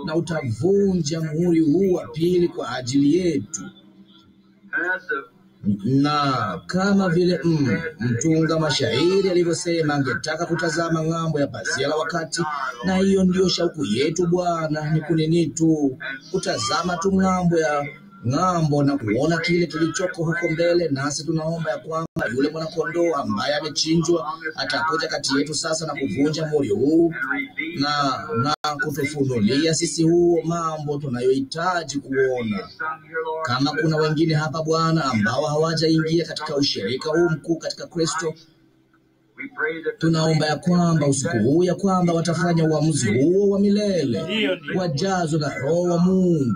na utavunja muhuri huu wa pili kwa ajili yetu. Na kama vile mtunga mashairi alivyosema, angetaka kutazama ng'ambo ya pazia la wakati, na hiyo ndiyo shauku yetu Bwana, ni kunini tu, kutazama tu ng'ambo na kuona kile kilichoko huko mbele. Nasi tunaomba ya kwamba yule mwanakondoo ambaye amechinjwa atakuja kati yetu sasa na kuvunja muhuri huu na kutufunulia sisi huo mambo tunayohitaji kuona. Kama kuna wengine hapa Bwana ambao hawajaingia katika ushirika huu mkuu katika Kristo, tunaomba ya kwamba usiku huu ya kwamba watafanya uamuzi huo wa milele, wajazwe na Roho wa Mungu.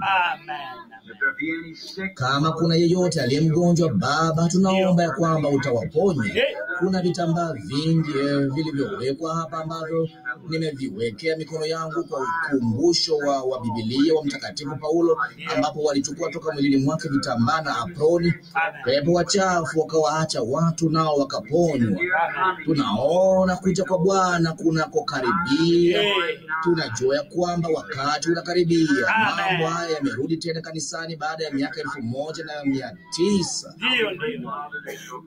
Kama kuna yeyote aliye mgonjwa Baba, tunaomba ya kwamba utawaponya. Kuna vitambaa vingi vilivyowekwa hapa ambavyo nimeviwekea mikono yangu kwa ukumbusho wa Biblia wa Mtakatifu Paulo, ambapo walichukua toka mwilini mwake vitambaa na aproni, pepo wachafu wakawaacha watu nao wakaponywa. Tunaona kuja kwa Bwana kunakokaribia. Tunajua ya kwamba wakati unakaribia. Mambo haya yamerudi tena kanisani baada ya miaka 1900.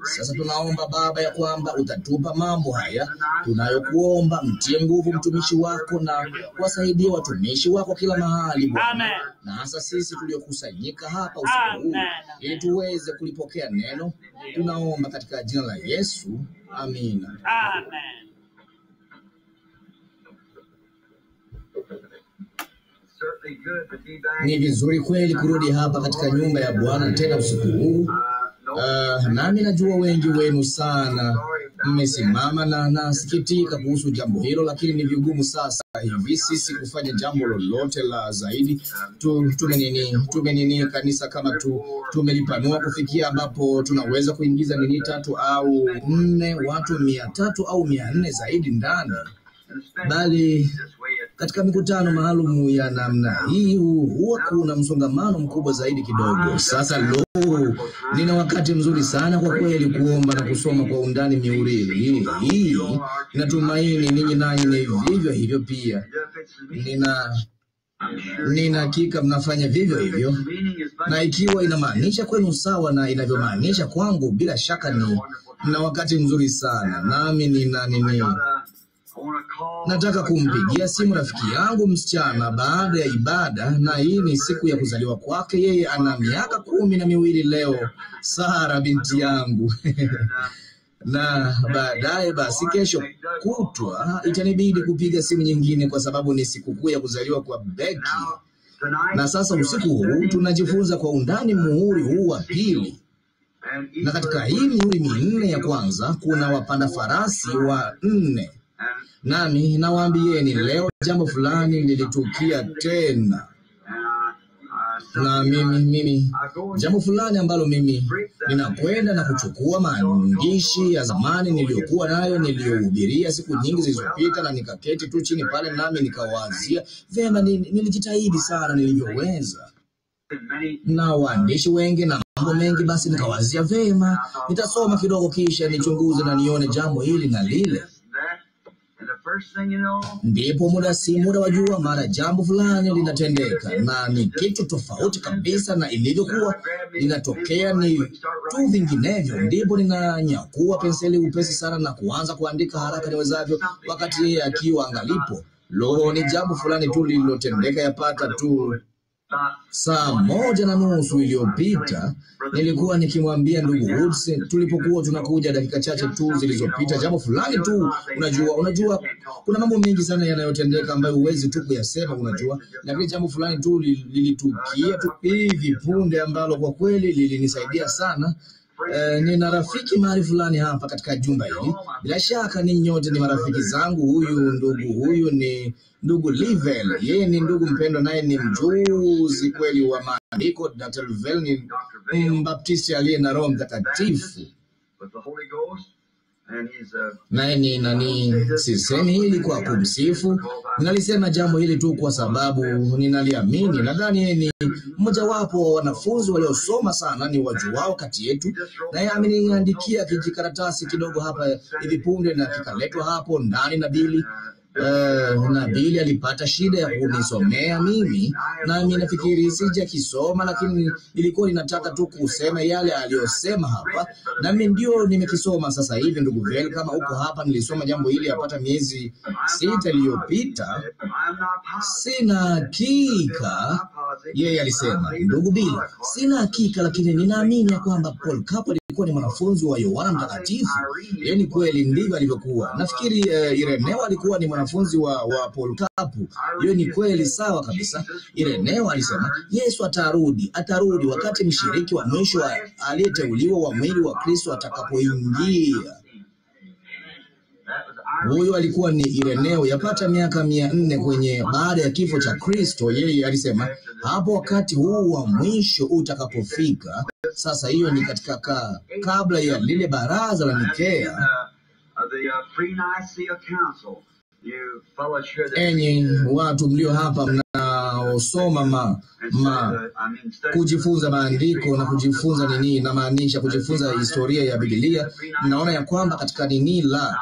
Sasa tunaomba Baba ya kwamba utatupa mambo haya tunayokuomba. Mtie nguvu mtumishi wako na wasaidia watumishi wako kila mahali Bwana, na hasa sisi tuliokusanyika hapa usiku huu ili tuweze kulipokea neno. Tunaomba katika jina la Yesu, amina. Ni vizuri kweli kurudi hapa katika nyumba ya Bwana tena usiku huu. Nami najua wengi wenu sana mmesimama na nasikitika kuhusu jambo hilo, lakini ni vigumu sasa hivi sisi kufanya jambo lolote la zaidi. Tumenini kanisa kama tumelipanua kufikia ambapo tunaweza kuingiza 3 au 4 watu 300 au 400 zaidi ndani, bali katika mikutano maalum ya namna hii huwa kuna msongamano mkubwa zaidi kidogo. Sasa nina wakati mzuri sana kwa kweli kuomba na kusoma kwa undani mihuri hii. Natumaini ninyi nanyi ni vivyo hivyo pia. Nina hakika mnafanya vivyo hivyo, na ikiwa inamaanisha kwenu sawa na inavyomaanisha kwangu, bila shaka nina wakati mzuri sana. Nami nataka kumpigia simu rafiki yangu msichana baada ya ibada, na hii ni siku ya kuzaliwa kwake. Yeye ana miaka 12 leo, Sara binti yangu. Na baadaye basi kesho kutwa itanibidi kupiga simu nyingine kwa sababu ni sikukuu ya kuzaliwa kwa Becky. Na sasa usiku huu tunajifunza kwa undani muhuri huu wa pili. Na katika hii mihuri 4 ya kwanza kuna wapanda farasi 4. Nami nawaambieni leo jambo fulani lilitukia tena. Na mimi jambo fulani ambalo mimi ninakwenda na kuchukua maandishi ya zamani niliyokuwa nayo, niliyohubiria siku nyingi zilizopita, na nikaketi tu chini pale, nami nikawazia vema, nilijitahidi sana nilivyoweza, na waandishi wengi na mambo mengi. Basi nikawazia vema, nitasoma kidogo kisha nichunguze na nione jambo hili na lile. Ndipo muda wajua, mara jambo fulani linatendeka, na ni kitu tofauti kabisa na ilivyokuwa linatokea, ni tu vinginevyo. Ndipo ninanyakua penseli upesi sana na kuanza kuandika haraka niwezavyo, wakati yeye akiwa angalipo. Ni jambo fulani tu lililotendeka yapata tu saa 1:30 iliyopita. Nilikuwa nikimwambia ndugu Woods tulipokuwa tunakuja dakika chache tu zilizopita, jambo fulani tu. Unajua kuna mambo mengi sana yanayotendeka ambayo huwezi tu kuyasema, unajua, lakini jambo fulani tu lilitukia tu hivi punde ambalo kwa kweli lilinisaidia sana. Nina rafiki mahali fulani hapa katika jumba hili. Bila shaka ni nyote ni marafiki zangu. Huyu ni ndugu Livell. Yeye ni ndugu mpendwa, naye ni mjuzi kweli wa maandiko. Dr. Livell ni mbaptisti aliye na Roho Mtakatifu. Naye ni sisemi hili kwa kumsifu, ninalisema jambo hili tu kwa sababu ninaliamini. Nadhani yeye ni mmojawapo wa wanafunzi waliosoma sana ni wajuao kati yetu, naye ameniandikia kijikaratasi kidogo hapa hivi punde, na kikaletwa hapo ndani na Bili. na Bili alipata shida ya kunisomea mimi, nami nafikiri sijakisoma, lakini nilikuwa ninataka tu kusema yale aliyosema hapa, nami ndio nimekisoma sasa hivi. Ndugu Vel, kama uko hapa, nilisoma jambo hili yapata miezi 6 iliyopita. Sina hakika, yeye alisema. Ndugu Bili, sina hakika, lakini ninaamini kwamba Polycarp alikuwa ni mwanafunzi wa Yohana Mtakatifu. Yeye ni kweli, ndivyo alivyokuwa. Nafikiri Ireneo alikuwa ni mwanafunzi wa Polycarp. Hiyo ni kweli, sawa kabisa. Ireneo alisema Yesu atarudi wakati mshiriki wa mwisho aliyeteuliwa wa mwili wa Kristo atakapoingia. Huyo alikuwa ni Ireneo, yapata miaka 400 baada ya kifo cha Kristo. Yeye alisema hapo wakati huu wa mwisho utakapofika. Sasa hiyo ni katika kabla ya lile baraza la Nikea. Enyi watu mlio hapa mnaosoma kujifunza maandiko na kujifunza nini, na maanisha kujifunza historia ya Biblia, mnaona ya kwamba katika nini la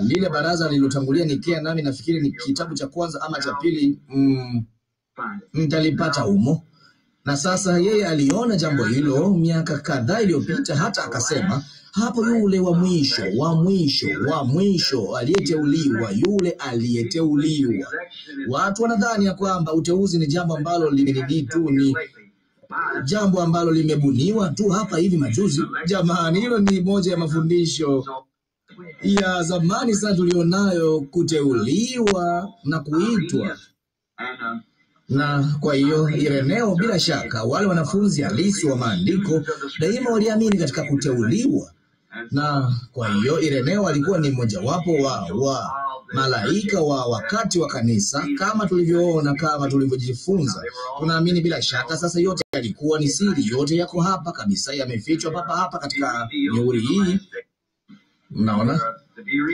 lile baraza lililotangulia Nikea, nami nafikiri ni kitabu cha kwanza ama cha pili, mtalipata humo. Na sasa yeye aliona jambo hilo miaka kadhaa iliyopita, hata akasema hapo yule wa mwisho aliyeteuliwa. Watu wanadhani ya kwamba uteuzi ni jambo ambalo ni jambo ambalo limebuniwa tu hapa hivi majuzi. Jamani, hilo ni moja ya mafundisho ya zamani sana tulionayo, kuteuliwa na kuitwa. Na kwa hiyo Ireneo, bila shaka wale wanafunzi halisi wa maandiko daima waliamini katika kuteuliwa. Na kwa hiyo Ireneo alikuwa ni mmojawapo wa malaika wa wakati wa kanisa, kama tulivyoona, kama tulivyojifunza. Tunaamini bila shaka sasa yote yalikuwa ni siri, yote yako hapa kabisa, yamefichwa papa hapa katika mihuri hii. Mnaona?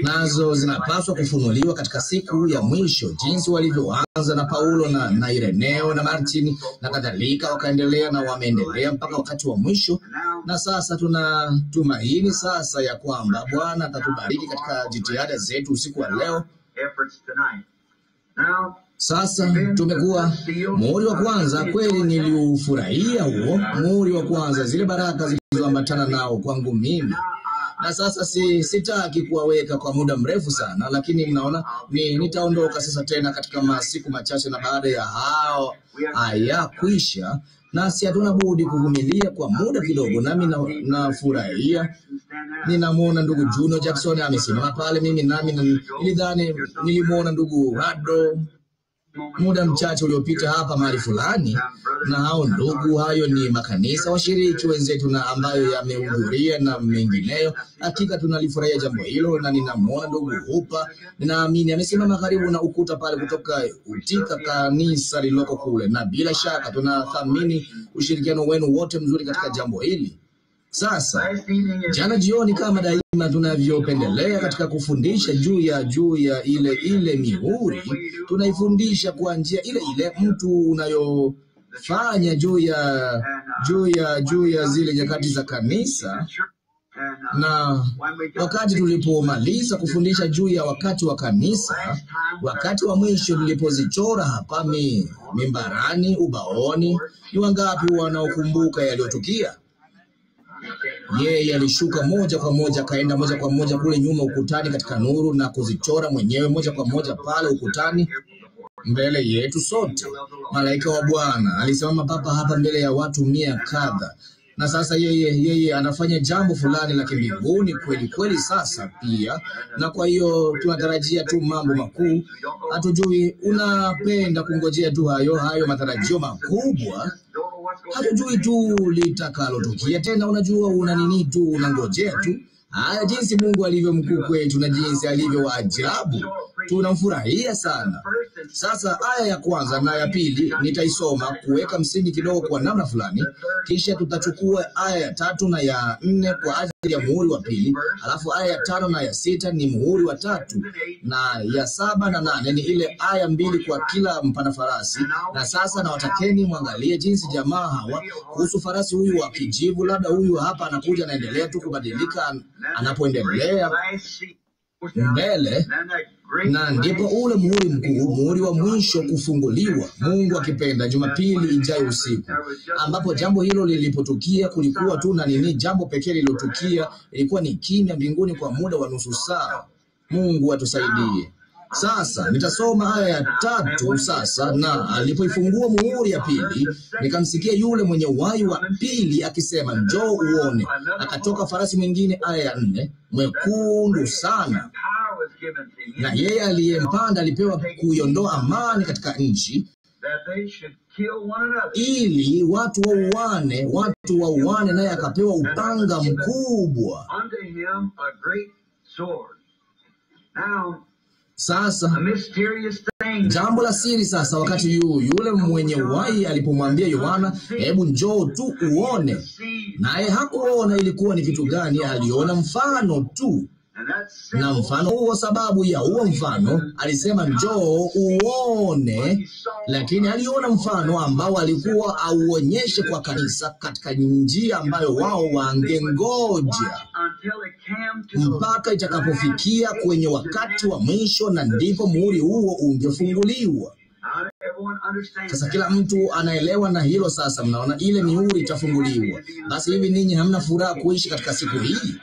Nazo zinapaswa kufunuliwa katika siku ya mwisho, jinsi walivyoanza na Paulo na Ireneo na Martin na kadhalika, wakaendelea na wameendelea mpaka wakati wa mwisho. Na sasa tunatumaini sasa ya kwamba Bwana atatubariki katika jitihada zetu usiku wa leo. Sasa tumekuwa muhuri wa kwanza. Kweli niliufurahia huo muhuri wa kwanza, zile baraka zilizoambatana nao kwangu mimi. Na sasa sitaki kuwaweka kwa muda mrefu sana, lakini mnaona nitaondoka sasa tena katika masiku machache, na baada ya haya kwisha, nasi hatuna budi kuvumilia kwa muda kidogo. Nami nafurahia ninamwona ndugu Juno Jackson amesimama pale. Nami nilidhani nilimwona ndugu Rado muda mchache uliopita hapa mahali fulani, na hao ndugu, hayo ni makanisa washiriki wenzetu na ambayo yamehudhuria na mengineyo. Hakika tunalifurahia jambo hilo, na ninamwona ndugu Hupa, ninaamini amesimama karibu na ukuta pale kutoka utika kanisa liloko kule, na bila shaka tunathamini ushirikiano wenu wote mzuri katika jambo hili. Sasa jana jioni, kama daima tunavyopendelea katika kufundisha juu ya ile mihuri, tunaifundisha kwa njia ile mtu unayofanya juu ya zile nyakati za kanisa. Na wakati tulipomaliza kufundisha juu ya wakati wa kanisa, wakati wa mwisho, tulipozichora hapa mimbarani, ubaoni, ni wangapi wanaokumbuka yaliyotukia? Yeye alishuka moja kwa moja, kaenda moja kwa moja kule nyuma ukutani katika nuru, na kuzichora mwenyewe moja kwa moja pale ukutani mbele yetu sote. Malaika wa Bwana alisimama papa hapa mbele ya watu 100 kadha. Na sasa yeye anafanya jambo fulani la kimbinguni kweli kweli sasa pia, na kwa hiyo tunatarajia tu mambo makuu. Hatujui, unapenda kungojea tu hayo matarajio makubwa. Hatujui tu litakalotukia tena. Unajua, una nini tu, unangojea tu. Jinsi Mungu alivyo mkuu kwetu na jinsi alivyo wa ajabu, tunamfurahia sana. Sasa aya ya kwanza na ya pili nitaisoma kuweka msingi kidogo kwa namna fulani, kisha tutachukua aya ya 3 na ya 4 kwa ajili ya muhuri wa pili, alafu aya ya 5 na ya 6 ni muhuri wa 3, na ya 7 na 8 ni ile aya 2 kwa kila mpanda farasi. Na sasa nawatakeni mwangalie jinsi jamaa hawa kuhusu farasi huyu wa kijivu. Labda huyu hapa anakuja, anaendelea tu kubadilika anapoendelea mbele, na ndipo ule muhuri mkuu, muhuri wa mwisho kufunguliwa, Mungu akipenda, Jumapili ijayo usiku, ambapo jambo hilo lilipotukia. Kulikuwa tu na nini? Jambo pekee lililotukia ilikuwa ni kimya mbinguni kwa muda wa nusu saa. Mungu atusaidie. Sasa nitasoma aya ya 3 sasa. Na alipoifungua muhuri ya pili, nikamsikia yule mwenye uhai wa pili akisema, njoo uone. Akatoka farasi mwingine, aya ya 4, mwekundu sana, na yeye aliyempanda alipewa kuiondoa amani katika nchi, ili watu wauane, naye akapewa upanga mkubwa. Sasa jambo la siri sasa, wakati yule mwenye uhai alipomwambia Yohana, hebu njoo tu uone, naye hakuona ilikuwa ni kitu gani. Aliona mfano tu, na mfano huo, sababu ya huo mfano alisema njoo uone, lakini aliona mfano ambao alikuwa auonyeshe kwa kanisa katika njia ambayo wao wangengoja mpaka itakapofikia kwenye wakati wa mwisho, na ndipo muhuri huo ungefunguliwa. Sasa kila mtu anaelewa na hilo. Sasa mnaona ile mihuri itafunguliwa. Basi hivi ninyi hamna furaha kuishi katika siku hii?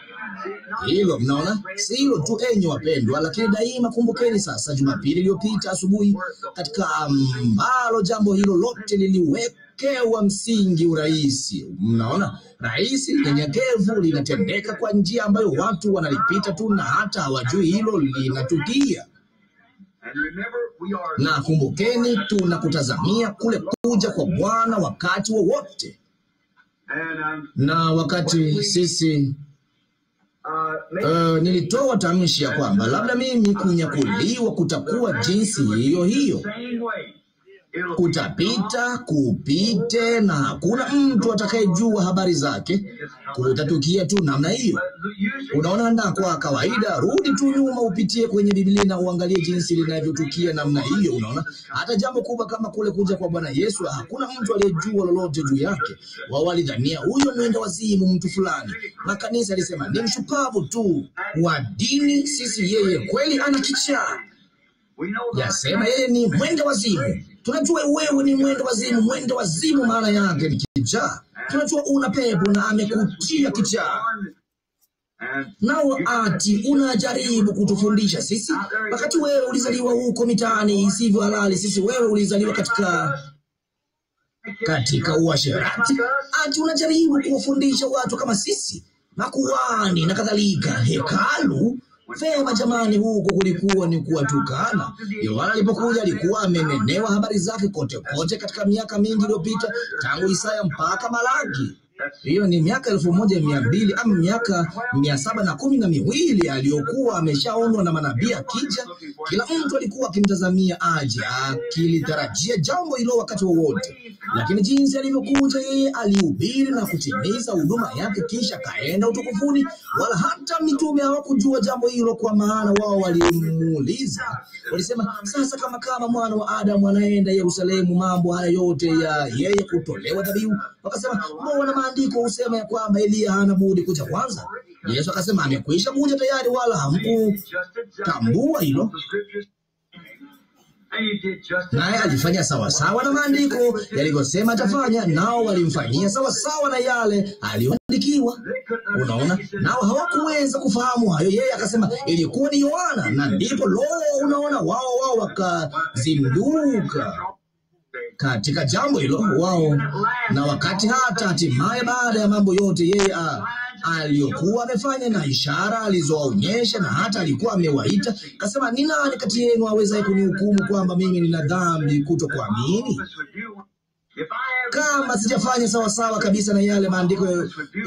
Hilo mnaona, si hilo tu enyi wapendwa, lakini daima kumbukeni sasa Jumapili iliyopita asubuhi, katika ambalo jambo hilo lote liliwekewa msingi urahisi. Mnaona, rahisi, nyenyekevu, linatendeka kwa njia ambayo watu wanalipita tu na hata hawajui hilo linatukia. Na kumbukeni, tunakutazamia kule kuja kwa Bwana wakati wowote. Na wakati sisi nilitoa tamshi ya kwamba labda mimi kunyakuliwa kutakuwa jinsi hiyo hiyo, kutapita kupite, na hakuna mtu atakayejua habari zake. Kutatukia tu namna hiyo. Unaona, na kwa kawaida, rudi tu nyuma upitie kwenye Biblia na uangalie jinsi linavyotukia namna hiyo. Unaona, hata jambo kubwa kama kule kuja kwa Bwana Yesu, hakuna mtu aliyejua lolote juu yake. Wao walidhania huyo mwenda wazimu, mtu fulani. Makanisa alisema ni mshupavu tu wa dini. Sisi yeye kweli ana kichaa, yasema yeye ni mwenda wazimu. Tunajua wewe ni mwenda wazimu. Mwenda wazimu maana yake ni kichaa. Tunajua una pepo na amekutia kichaa. Nao ati unajaribu kutufundisha sisi, wakati wewe ulizaliwa huko mitaani isivyo halali. Sisi wewe ulizaliwa katika uasherati. Ati unajaribu kuwafundisha watu kama sisi, makuhani na kadhalika, hekalu. Vema jamani, huko kulikuwa ni kuwatukana. Yohana alipokuja alikuwa amenenewa habari zake kote kote katika miaka mingi iliyopita, tangu Isaya mpaka Malaki. Hiyo ni miaka 1200 ama miaka 712 aliyokuwa ameshaonwa na manabii akija. Kila mtu alikuwa akimtazamia aje, akilitarajia jambo hilo wakati wowote. Lakini jinsi alivyokuja yeye, alihubiri na kutimiza huduma yake, kisha kaenda utukufuni. Wala hata mitume hawakujua jambo hilo, kwa maana wao walimuuliza, walisema, sasa kama mwana wa Adamu anaenda Yerusalemu, mambo haya yote ya yeye kutolewa dhabihu? Wakasema, mbona maandiko husema ya kwamba Elia hana budi kuja kwanza? Yesu akasema, amekwisha kuja tayari, wala hamkutambua hilo. Naye alifanya sawasawa na maandiko yalivyosema atafanya, nao walimfanyia sawasawa na yale aliyoandikiwa. Unaona, nao hawakuweza kufahamu hayo. Yeye akasema ilikuwa ni Yohana, na ndipo unaona, wao wakazinduka katika jambo hilo wao. Na wakati hatimaye baada ya mambo yote yeye aliyokuwa amefanya na ishara alizoonyesha, na hata alikuwa amewaita, akasema, ni nani kati yenu awezaye kunihukumu kwamba mimi nina dhambi kutokuamini? Kama sijafanya sawasawa kabisa na yale maandiko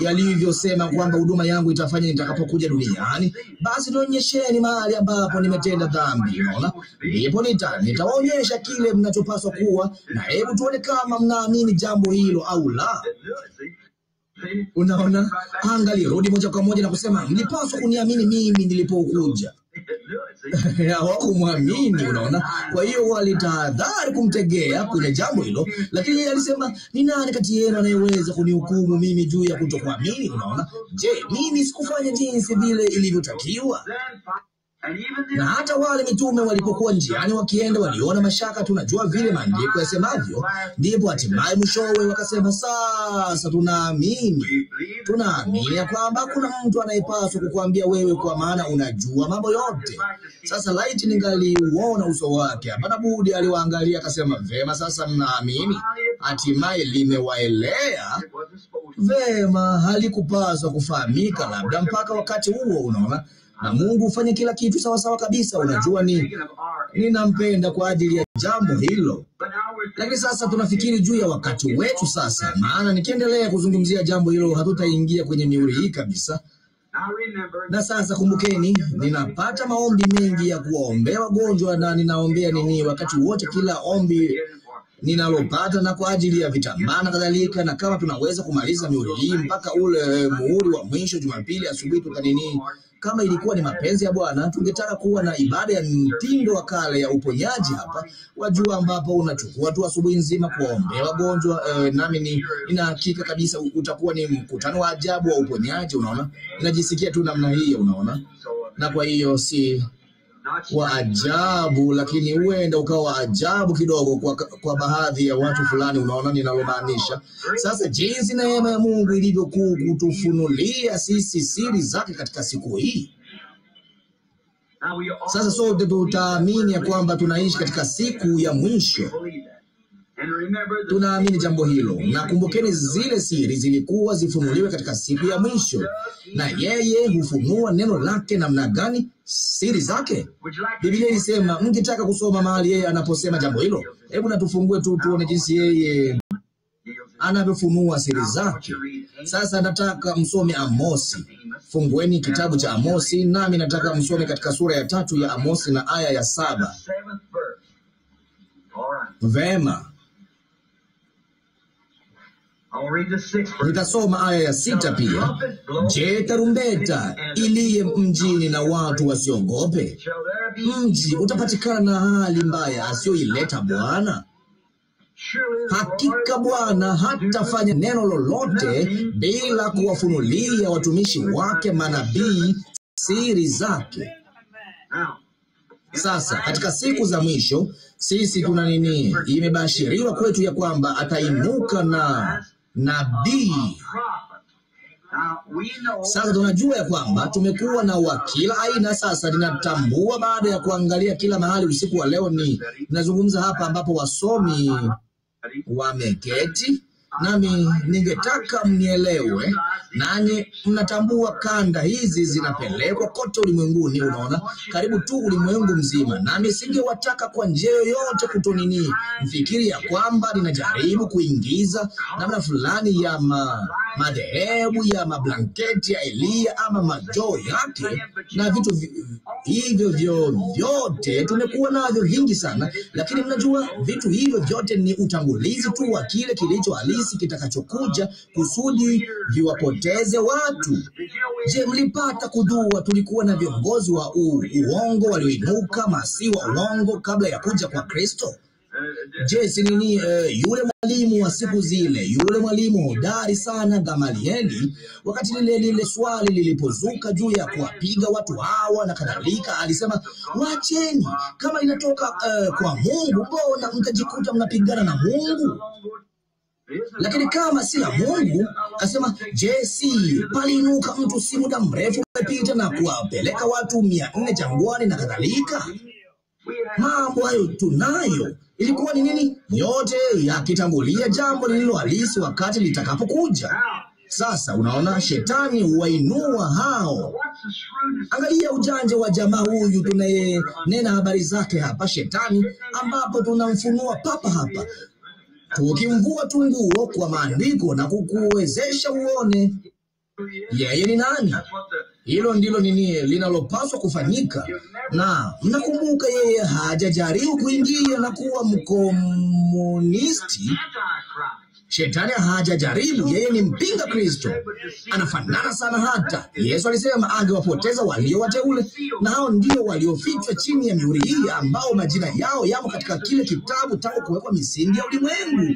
yalivyosema kwamba huduma yangu itafanya nitakapokuja duniani, basi nionyesheni mahali ambapo nimetenda dhambi. Unaona, ndipo nitawaonyesha kile mnachopaswa kuwa, na hebu tuone kama mnaamini jambo hilo au la. Unaona, angalirudi moja kwa moja na kusema, mlipaswa kuniamini mimi nilipokuja. Hawakumwamini. Unaona, kwa hiyo walitahadhari kumtegea kwenye jambo hilo. Lakini yeye alisema, ni nani kati yenu anayeweza kunihukumu mimi juu ya kutokuamini? Unaona, je, mimi sikufanya jinsi vile ilivyotakiwa? Na hata wale mitume walipokuwa njiani wakienda waliona mashaka. Tunajua vile maandiko yasemavyo. Ndipo hatimaye mwishowe wakasema, sasa tunaamini ya kwamba hakuna mtu anayepaswa kukuambia wewe, kwa maana unajua mambo yote. Sasa laiti ningaliuona uso wake. Hapana budi aliwaangalia akasema, vema, sasa mnaamini. Hatimaye limewaelea. Vema, halikupaswa kufahamika labda mpaka wakati huo, unaona. Na Mungu hufanya kila kitu sawa sawa kabisa. Unajua, ninampenda kwa ajili ya jambo hilo. Lakini sasa tunafikiri juu ya wakati wetu sasa, maana nikiendelea kuzungumzia jambo hilo hatutaingia kwenye mihuri hii kabisa. Na sasa kumbukeni, ninapata maombi mengi ya kuwaombea wagonjwa, na ninaombea wakati wote, kila ombi ninalopata, na kwa ajili ya vitambaa na kadhalika. Na kama tunaweza kumaliza mihuri hii mpaka ule muhuri wa mwisho Jumapili asubuhi, kama ilikuwa ni mapenzi ya Bwana, tungetaka kuwa na ibada ya mtindo wa kale ya uponyaji hapa, wajua, ambapo unachukua tu asubuhi nzima kuwaombea wagonjwa. Nami nina hakika kabisa utakuwa ni mkutano wa ajabu wa uponyaji, unaona. Ninajisikia tu namna hiyo, unaona. Na kwa hiyo si wa ajabu, lakini huenda ukawa ajabu kidogo kwa baadhi ya watu fulani, unaona ninalomaanisha. Sasa jinsi neema ya Mungu ilivyokuwa kutufunulia sisi siri zake katika siku hii. Sasa sote tutaamini ya kwamba tunaishi katika siku ya mwisho. Tunaamini jambo hilo, na kumbukeni, zile siri zilikuwa zifunuliwe katika siku ya mwisho. Na yeye hufunua neno lake namna gani? Siri zake. Biblia ilisema, mngetaka kusoma mahali yeye anaposema jambo hilo, hebu na tufungue tu tuone jinsi yeye anavyofunua siri zake. Sasa nataka msome Amosi. Fungueni kitabu cha Amosi, nami nataka msome katika sura ya 3 ya Amosi na aya ya 7. Vema. Nitasoma aya ya 6 pia. Je, tarumbeta iliye mjini na watu wasiogope? Mji utapatikana hali mbaya asiyoileta Bwana? Hakika Bwana hatafanya neno lolote bila kuwafunulia watumishi wake manabii siri zake. Sasa katika siku za mwisho sisi tuna imebashiriwa kwetu ya kwamba atainuka na nabii. Sasa tunajua ya kwamba tumekuwa na wa kila aina. Sasa ninatambua baada ya kuangalia kila mahali usiku wa leo, ninazungumza hapa ambapo wasomi wameketi, nami ningetaka mnielewe, nanyi mnatambua kanda hizi zinapelekwa kote ulimwenguni, unaona, karibu tu ulimwengu mzima. Nami singewataka kwa njia yoyote mfikiri ya kwamba ninajaribu kuingiza namna fulani ya madhehebu ya mablanketi ya Eliya ama majoo yake na vitu hivyo vyote. Tumekuwa navyo vingi sana, lakini mnajua vitu hivyo vyote ni utangulizi tu wa kile kilicho halisi kitakachokuja kusudi viwapoteze watu. Je, mlipata kujua tulikuwa na viongozi wa uongo walioinuka, masihi wa uongo kabla ya kuja kwa Kristo? Je, si yule mwalimu wa siku zile, yule mwalimu hodari sana Gamalieli, wakati lile swali lilipozuka juu ya kuwapiga watu hawa na kadhalika, alisema, wacheni, kama inatoka kwa Mungu, mbona mtajikuta mnapigana na Mungu? Lakini kama si la Mungu, akasema, je, si paliinuka mtu si muda mrefu umepita na kuwapeleka watu 400 jangwani na kadhalika? Mambo hayo tunayo. Ilikuwa ni nini? Yote yakitangulia jambo lililo halisi wakati litakapokuja. Sasa unaona, shetani huwainua hao. Angalia ujanja wa jamaa huyu tunayenena habari zake hapa, shetani, ambapo tunamfunua papa hapa, tukimvua tu nguo kwa maandiko na kukuwezesha uone yeye ni nani. Hilo ndilo linalopaswa kufanyika. Na mnakumbuka, yeye hajajaribu kuingia na kuwa mkomunisti. Shetani hajajaribu, yeye ni mpinga Kristo. Anafanana sana, hata Yesu alisema angewapoteza walio wateule, na hao ndio waliofichwa chini ya mihuri hii, ambao majina yao yamo katika kile kitabu tangu kuwekwa misingi ya ulimwengu.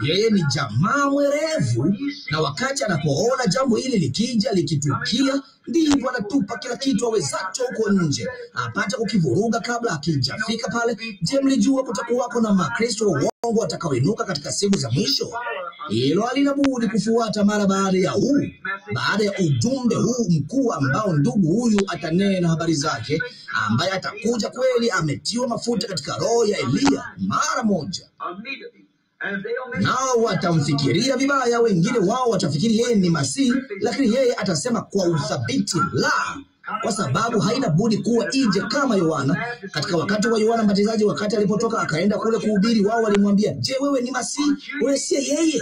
Yeye ni jamaa mwerevu, na wakati anapoona jambo hili likija likitukia, ndipo anatupa kila kitu awezacho huko nje apate kukivuruga kabla akijafika pale. Je, mlijua kutakuwako na makristo wa uongo watakaoinuka katika siku za mwisho? Hilo halina budi kufuata mara baada ya ujumbe huu mkuu ambao ndugu huyu atanena habari zake, ambaye atakuja kweli ametiwa mafuta katika roho ya Eliya mara moja. Nao watamfikiria vibaya. Wengine wao watafikiri yeye ni Masihi, lakini yeye atasema kwa uthabiti, la, kwa sababu haina budi kuwa ije kama Yohana. Katika wakati wa Yohana Mbatizaji, wakati alipotoka akaenda kule kuhubiri, wao walimwambia, je, wewe ni Masihi? Wewe si yeye?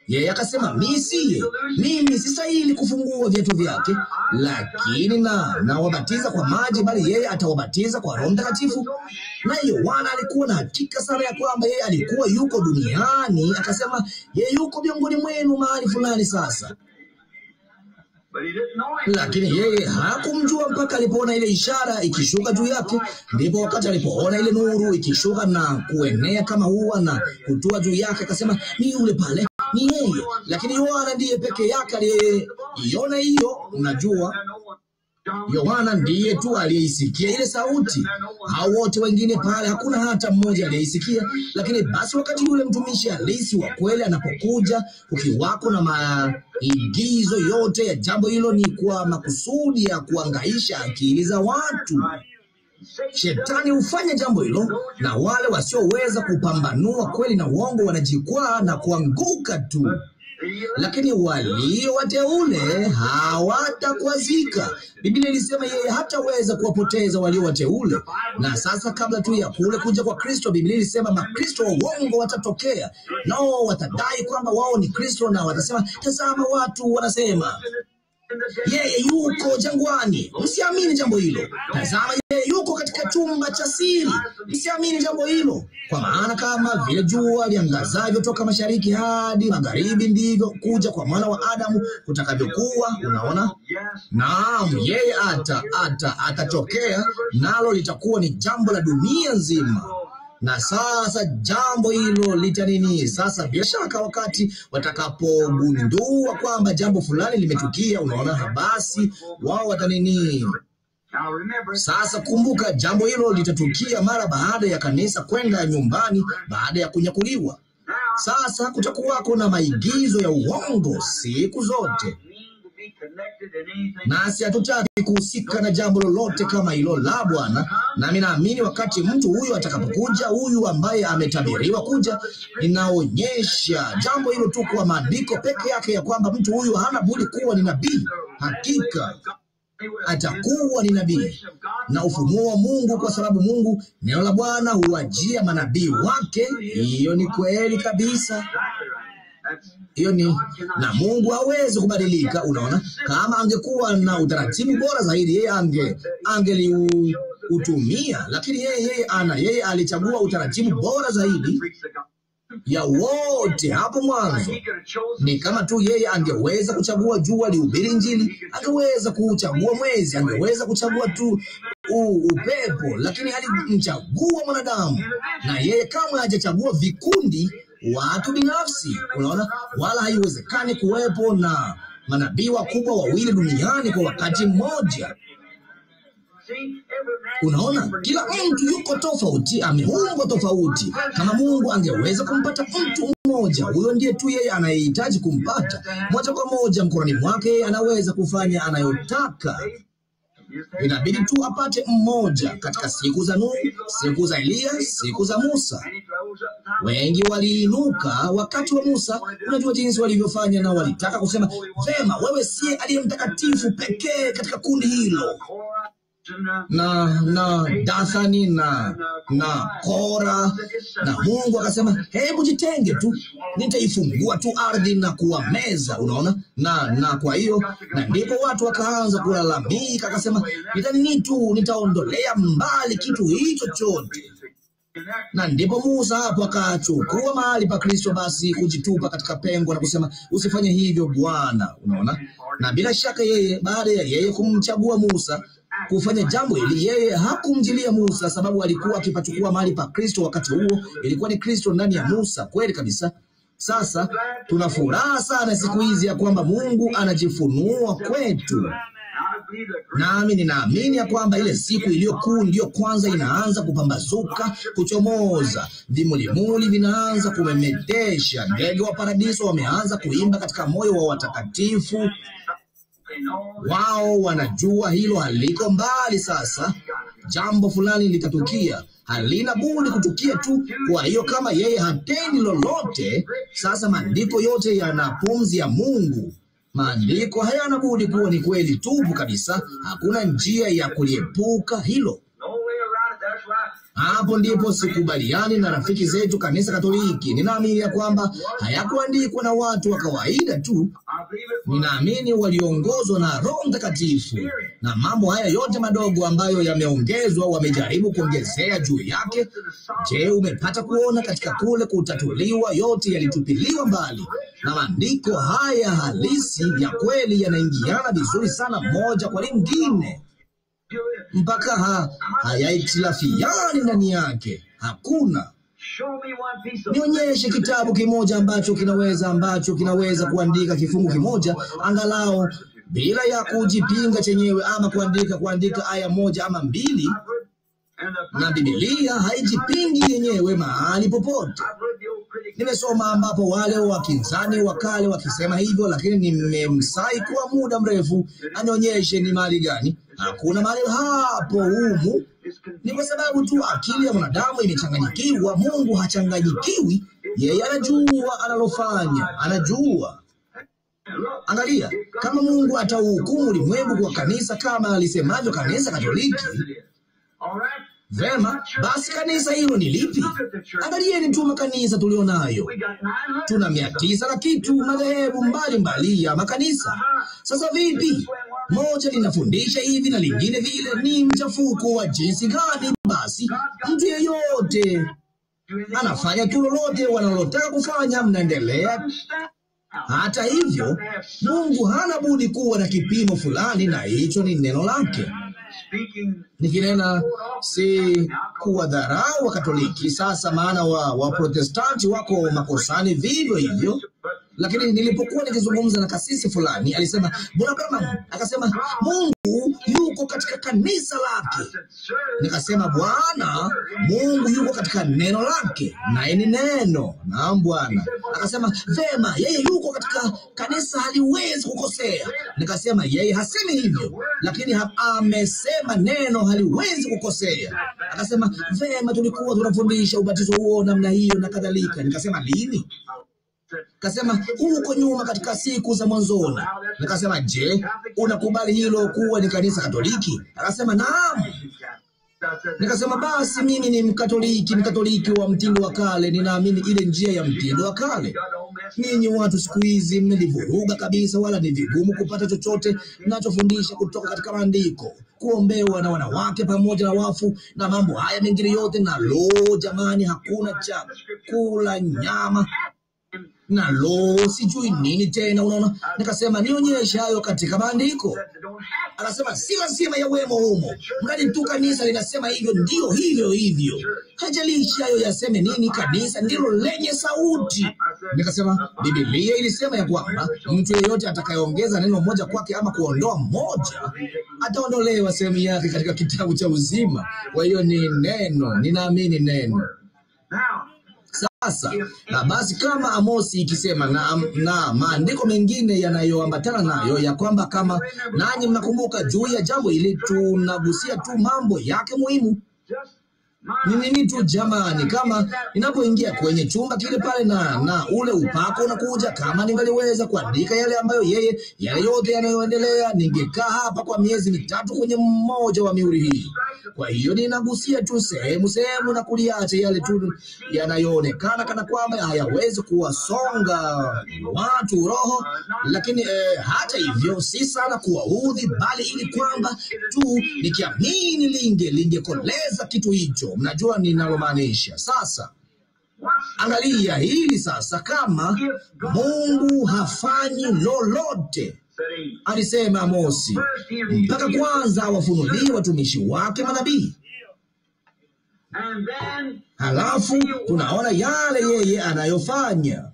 Yeye akasema, mimi siye, mimi sistahili kufungua viatu vyake, lakini na wabatiza kwa maji, bali yeye atawabatiza kwa Roho Mtakatifu. Na Yohana alikuwa na hakika sana ya kwamba yeye alikuwa yuko duniani. Akasema, yeye yuko miongoni mwenu mahali fulani sasa. Lakini yeye hakumjua mpaka alipoona ile ishara ikishuka juu yake. Ndipo wakati alipoona ile nuru ikishuka na kuenea kama hua na kutua juu yake, akasema, ni yule pale, ni yeye. Lakini Yohana ndiye peke yake aliyeiona hiyo. Unajua, Yohana ndiye tu aliyeisikia ile sauti. Hao wote wengine pale hakuna hata mmoja aliyeisikia. Lakini basi wakati yule mtumishi halisi wa kweli anapokuja, ukiwako na maigizo yote ya jambo hilo ni kwa makusudi ya kuangaisha akili za watu. Shetani hufanya jambo hilo, na wale wasioweza kupambanua kweli na uongo wanajikwaa na kuanguka tu. Lakini walio wateule hawatakwazika. Biblia ilisema yeye hataweza kuwapoteza walio wateule. Na sasa kabla tu ya kule kuja kwa Kristo, Biblia ilisema makristo wa uongo watatokea. Nao watadai kwamba wao ni Kristo, na watasema, tazama, watu wanasema yeye yuko jangwani. Msiamini jambo hilo. Tazama, yeye yuko katika chumba cha siri. Msiamini jambo hilo. Kwa maana kama vile jua liangazavyo toka mashariki hadi magharibi, ndivyo kuja kwa Mwana wa Adamu kutakavyokuwa. Unaona? Naam, yeye atatokea, nalo litakuwa ni jambo la dunia nzima. Na sasa jambo hilo litanini? Sasa bila shaka wakati watakapogundua kwamba jambo fulani limetukia, unaona, basi wao watanini? Sasa kumbuka, jambo hilo litatukia mara baada ya kanisa kwenda nyumbani baada ya kunyakuliwa. Sasa kutakuwako na maigizo ya uongo siku zote. Nasi hatutaki kuhusika na jambo lolote kama hilo la Bwana. Nami naamini wakati mtu huyu atakapokuja, huyu ambaye ametabiriwa kuja, inaonyesha jambo hilo tu kwa maandiko peke yake, ya kwamba mtu huyu hana budi kuwa ni nabii. Hakika atakuwa ni nabii na ufunuo wa Mungu, kwa sababu Mungu, neno la Bwana huwajia manabii wake. Hiyo ni kweli kabisa. Hiyo ni, na Mungu hawezi kubadilika. Unaona, kama angekuwa na utaratibu bora zaidi, yeye angeliutumia, lakini yeye alichagua utaratibu bora zaidi ya wote hapo mwanzo. Ni kama tu yeye angeweza kuchagua jua lihubiri Injili, angeweza kuchagua mwezi, angeweza kuchagua tu upepo, lakini alimchagua mwanadamu. Na yeye kama hajachagua vikundi, watu binafsi. Unaona, wala haiwezekani kuwepo na manabii wakubwa wawili duniani kwa wakati mmoja. Unaona, kila mtu yuko tofauti, ameumbwa tofauti. Kama Mungu angeweza kumpata mtu mmoja, huyo ndiye tu yeye anayehitaji kumpata moja kwa moja mkononi mwake. Anaweza kufanya anayotaka. Inabidi tu apate mmoja. Katika siku za Nuhu, siku za Eliya, siku za Musa, wengi waliinuka wakati wa Musa. Unajua jinsi walivyofanya, na walitaka kusema, vema, wewe siye aliye mtakatifu pekee katika kundi hilo, na Dathani na Kora. Na Mungu akasema, hebu jitenge tu, nitaifungua tu ardhi na kuwameza. Unaona, na kwa hiyo, na ndipo watu wakaanza kulalamika, akasema, nitaondolea mbali kitu hicho chote. Na ndipo Musa hapo akachukua mahali pa Kristo, basi kujitupa katika pengo na kusema, usifanye hivyo Bwana. Unaona, na bila shaka yeye, baada ya yeye kumchagua Musa, kufanya jambo hili. Yeye hakumjilia Musa sababu alikuwa akipachukua mahali pa Kristo wakati huo. Ilikuwa ni Kristo ndani ya Musa, kweli kabisa. Sasa tuna furaha sana siku hizi ya kwamba Mungu anajifunua kwetu. Nami ninaamini ya kwamba ile siku iliyokuu ndiyo kwanza inaanza kupambazuka, kuchomoza. Vimulimuli vinaanza kumemetesha. Ndege wa paradiso wameanza kuimba katika moyo wa watakatifu. Wao wanajua hilo haliko mbali. Sasa jambo fulani litatukia, halina budi kutukia tu. Kwa hiyo kama yeye hatendi lolote, sasa maandiko yote yana pumzi ya Mungu. Maandiko hayana budi kuwa ni kweli tupu kabisa. Hakuna njia ya kuliepuka hilo. Hapo ndipo sikubaliani na rafiki zetu kanisa Katoliki. Ninaamini ya kwamba hayakuandikwa na watu wa kawaida tu. Ninaamini waliongozwa na Roho Mtakatifu, na mambo haya yote madogo ambayo yameongezwa wamejaribu kuongezea juu yake. Je, umepata kuona katika kule kutatuliwa, yote yalitupiliwa mbali, na maandiko haya halisi ya kweli yanaingiana vizuri sana moja kwa lingine mpaka hayaitilafiani ndani yake. Hakuna. Nionyeshe kitabu kimoja ambacho kinaweza kuandika kifungu kimoja angalau bila ya kujipinga chenyewe, ama kuandika aya moja ama mbili. Na Biblia haijipingi yenyewe mahali popote. Nimesoma ambapo wale wakinzani wa kale wakisema hivyo, lakini nimemsai kwa muda mrefu anionyeshe ni mahali gani. Hakuna mahali hapo humu. Ni kwa sababu tu akili ya mwanadamu imechanganyikiwa. Mungu hachanganyikiwi. Yeye anajua analofanya, anajua. Angalia, kama Mungu atahukumu ulimwengu kwa kanisa kama alisemavyo kanisa Katoliki, vema, basi kanisa hilo ni lipi? Angalieni tu makanisa tulionayo. Tuna 900 na kitu madhehebu mbalimbali ya makanisa. Sasa vipi? Moja linafundisha hivi na lingine vile. Ni mchafuko wa jinsi gani? Basi mtu yeyote anafanya tu lolote wanalotaka kufanya, mnaendelea. Hata hivyo, Mungu hana budi kuwa na kipimo fulani, na hicho ni neno lake. Nikinena si kuwadharau wa Katoliki sasa, maana wa Protestanti wako makosani vivyo hivyo. Lakini nilipokuwa nikizungumza na kasisi fulani, alisema, Bwana Branham akasema Mungu yuko katika kanisa lake. Nikasema, Bwana, Mungu yuko katika neno lake, naye ni neno. Naam Bwana. Akasema, vema, yeye yuko katika kanisa, haliwezi kukosea. Nikasema, yeye hasemi hivyo, lakini amesema neno haliwezi kukosea. Akasema, vema, tulikuwa tunafundisha ubatizo huo namna hiyo na kadhalika. Nikasema, lini? Kasema, huko nyuma katika siku za mwanzoni. Nikasema, je, unakubali hilo kuwa ni kanisa Katoliki? Akasema, naam. Nikasema, basi mimi ni Mkatoliki wa mtindo wa kale. Ninaamini ile njia ya mtindo wa kale. Ninyi watu siku hizi mmelivuruga kabisa, wala ni vigumu kupata chochote ninachofundisha kutoka katika maandiko. Kuombewa na wanawake pamoja na wafu na mambo haya mengine yote, na jamani, hakuna chakula, nyama na sijui nini tena, unaona. Nikasema, nionyeshe hayo katika maandiko. Anasema, si lazima yawemo humo, mradi tu kanisa linasema hivyo, ndio hivyo. Hajalishi hayo yaseme nini, kanisa ndilo lenye sauti. Nikasema, Biblia ilisema ya kwamba mtu yeyote atakayeongeza neno moja kwake ama kuondoa moja, ataondolewa sehemu yake katika kitabu cha uzima. Kwa hiyo ni neno, ninaamini neno. Sasa na basi, kama Amosi ikisema na maandiko mengine yanayoambatana nayo ya kwamba kama nanyi mnakumbuka juu ya jambo hili, tunagusia tu mambo yake muhimu. Ni nini tu jamani, kama ninapoingia kwenye chumba kile pale na ule upako unakuja, kama ningaliweza kuandika yale ambayo yale yote yanayoendelea, ningekaa hapa kwa miezi 3 kwenye mmoja wa mihuri hii. Kwa hiyo ninagusia tu sehemu na kuliacha yale tu yanayoonekana kana kwamba hayawezi kuwasonga watu roho, lakini hata hivyo si sana kuwaudhi, bali ili kwamba tu nikiamini lingekoleza kitu hicho. Mnajua ninalomaanisha. Sasa angalia hili sasa, kama Mungu hafanyi lolote, alisema Amosi, mpaka kwanza awafunulie watumishi wake manabii. Halafu tunaona yale yeye anayofanya.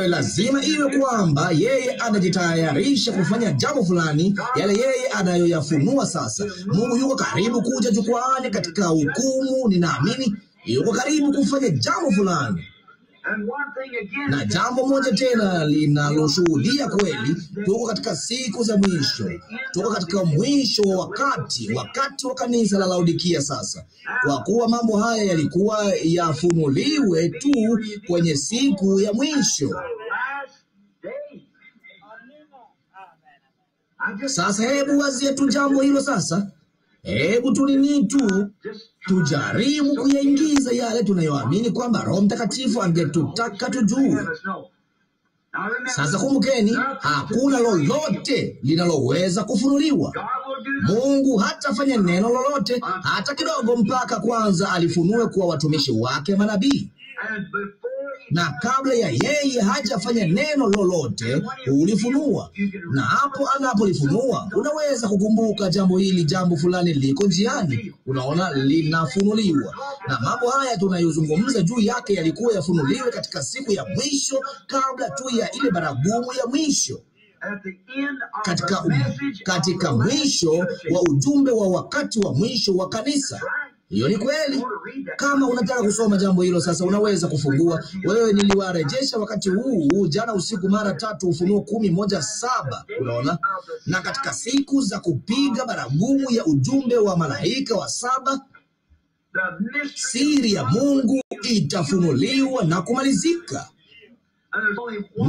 Lazima iwe kwamba yeye anajitayarisha kufanya jambo fulani, yale yeye anayoyafunua sasa. Mungu yuko karibu kuja jukwaani katika hukumu. Ninaamini yuko karibu kufanya jambo fulani. Na jambo moja tena linaloshuhudia kweli, tuko katika siku za mwisho. Tuko katika mwisho wa wakati wa kanisa la Laodikia sasa. Kwa kuwa mambo haya yalikuwa yafunuliwe tu kwenye siku ya mwisho. Sasa hebu wazia tu jambo hilo sasa. Hebu tujaribu kuyaingiza yale tunayoamini kwamba Roho Mtakatifu angetutaka tujue. Sasa kumbukeni, hakuna lolote linaloweza kufunuliwa. Mungu hatafanya neno lolote hata kidogo mpaka kwanza alifunue kwa watumishi wake manabii. Na kabla ya yeye hajafanya neno lolote, ulifunua. Na hapo anapolifunua, unaweza kukumbuka jambo hili, jambo fulani liko njiani. Unaona, linafunuliwa. Na mambo haya tunayozungumza juu yake yalikuwa yafunuliwe katika siku ya mwisho, kabla tu ya ile baragumu ya mwisho. Katika mwisho wa ujumbe wa wakati wa mwisho wa kanisa. Hiyo ni kweli. Kama unataka kusoma jambo hilo sasa, unaweza kufungua. Wewe niliwarejesha wakati huu jana usiku mara 3, Ufunuo 11:7. Unaona? Na katika siku za kupiga baragumu ya ujumbe wa malaika wa 7, siri ya Mungu itafunuliwa na kumalizika.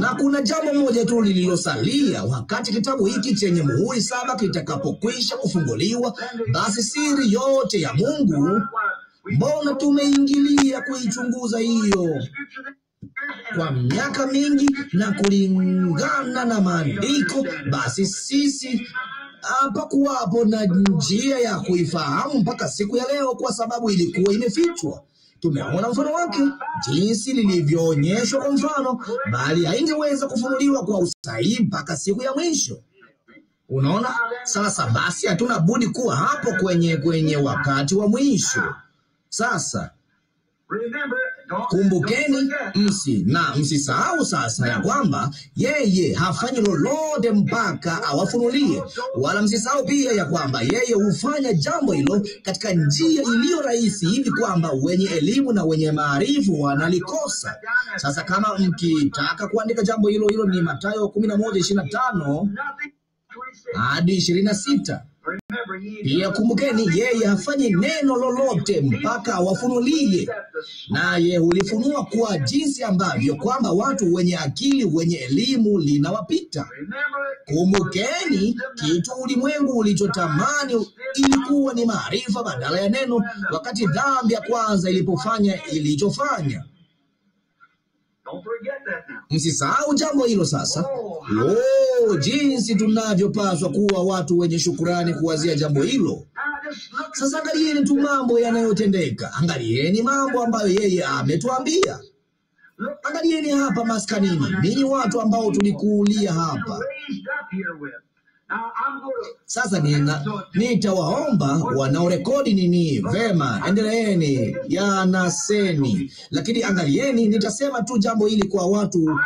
Na kuna jambo moja tu lililosalia. Wakati kitabu hiki chenye muhuri 7 kitakapokwisha kufunguliwa, basi siri yote ya Mungu. Mbona tumeingilia kuichunguza hiyo kwa miaka mingi na kulingana na maandiko? Basi sisi hapakuwapo na njia ya kuifahamu mpaka siku ya leo, kwa sababu ilikuwa imefichwa. Tumeona mfano wake, jinsi lilivyoonyeshwa kwa mfano, bali haingeweza kufunuliwa kwa usahihi mpaka siku ya mwisho. Unaona? Sasa basi hatuna budi kuwa hapo kwenye wakati wa mwisho. Sasa kumbukeni, msisahau sasa ya kwamba yeye hafanyi lolote mpaka awafunulie. Wala msisahau pia ya kwamba yeye hufanya jambo hilo katika njia iliyo rahisi, hivi kwamba wenye elimu na wenye maarifa wanalikosa. Sasa kama mkitaka kuandika jambo hilo ni Mathayo 11:25 hadi 26. Pia kumbukeni, yeye hafanyi neno lolote mpaka awafunulie. Naye hulifunua kwa jinsi ambavyo kwamba watu wenye akili, wenye elimu linawapita. Kumbukeni, kitu ulimwengu ulichotamani ilikuwa ni maarifa badala ya neno, wakati dhambi ya kwanza ilipofanya ilichofanya. Msisahau jambo hilo sasa. Jinsi tunavyopaswa kuwa watu wenye shukurani kuwazia jambo hilo. Sasa angalieni tu mambo yanayotendeka. Angalieni mambo ambayo yeye ametuambia. Angalieni hapa maskanini, ninyi watu ambao tulikulia hapa. Sasa nitawaomba wanaorekodi nini, vema, endeleeni, yanaseni. Lakini angalieni, nitasema tu jambo hili kwa watu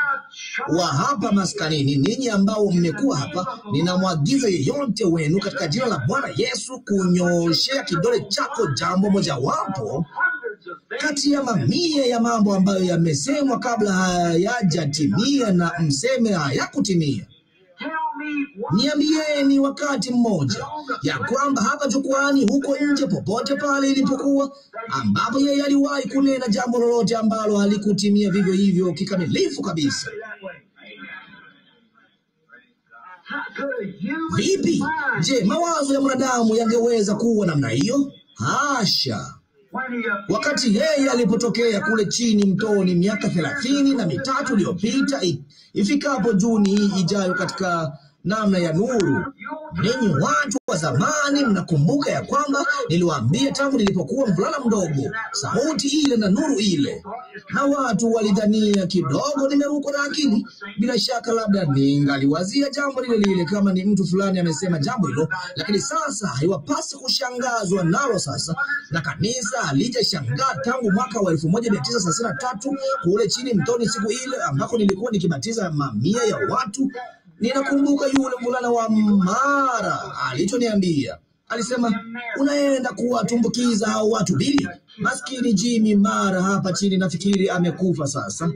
wa hapa maskanini, ninyi ambao mmekuwa hapa. Ninamwagiza yeyote wenu katika jina la Bwana Yesu kunyooshea kidole chako jambo mojawapo kati ya mamia ya mambo ambayo yamesemwa kabla hayajatimia, na mseme hayakutimia. Niambieni wakati mmoja ya kwamba hapa jukwani, huko nje, popote pale ilipokuwa, ambapo yeye aliwahi kunena jambo lolote ambalo halikutimia vivyo hivyo kikamilifu kabisa. Vipi? Je, mawazo ya mwanadamu yangeweza kuwa namna hiyo? Hasha. Wakati yeye alipotokea kule chini mtoni miaka 33 iliyopita, ifikapo Juni hii ijayo katika namna ya nuru. Ninyi watu wa zamani mnakumbuka ya kwamba niliwaambia tangu nilipokuwa mvulana mdogo, sauti ile na nuru ile. Na watu walidhania kidogo nimerukwa na akili. Bila shaka labda ningaliwazia jambo lile lile kama ni mtu fulani amesema jambo hilo, lakini sasa haiwapasi kushangazwa nalo sasa. Na kanisa halijashangaa tangu mwaka wa 1933 kule chini mtoni, siku ile ambako nilikuwa nikibatiza mamia ya watu. Ninakumbuka yule mvulana wa Mara alichoniambia. Alisema, unaenda kuwatumbukiza hao watu Bili. Maskini Jimmy Mara hapa chini, nafikiri amekufa sasa.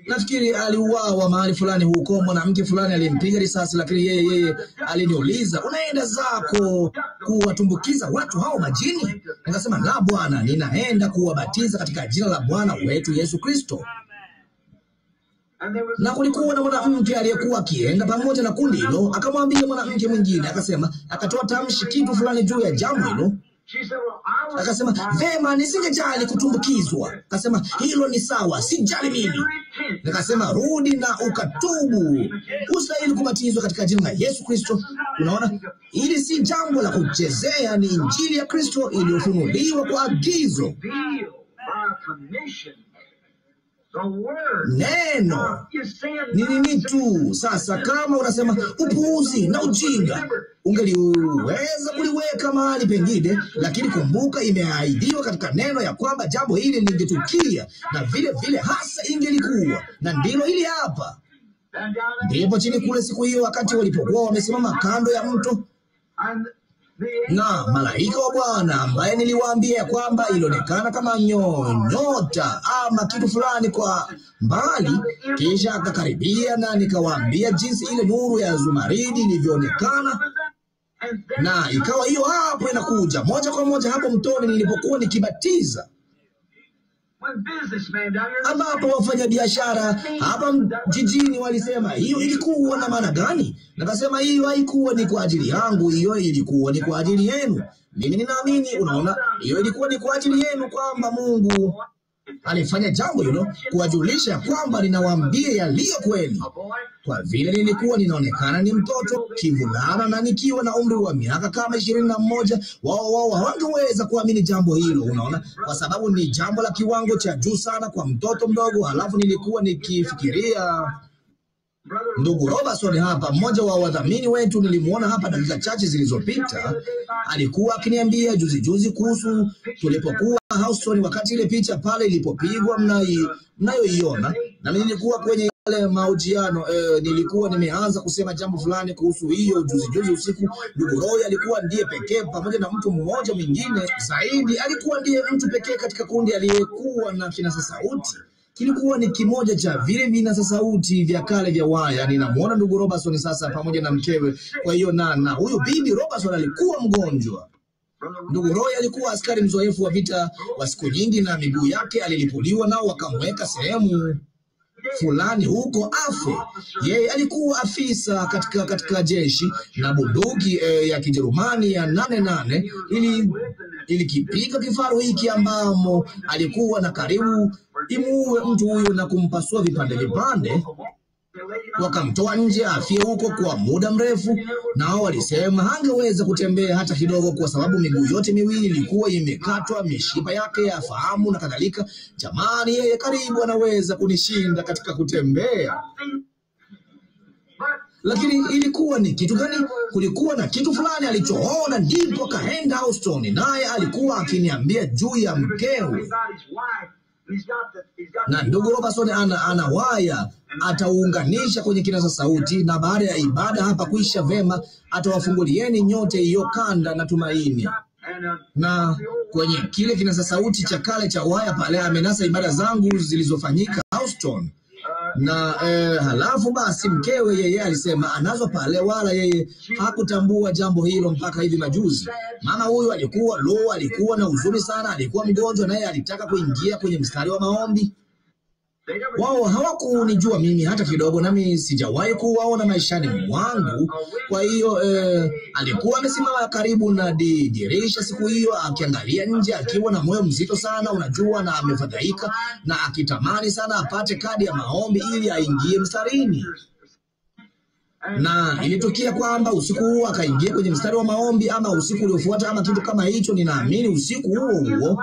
Nafikiri aliuawa mahali fulani huko, mwanamke fulani alimpiga risasi, lakini yeye aliniuliza, unaenda zako kuwatumbukiza watu hao majini? Nikasema, la Bwana, ninaenda kuwabatiza katika jina la Bwana wetu Yesu Kristo. Na kulikuwa na mwanamke aliyekuwa akienda pamoja na kundi hilo, akamwambia mwanamke mwingine, akasema, akatoa tamshi kitu fulani juu ya jambo hilo. Akasema, vema, nisingejali kutumbukizwa. Akasema, hilo ni sawa, sijali mimi. Nikasema, rudi na ukatubu. Ustahili kubatizwa katika jina la Yesu Kristo. Unaona, hili si jambo la kuchezea, ni injili ya Kristo iliyofunuliwa kwa agizo. Neno ni nini tu? Sasa kama unasema upuuzi na ujinga, ungeliweza kuliweka mahali pengine, lakini kumbuka, imeahidiwa katika neno ya kwamba jambo hili lingetukia, na vile vile hasa ingelikuwa, na ndilo hili hapa. Ndipo chini kule siku hiyo, wakati walipokuwa wamesimama kando ya mto, na malaika wa Bwana ambaye niliwaambia ya kwamba ilionekana kama nyota ama kitu fulani kwa mbali, kisha akakaribia, na nikawaambia jinsi ile nuru ya zumaridi ilivyoonekana, na ikawa hiyo hapo inakuja moja kwa moja hapo mtoni nilipokuwa nikibatiza, ambapo wafanyabiashara hapa jijini walisema, hiyo ilikuwa na maana gani? Nakasema, hiyo haikuwa ni kwa ajili yangu, hiyo ilikuwa ni kwa ajili yenu. Mimi ninaamini, unaona, hiyo ilikuwa ni kwa ajili yenu, kwamba Mungu alifanya jambo hilo kuwajulisha kwamba ninawaambia yaliyo kweli. Kwa vile nilikuwa ninaonekana ni mtoto kivulana, na nikiwa na umri wa miaka kama 21, wao hawangeweza kuamini jambo hilo, unaona, kwa sababu ni jambo la kiwango cha juu sana kwa mtoto mdogo. Halafu nilikuwa nikifikiria, ndugu Robertson hapa, mmoja wa wadhamini wetu, nilimuona hapa dakika chache zilizopita, alikuwa akiniambia juzi kuhusu tulipokuwa Houston, wakati ile picha pale ilipopigwa mnayoiona, na mimi nilikuwa kwenye yale mahojiano. Nilikuwa nimeanza kusema jambo fulani kuhusu hiyo juzi usiku. Ndugu Roy alikuwa ndiye pekee, pamoja na mtu mmoja mwingine zaidi, alikuwa ndiye mtu pekee katika kundi aliyekuwa na kinasa sauti. Kilikuwa ni kimoja cha vile vinasa sauti vya kale vya waya. Ninamuona ndugu Robertson sasa pamoja na mkewe. Kwa hiyo na huyu bibi Robertson alikuwa mgonjwa. Ndugu Roy alikuwa askari mzoefu wa vita wa siku nyingi, na miguu yake alilipuliwa, nao wakamweka sehemu fulani huko afe. Yeye alikuwa afisa katika jeshi, na bunduki ya Kijerumani ya 88 ilikipiga kifaru hiki ambamo alikuwa na karibu imuue mtu huyo na kumpasua vipande. Wakamtoa nje afie huko kwa muda mrefu, nao walisema hangeweza kutembea hata kidogo, kwa sababu miguu yote miwili ilikuwa imekatwa, mishipa yake ya fahamu na kadhalika. Jamani, yeye karibu anaweza kunishinda katika kutembea. Lakini ilikuwa ni kitu gani? Kulikuwa na kitu fulani alichoona, ndipo kaenda Houston, naye alikuwa akiniambia juu ya mkewe. Na ndugu Robertson ana waya, atauunganisha kwenye kinasa sauti, na baada ya ibada hapa kuisha vema, atawafungulieni nyote hiyo kanda na tumaini. Na kwenye kile kinasa sauti cha kale cha waya pale amenasa ibada zangu zilizofanyika Houston. Na halafu basi mkewe yeye alisema anazo pale, wala yeye hakutambua jambo hilo mpaka hivi majuzi. Mama huyu alikuwa na huzuni sana, alikuwa mgonjwa, naye alitaka kuingia kwenye mstari wa maombi. Wao hawakunijua mimi hata kidogo, nami sijawahi kuwaona maishani mwangu. Kwa hiyo alikuwa amesimama karibu na dirisha siku hiyo, akiangalia nje, akiwa na moyo mzito sana, unajua, na amefadhaika, na akitamani sana apate kadi ya maombi ili aingie mstarini. Na ilitukia kwamba usiku huo akaingia kwenye mstari wa maombi, ama usiku uliofuata ama kitu kama hicho, ninaamini usiku huo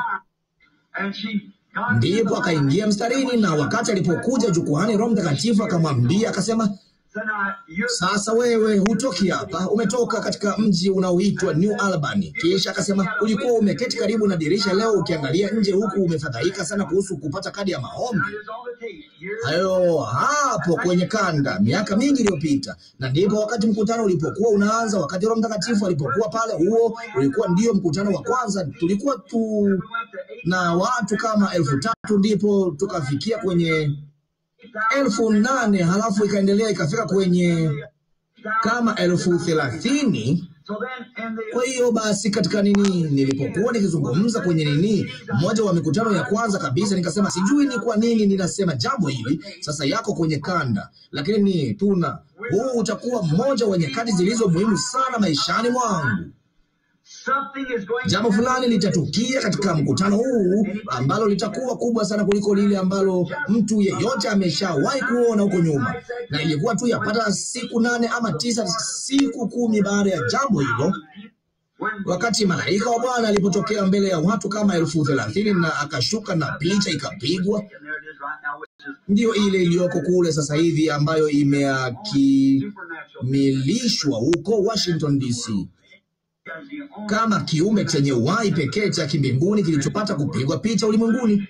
ndipo akaingia mstarini, na wakati alipokuja jukwani, Roho Mtakatifu akamwambia akasema, sasa wewe hutoki hapa, umetoka katika mji unaoitwa New Albany. Kisha akasema, ulikuwa umeketi karibu na dirisha leo ukiangalia nje, huku umefadhaika sana kuhusu kupata kadi ya maombi. Hayo hapo kwenye kanda miaka mingi iliyopita. Na ndipo wakati mkutano ulipokuwa unaanza, wakati Roho Mtakatifu alipokuwa pale, huo ulikuwa ndio mkutano wa kwanza. Tulikuwa tu na watu kama 3,000, ndipo tukafikia kwenye 8,000, halafu ikaendelea ikafika kwenye kama 30,000. Kwa hiyo basi, katika nilipokuwa nikizungumza kwenye mmoja wa mikutano ya kwanza kabisa, nikasema sijui ni kwa nini ninasema jambo hili sasa, yako kwenye kanda, lakini huu utakuwa mmoja wa nyakati zilizo muhimu sana maishani mwangu. Jambo fulani litatukia katika mkutano huu ambalo litakuwa kubwa sana kuliko lile ambalo mtu yeyote ameshawahi kuona huko nyuma. Na ilikuwa tu yapata siku 8 ama 9, siku 10 baada ya jambo hilo, wakati malaika wa Bwana alipotokea mbele ya watu kama 30,000 na akashuka na picha ikapigwa. Ndiyo ile iliyoko kule sasa hivi, ambayo imeakimilishwa huko Washington DC, kama kiumbe chenye uhai pekee cha kimbinguni kilichopata kupigwa picha ulimwenguni.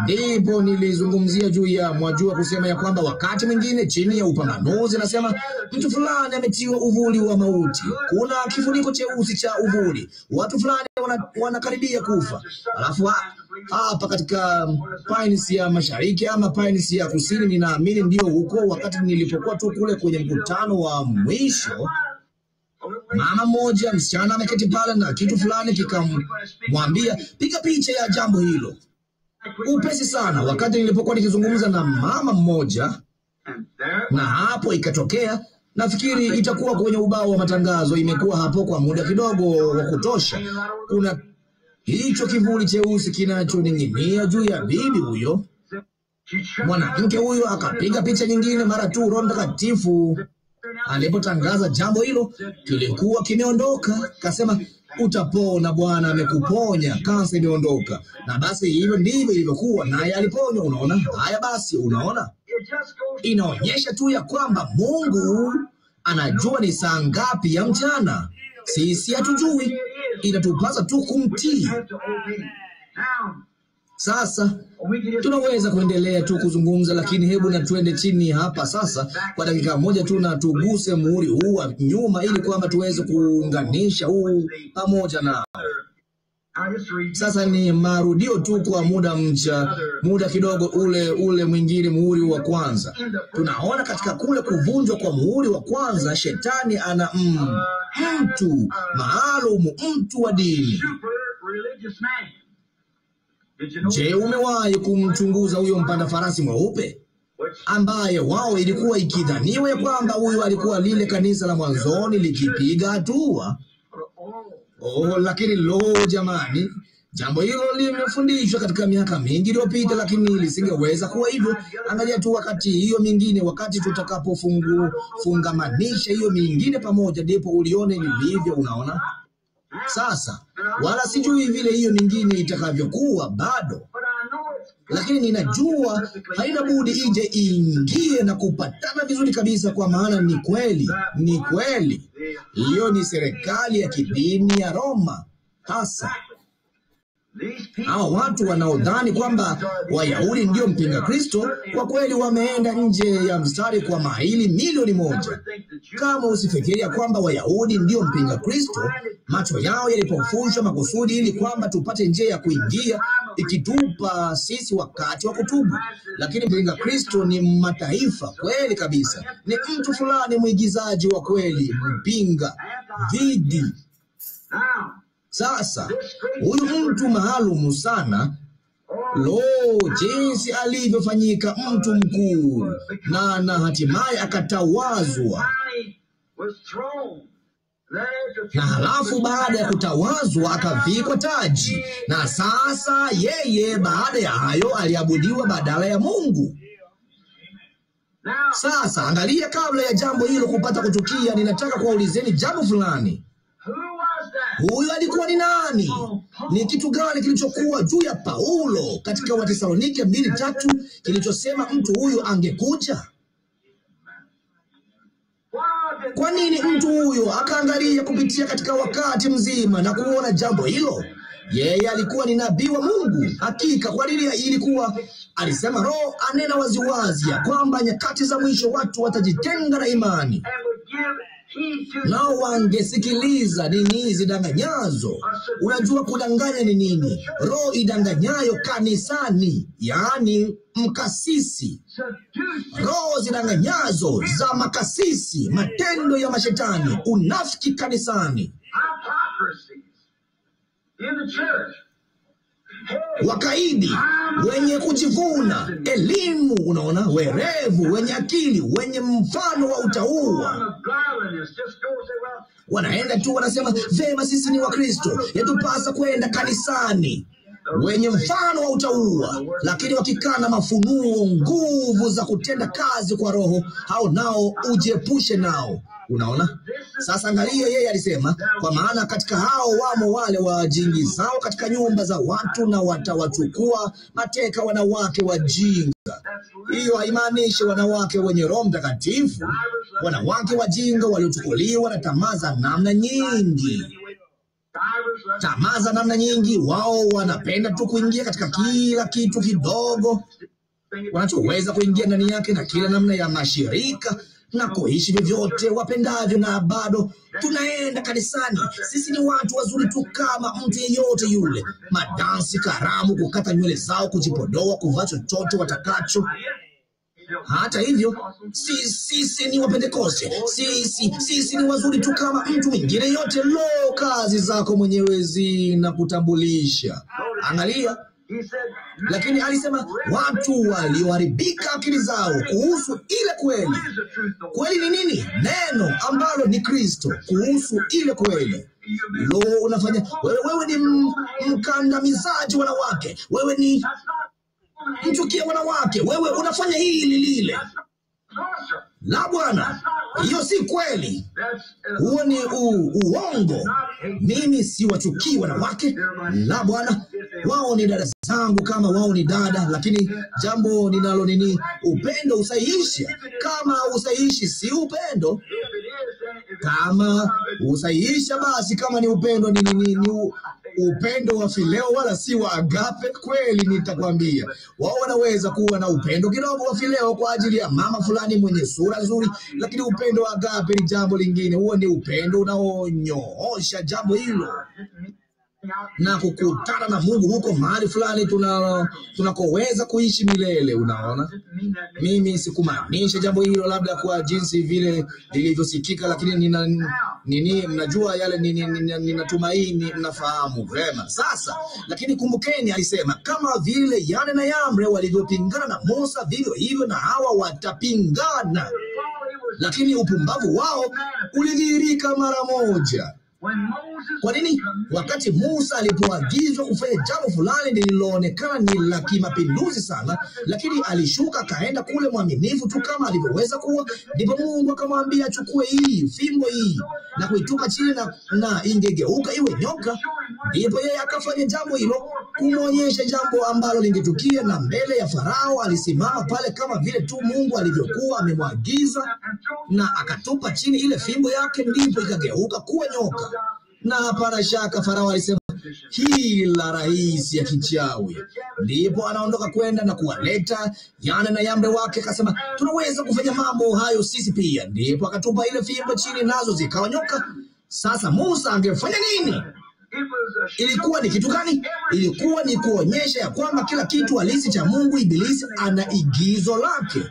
Ndipo nilizungumzia juu ya mwajua kusema ya kwamba wakati mwingine chini ya upambanuzi nasema mtu fulani ametiwa uvuli wa mauti, kuna kifuniko cheusi cha uvuli, watu fulani wanakaribia kufa. Alafu hapa katika Pines ya Mashariki ama Pines ya Kusini, ninaamini ndio huko, wakati nilipokuwa tu kule kwenye mkutano wa mwisho, mama mmoja, msichana ameketi pale na kitu fulani kikamwambia piga picha ya jambo hilo upesi sana. Wakati nilipokuwa nikizungumza na mama mmoja, na hapo ikatokea, nafikiri itakuwa kwenye ubao wa matangazo, imekuwa hapo kwa muda kidogo wa kutosha, kuna hicho kivuli cheusi kinachoning'inia juu ya bibi huyo. Mwanamke huyo akapiga picha nyingine mara tu Roho Mtakatifu alipotangaza jambo hilo, kilikuwa kimeondoka. Kasema, utapona, Bwana amekuponya, kansa imeondoka. Na basi hivyo ndivyo ilivyokuwa, naye aliponywa. Unaona haya? Basi unaona, inaonyesha tu ya kwamba Mungu anajua ni saa ngapi ya mchana. Sisi hatujui, inatupasa tu kumtii. Sasa tunaweza kuendelea tu kuzungumza, lakini hebu na tuende chini hapa sasa kwa dakika moja tu na tuguse muhuri huu wa nyuma, ili kwamba tuweze kuunganisha huu pamoja na. Sasa ni marudio tu kwa muda kidogo, ule mwingine, muhuri wa kwanza. Tunaona katika kule kuvunjwa kwa muhuri wa kwanza, shetani ana mtu maalum, mtu wa dini. Je, umewahi kumchunguza huyo mpanda farasi mweupe, ambaye wao ilikuwa ikidhaniwa ya kwamba huyo alikuwa lile kanisa la mwanzoni likipiga hatua? Lakini jamani, jambo hilo limefundishwa katika miaka mingi iliyopita, lakini lisingeweza kuwa hivyo. Angalia tu wakati hiyo mingine, wakati tutakapofungamanisha hiyo mingine pamoja, ndipo ulione lilivyo. Unaona? Sasa wala sijui vile hiyo mingine itakavyokuwa bado, lakini ninajua haina budi ije iingie na kupatana vizuri kabisa, kwa maana ni kweli. Hiyo ni serikali ya kidini ya Roma hasa. Hao watu wanaodhani kwamba Wayahudi ndio mpinga Kristo, kwa kweli wameenda nje ya mstari kwa maili milioni 1. Kama usifikiria kwamba Wayahudi ndio mpinga Kristo, macho yao yalipofushwa makusudi ili kwamba tupate njia ya kuingia, ikitupa sisi wakati wa kutubu. Lakini mpinga Kristo ni mataifa, kweli kabisa. Ni mtu fulani mwigizaji wa kweli, mpinga dhidi. Sasa huyu mtu maalumu sana, jinsi alivyofanyika mtu mkuu, na hatimaye akatawazwa. Na halafu baada ya kutawazwa akavikwa taji, na sasa yeye baada ya hayo aliabudiwa badala ya Mungu. Sasa angalia, kabla ya jambo hilo kupata kutukia, ninataka kuwaulizeni jambo fulani. Huyo alikuwa ni nani? Ni kitu gani kilichokuwa juu ya Paulo katika Wathesalonike 2:3 kilichosema mtu huyu angekuja? Kwa nini mtu huyo akaangalia kupitia katika wakati mzima na kuona jambo hilo? Yeye alikuwa ni nabii wa Mungu. Hakika, kwa nini ilikuwa? Alisema Roho anena waziwazi ya kwamba nyakati za mwisho watu watajitenga na imani, nao wangesikiliza dini zidanganyazo. Unajua kudanganya ni nini? Roho idanganyayo kanisani, yaani mkasisi. Roho zidanganyazo za makasisi, matendo ya mashetani, unafiki kanisani, wakaidi, wenye kujivuna, elimu, unaona, werevu, wenye akili, wenye mfano wa utauwa. Wanaenda tu wanasema, vema, sisi ni Wakristo, yatupasa kwenda kanisani. Wenye mfano wa utauwa, lakini wakikana mafunuo, nguvu za kutenda kazi kwa Roho, hao nao ujiepushe nao. Unaona? Sasa angalia, yeye alisema, kwa maana katika hao wamo wale wajiingizao katika nyumba za watu na watawachukua mateka wanawake wajinga. Hiyo haimaanishi wanawake wenye Roho Mtakatifu. Wanawake wajinga waliochukuliwa na tamaa za namna nyingi. Tamaa za namna nyingi. Wao wanapenda tu kuingia katika kila kitu kidogo wanachoweza kuingia ndani yake, na kila namna ya mashirika na kuishi vyovyote wapendavyo, na bado tunaenda kanisani. Sisi ni watu wazuri tu kama mtu yeyote yule. Madansi, karamu, kukata nywele zao, kujipodoa, kuvaa chochote watakacho. Hata hivyo, sisi ni Wapentekoste. Sisi ni wazuri tu kama mtu mwingine yote. Lo, kazi zako mwenyewe zinakutambulisha. Angalia. Lakini alisema watu walioharibika akili zao kuhusu ile kweli. Kweli ni nini? Neno ambalo ni Kristo. Kuhusu ile kweli. Lo, unafanya wewe ni mkandamizaji wanawake. Wewe ni mchukia wanawake. Wewe unafanya hili lile. La, Bwana, hiyo si kweli. Huo ni uongo. Mimi si wachukii wanawake. La, Bwana, wao ni dada zangu kama wao ni dada, lakini jambo ninalo nini? Upendo usahihisha. Kama usahihishi si upendo. Kama usahihisha, basi kama ni upendo ni upendo wa fileo wala si wa agape. Kweli nitakwambia, wao wanaweza kuwa na upendo kidogo wa fileo kwa ajili ya mama fulani mwenye sura nzuri, lakini upendo wa agape ni jambo lingine. Huo ni upendo unaonyoosha jambo hilo na kukutana na Mungu huko mahali fulani tunakoweza kuishi milele. Unaona, mimi sikumaanisha jambo hilo labda kwa jinsi vile lilivyosikika, lakini mnajua yale ninatumaini mnafahamu vema. Sasa lakini kumbukeni, alisema kama vile Yane na Yambre walivyopingana na Musa, vivyo hivyo na hawa watapingana, lakini upumbavu wao ulidhihirika mara moja. Kwa nini? Wakati Musa alipoagizwa kufanya jambo fulani lililoonekana ni la kimapinduzi sana, lakini alishuka akaenda kule mwaminifu tu kama alivyoweza kuwa, ndipo Mungu akamwambia achukue hii fimbo hii na kuitupa chini na ingegeuka iwe nyoka. Ndipo yeye akafanya jambo hilo, kumwonyesha jambo ambalo lingetukia, na mbele ya Farao alisimama pale kama vile tu Mungu alivyokuwa amemwagiza, na akatupa chini ile fimbo yake, ndipo ikageuka kuwa nyoka. Na hapana shaka Farao alisema hii la rahisi ya kichawi. Ndipo anaondoka kwenda na kuwaleta Yane na Yambre wake, akasema tunaweza kufanya mambo hayo sisi pia. Ndipo akatupa ile fimbo chini, nazo zikawa nyoka. Sasa Musa angefanya nini? Ilikuwa ni kitu gani? Ilikuwa ni kuonyesha ya kwamba kila kitu halisi cha Mungu, Ibilisi ana igizo lake.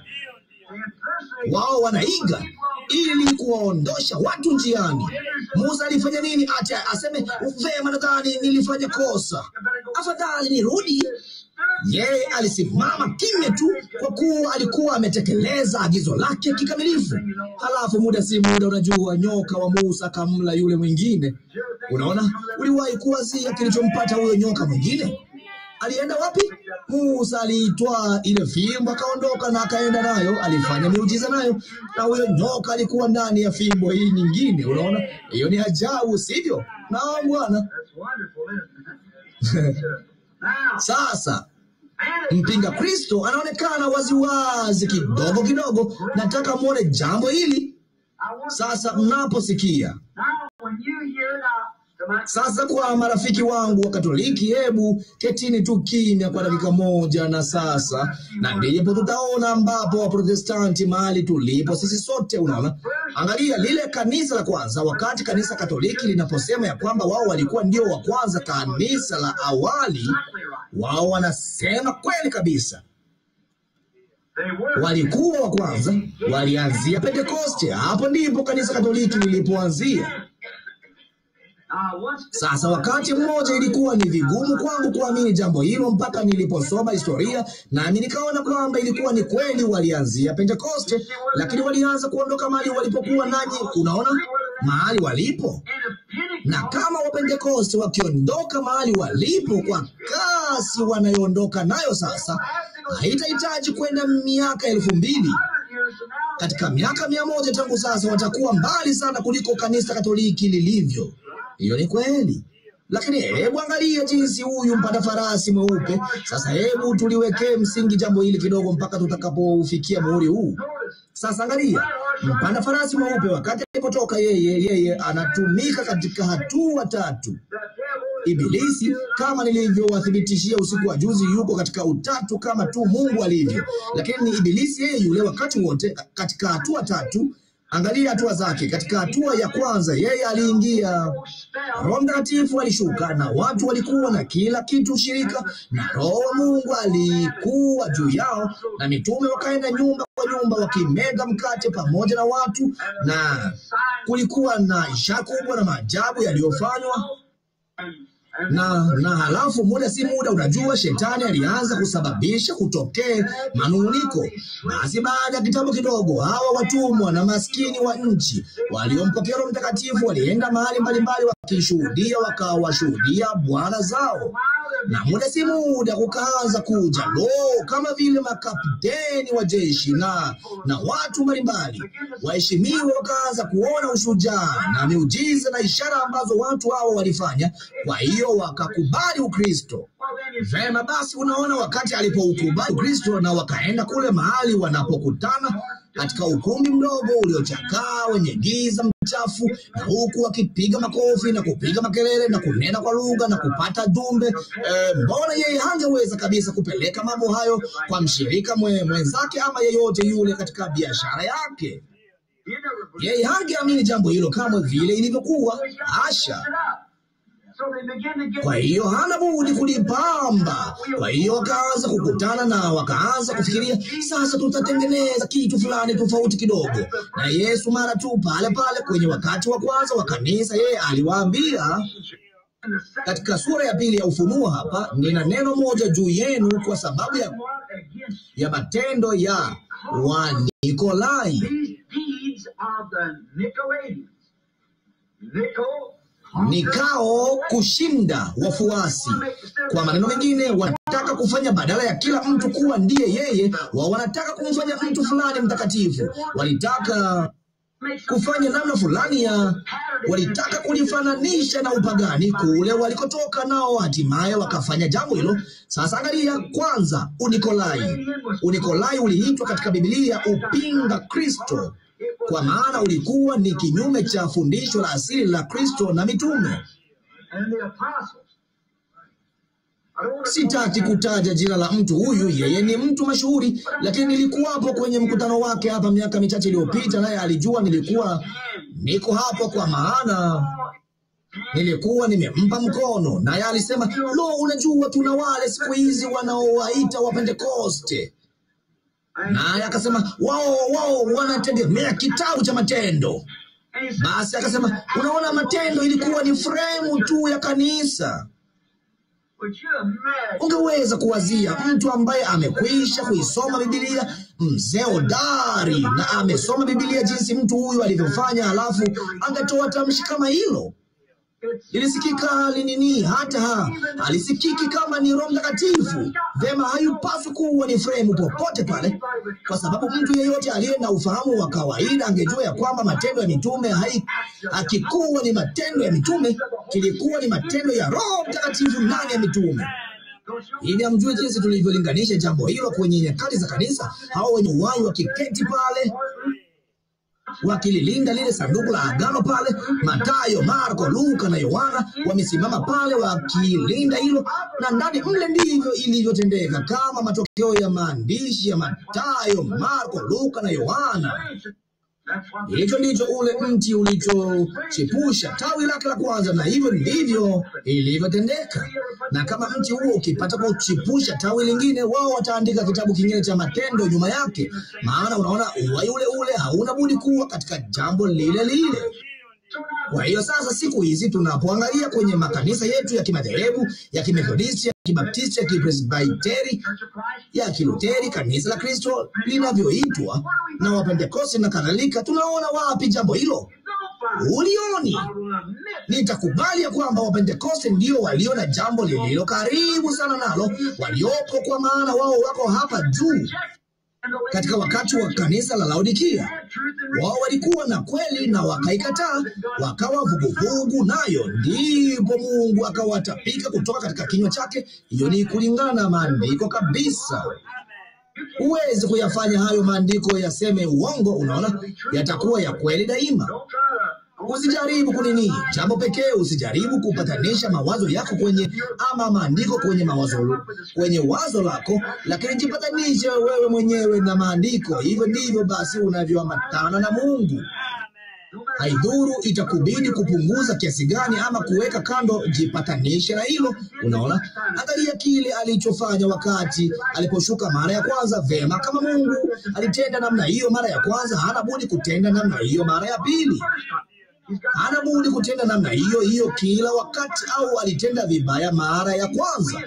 Wao wanaiga ili kuwaondosha watu njiani. Musa alifanya nini? Acha aseme vema, nadhani nilifanya kosa, afadhali nirudi. Yeye alisimama kimya tu, kwa kuwa alikuwa ametekeleza agizo lake kikamilifu. Halafu muda si muda, unajua, nyoka wa Musa kamla yule mwingine. Unaona, uliwahi kuwazia kilichompata huyo nyoka mwingine? alienda wapi? Musa aliitwaa ile fimbo akaondoka na akaenda nayo, alifanya miujiza nayo, na huyo nyoka alikuwa ndani ya fimbo hii nyingine. Unaona, hiyo ni ajabu, sivyo? Naam Bwana. Sasa mpinga Kristo anaonekana waziwazi kidogo kidogo. Nataka muone jambo hili sasa mnaposikia. Sasa kwa marafiki wangu wa Katoliki, hebu ketini tu kimya kwa dakika moja, na sasa na ndipo tutaona ambapo wa Protestanti mahali tulipo sisi sote. Unaona, angalia lile kanisa la kwanza, wakati kanisa Katoliki linaposema ya kwamba wao walikuwa ndio wa kwanza, kanisa la awali, wao wanasema kweli kabisa. Walikuwa wa kwanza, walianzia Pentekoste. Hapo ndipo kanisa Katoliki lilipoanzia. Sasa wakati mmoja ilikuwa ni vigumu kwangu kuamini jambo hilo mpaka niliposoma historia, nami nikaona kwamba ilikuwa ni kweli. Walianzia Pentekoste, lakini walianza kuondoka mahali walipokuwa. Nanyi unaona mahali walipo, na kama wa Pentekoste wakiondoka mahali walipo kwa kasi wanayoondoka nayo sasa, haitahitaji kwenda miaka 2000. Katika miaka 100 tangu sasa watakuwa mbali sana kuliko kanisa Katoliki lilivyo. Hiyo ni kweli. Lakini hebu angalia jinsi huyu mpanda farasi mweupe. Sasa hebu tuliwekee msingi jambo hili kidogo mpaka tutakapofikia muhuri huu. Sasa angalia, mpanda farasi mweupe wakati alipotoka yeye anatumika katika hatua 3. Ibilisi, kama nilivyowathibitishia usiku wa juzi, yuko katika utatu kama tu Mungu alivyo. Lakini ni Ibilisi yeye yule wakati wote katika hatua 3. Angalia hatua zake. Katika hatua ya kwanza yeye aliingia, Roho Mtakatifu alishuka na watu walikuwa na kila kitu shirika, na Roho wa Mungu alikuwa juu yao, na mitume wakaenda nyumba kwa nyumba wakimega mkate pamoja na watu, na kulikuwa na ishara kubwa na maajabu yaliyofanywa. Na halafu muda si muda, unajua, shetani alianza kusababisha kutokee manunguniko. Basi baada ya kitambo kidogo, hawa watumwa na maskini wa nchi waliompokea Roho Mtakatifu walienda mahali mbalimbali wakishuhudia, wakawashuhudia bwana zao. Na muda si muda kukaanza kuja kama vile makapteni wa jeshi na watu mbalimbali waheshimiwa wakaanza kuona ushujaa na miujiza na ishara ambazo watu hao walifanya. Kwa hiyo wakakubali Ukristo. Vema basi, unaona, wakati alipoukubali Ukristo na wakaenda kule mahali wanapokutana katika ukumbi mdogo uliochakaa wenye giza mchafu, na huku wakipiga makofi na kupiga makelele na kunena kwa lugha na kupata jumbe. Mbona yeye hangeweza kabisa kupeleka mambo hayo kwa mshirika mwenzake ama yeyote yule katika biashara yake? Yeye hangeamini jambo hilo kama vile ilivyokuwa. Asha. Kwa hiyo hana budi kulipamba. Kwa hiyo wakaanza kukutana na wakaanza kufikiria, sasa tutatengeneza kitu fulani tofauti kidogo. Na Yesu mara tu pale pale kwenye wakati wa kwanza wa kanisa, yeye aliwaambia katika sura ya 2 ya Ufunuo, hapa nina neno moja juu yenu kwa sababu ya matendo ya Wanikolai. Nikao kushinda wafuasi. Kwa maneno mengine, wanataka kufanya badala ya kila mtu kuwa ndiye yeye, wanataka kumfanya mtu fulani mtakatifu. Walitaka kufanya namna fulani walitaka kulifananisha na upagani kule walikotoka, nao hatimaye wakafanya jambo hilo. Sasa angalia kwanza Unikolai. Unikolai uliitwa katika Biblia upinga Kristo, kwa maana ulikuwa ni kinyume cha fundisho la asili la Kristo na mitume. Sitaki kutaja jina la mtu huyu, yeye ni mtu mashuhuri, lakini nilikuwapo kwenye mkutano wake hapa miaka michache iliyopita, naye alijua niko hapo kwa maana nilikuwa nimempa mkono, naye alisema, unajua tuna wale siku hizi wanaowaita wa Pentekoste. Naye akasema wao wanategemea kitabu cha Matendo. Basi akasema, unaona, Matendo ilikuwa ni fremu tu ya kanisa. Ungeweza kuwazia mtu ambaye amekwisha kuisoma Biblia, mzee hodari, na amesoma Biblia jinsi mtu huyu alivyofanya, halafu angetoa tamshi kama hilo. Ilisikika nini? Hata alisikiki kama ni Roho Mtakatifu. Vema, hayupaswi kuwa ni fremu popote pale, kwa sababu mtu yeyote aliye na ufahamu wa kawaida angejua ya kwamba matendo ya mitume hakikuwa ni matendo ya mitume, kilikuwa ni matendo ya Roho Mtakatifu ndani ya mitume. Ili amjue jinsi tulivyolinganisha jambo hilo kwenye nyakati za kanisa, hao wenye uhai wakiketi pale wakililinda lile sanduku la agano pale. Mathayo, Marko, Luka na Yohana wamesimama pale wakilinda hilo, na ndani mle ndivyo ilivyotendeka kama matokeo ya maandishi ya Mathayo, Marko, Luka na Yohana. Hicho ndicho ule mti ulichochipusha tawi lake la kwanza, na hivyo ndivyo ilivyotendeka. Na kama mti huo ukipata kuchipusha tawi lingine, wao wataandika kitabu kingine cha matendo nyuma yake, maana unaona uhai ule ule hauna budi kuwa katika jambo lile lile. Kwa hiyo sasa, siku hizi tunapoangalia kwenye makanisa yetu ya kimadhehebu, ya Kimethodisti, ya Kibaptisti, ya Kipresbiteri, ya Kiluteri, kanisa la Kristo linavyoitwa, na Wapentekoste na kadhalika, tunaona wapi jambo hilo? Ulioni? Nitakubali ya kwamba Wapentekoste ndio walio na jambo lililo karibu sana nalo waliopo, kwa maana wao wako hapa juu. Katika wakati wa kanisa la Laodikia, wao walikuwa na kweli na wakaikataa, wakawa vuguvugu nayo, ndipo Mungu akawatapika kutoka katika kinywa chake. Hiyo ni kulingana na maandiko kabisa. Huwezi kuyafanya hayo maandiko yaseme uongo. Unaona, yatakuwa ya kweli daima. Usijaribu kunini. Jambo pekee, usijaribu kupatanisha mawazo yako kwenye ama maandiko kwenye wazo lako, lakini jipatanishe wewe mwenyewe na maandiko. Hivyo ndivyo basi unavyoambatana na Mungu. Haidhuru itakubidi kupunguza kiasi gani ama kuweka kando, jipatanishe na hilo. Unaona, angalia kile alichofanya wakati aliposhuka mara ya kwanza. Vema, kama Mungu alitenda namna hiyo mara ya kwanza, hana budi kutenda namna hiyo mara ya pili. Hana budi kutenda namna hiyo kila wakati, au alitenda vibaya mara ya kwanza.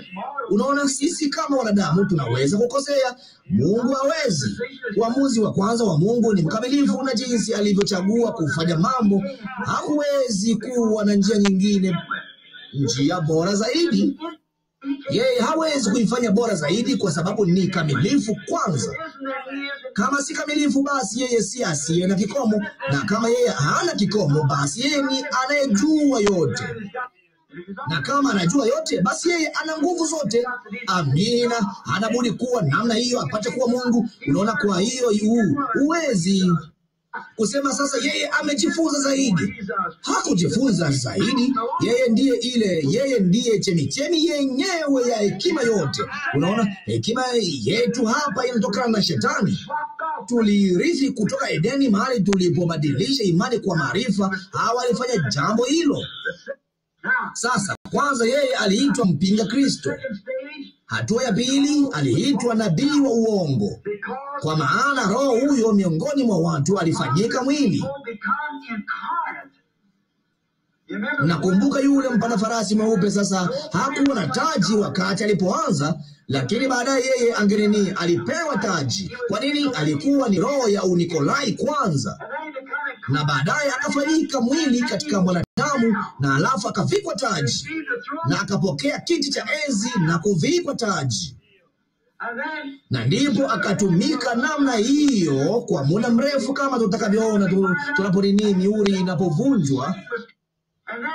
Unaona, sisi kama wanadamu tunaweza kukosea. Mungu hawezi. Uamuzi wa kwanza wa Mungu ni mkamilifu, na jinsi alivyochagua kufanya mambo, hakuwezi kuwa na njia nyingine, njia bora zaidi. Yeye hawezi kuifanya bora zaidi kwa sababu ni kamilifu kwanza. Kama si kamilifu, basi yeye si asiye na kikomo, na kama yeye hana kikomo, basi yeye ni anayejua yote. Na kama anajua yote, basi yeye ana nguvu zote. Amina. Hana budi kuwa namna hiyo apate kuwa Mungu. Unaona, kwa hiyo huwezi kusema sasa yeye amejifunza zaidi. Hakujifunza zaidi. Yeye ndiye chemichemi yenyewe ya hekima yote. Unaona, hekima yetu hapa inatokana na Shetani. Tulirithi kutoka Edeni, mahali tulipobadilisha imani kwa maarifa. Hawa walifanya jambo hilo. Sasa kwanza, yeye aliitwa mpinga Kristo. Hatua ya pili, aliitwa nabii wa uongo, kwa maana roho huyo miongoni mwa watu alifanyika mwili. Nakumbuka yule mpanda farasi mweupe. Sasa hakuwa na taji wakati alipoanza, lakini baadaye yeye alipewa taji. Kwa nini? Alikuwa ni roho ya Unikolai kwanza, na baadaye akafanyika mwili katika mwanadamu, na alafu akavikwa taji, na akapokea kiti cha enzi na kuvikwa taji, na ndipo akatumika namna hiyo kwa muda mrefu, kama tutakavyoona tunaponini mihuri inapovunjwa.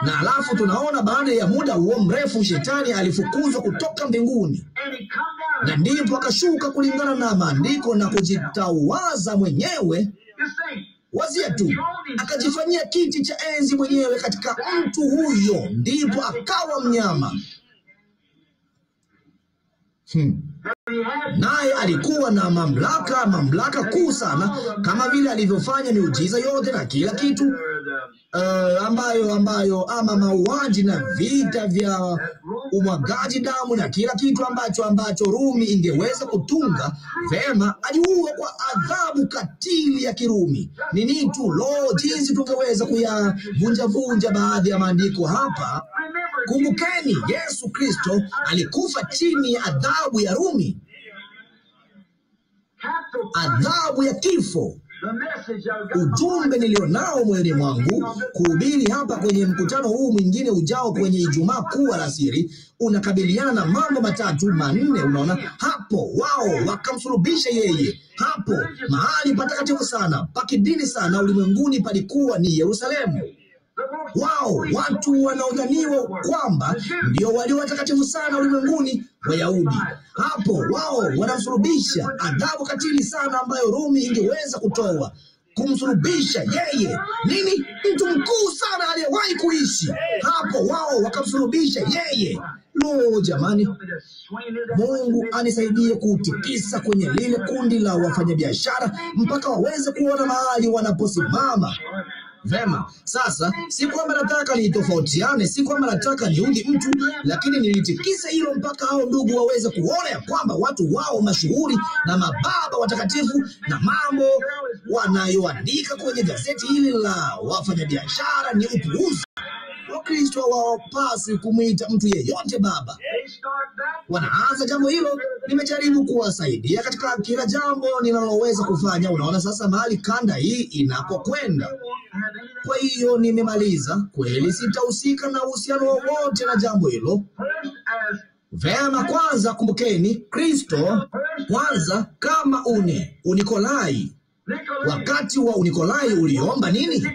Na alafu tunaona baada ya muda huo mrefu Shetani alifukuzwa kutoka mbinguni, na ndipo akashuka kulingana na maandiko na kujitawaza mwenyewe. Wazia tu, akajifanyia kiti cha enzi mwenyewe katika mtu huyo, ndipo akawa mnyama. Naye alikuwa na mamlaka kuu sana, kama vile alivyofanya miujiza yote na kila kitu ambayo ama mauaji na vita vya umwagaji damu na kila kitu ambacho Rumi ingeweza kutunga. Vema, aliua kwa adhabu katili ya Kirumi. Nini tu, jinsi tungeweza kuyavunja baadhi ya maandiko hapa. Kumbukeni, Yesu Kristo alikufa chini ya adhabu ya Rumi, adhabu ya kifo. Ujumbe nilionao moyoni mwangu kuhubiri hapa kwenye mkutano huu mwingine ujao kwenye Ijumaa Kuu alasiri unakabiliana na mambo matatu manne. Unaona hapo, wao wakamsulubisha yeye. Hapo mahali patakatifu sana pa kidini sana ulimwenguni palikuwa ni Yerusalemu. Wao watu wanaodhaniwa kwamba ndio walio watakatifu sana ulimwenguni, Wayahudi. Hapo wao wanamsulubisha, adhabu katili sana ambayo Rumi ingeweza kutoa, kumsulubisha yeye. Nini? Mtu mkuu sana aliyewahi kuishi. Hapo wao wakamsulubisha yeye. Lo, jamani, Mungu anisaidie kutikisa kwenye lile kundi la wafanyabiashara mpaka waweze kuona mahali wanaposimama. Vema, sasa si kwamba nataka nitofautiane, si kwamba nataka niudhi mtu, lakini nilitikisa hilo mpaka hao ndugu waweze kuona ya kwamba watu wao mashuhuri na mababa watakatifu na mambo wanayoandika kwenye gazeti hili la wafanyabiashara ni upuuzi. Wakristo hawapaswi kumwita mtu yeyote baba. Wanaanza jambo hilo. Nimejaribu kuwasaidia katika kila jambo ninaloweza kufanya. Unaona sasa mahali kanda hii inapokwenda. Kwa hiyo nimemaliza. Kweli sitahusika na uhusiano wowote na jambo hilo. Vema, kwanza kumbukeni Kristo kwanza kama Unikolai. Wakati wa Unikolai uliomba nini?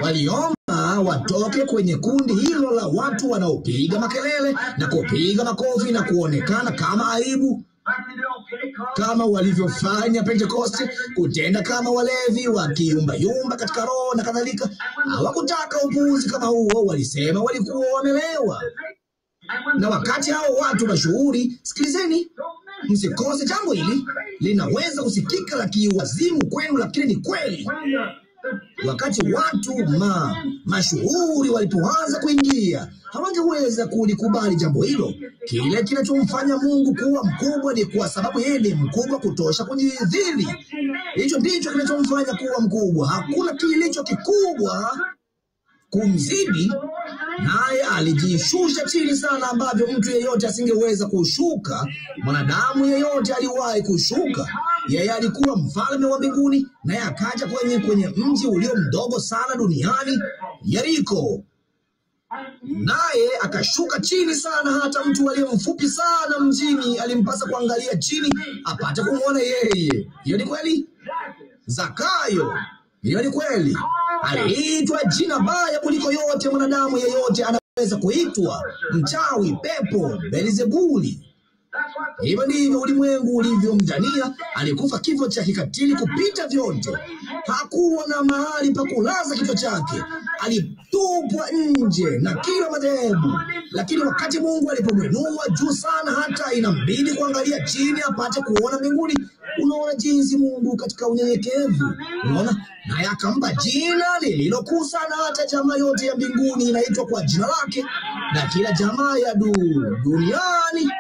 Waliomba watoke kwenye kundi hilo la watu wanaopiga makelele na kupiga makofi na kuonekana kama aibu, kama walivyofanya Pentekoste, kutenda kama walevi, wakiumbayumba katika roho na kadhalika. Hawakutaka upuuzi kama huo, walisema walikuwa wamelewa. Na wakati hao watu mashuhuri, sikilizeni, msikose jambo hili, linaweza kusikika la kiwazimu kwenu, lakini ni kweli. Wakati watu mashuhuri walipoanza kuingia, hawangeweza kulikubali jambo hilo. Kile kinachomfanya Mungu kuwa mkubwa ni kwa sababu yeye ni mkubwa kutosha kujidhili. Hicho ndicho kinachomfanya kuwa mkubwa. Hakuna kilicho kikubwa kumzidi, naye alijishusha chini sana ambavyo mtu yeyote asingeweza kushuka. Mwanadamu yeyote aliwahi kushuka. Yeye alikuwa mfalme wa mbinguni, naye akaja kwenye mji ulio mdogo sana duniani, Yeriko, naye akashuka chini sana. Hata mtu aliye mfupi sana mjini alimpasa kuangalia chini apate kumwona yeye. Hiyo ni kweli. Zakayo, hiyo ni kweli. Aliitwa jina baya kuliko yote mwanadamu yeyote anaweza kuitwa: mchawi, pepo, Beelzebuli. Hivyo ndivyo ulimwengu ulivyomdhania. Alikufa kifo cha kikatili kupita vyote. Hakuwa na mahali pa kulaza kichwa chake. Alitupwa nje na kila madhehebu. Lakini wakati Mungu alipomwinua juu sana hata inambidi kuangalia chini apate kuona mbinguni. Unaona jinsi Mungu katika unyenyekevu, unaona, naye akampa jina lililokuu sana, hata jamaa yote ya mbinguni inaitwa kwa jina lake, na kila jamaa ya duniani,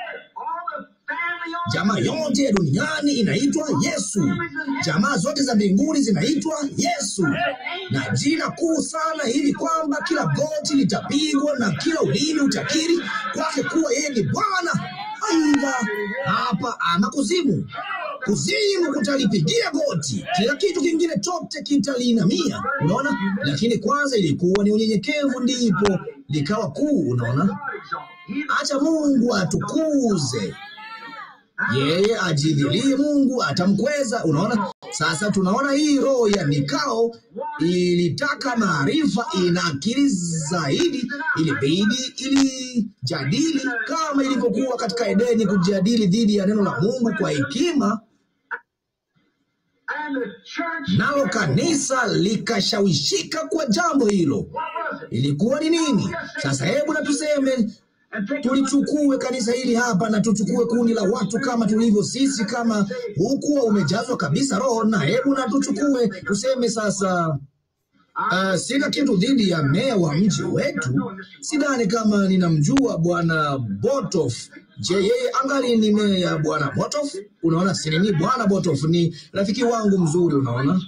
jamaa yote ya duniani inaitwa Yesu. Jamaa zote za mbinguni zinaitwa Yesu, na jina kuu sana hivi kwamba kila goti litapigwa na kila ulimi utakiri kwake kuwa yeye ni Bwana. Aidha hapa ama kuzimu. Kuzimu kutalipigia goti, kila kitu kingine chote kitalinamia. Unaona, lakini kwanza ilikuwa ni unyenyekevu, ndipo likawa kuu. Unaona, acha Mungu atukuze. Yeye ajidhilie, Mungu atamkweza. Unaona, sasa tunaona hii roho ya nikao ilitaka maarifa, ina akili zaidi, ilibidi ilijadili kama ilivyokuwa katika Edeni, kujadili dhidi ya neno la Mungu kwa hekima, nalo kanisa likashawishika kwa jambo hilo. Ilikuwa ni nini? Sasa hebu na tuseme tulichukue kanisa hili hapa na tuchukue kundi la watu kama tulivyo sisi, kama hukuwa umejazwa kabisa roho, na hebu na tuchukue tuseme sasa, sina kitu dhidi ya meya wa mji wetu. Sidhani kama ninamjua Bwana Botof. Je, yeye angali ni meya Bwana Botof? Unaona, si ni Bwana Botof ni rafiki wangu mzuri, unaona.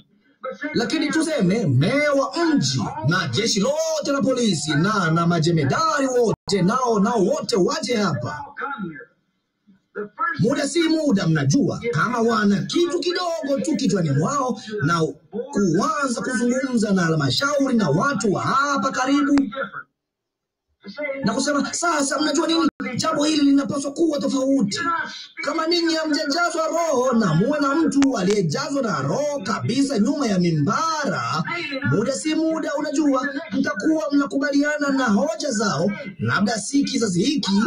Lakini tuseme meya wa mji na jeshi lote la polisi na majemedari wote, nao wote waje hapa. Muda si muda, mnajua, kama wana kitu kidogo tu kichwani mwao na kuanza kuzungumza na halmashauri na watu wa hapa karibu na kusema, sasa mnajua nini, jambo hili linapaswa kuwa tofauti. Kama ninyi hamjajazwa Roho na muwe na mtu aliyejazwa na Roho kabisa nyuma ya mimbara, muda si muda, unajua, mtakuwa mnakubaliana na hoja zao, labda si kizazi hiki,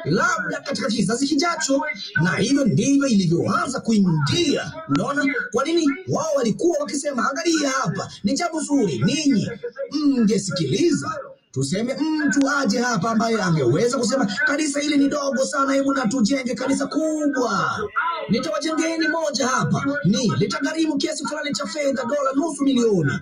labda katika kizazi kijacho. Na hivyo ndivyo ilivyoanza kuingia. Unaona kwa nini wao walikuwa wakisema, angalia hapa, ni jambo zuri, ninyi mngesikiliza. Tuseme mtu aje hapa ambaye angeweza kusema, kanisa hili ni dogo sana, hebu na tujenge kanisa kubwa. Nitawajengeni moja hapa, litagharimu kiasi fulani cha fedha, $250,000.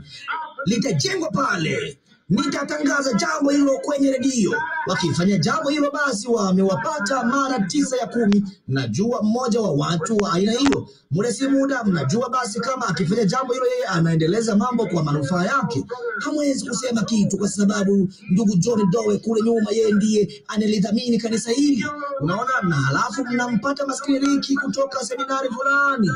Litajengwa pale. Nitatangaza jambo hilo kwenye redio. Wakifanya jambo hilo, basi wamewapata mara 9 ya 10. Najua mmoja wa watu wa aina hiyo. Muda si muda, mnajua, basi kama akifanya jambo hilo, yeye anaendeleza mambo kwa manufaa yake. Hamwezi kusema kitu kwa sababu ndugu John Doe kule nyuma, yeye ndiye analidhamini kanisa hili. Unaona, na halafu mnampata maskini Riki kutoka seminari fulani,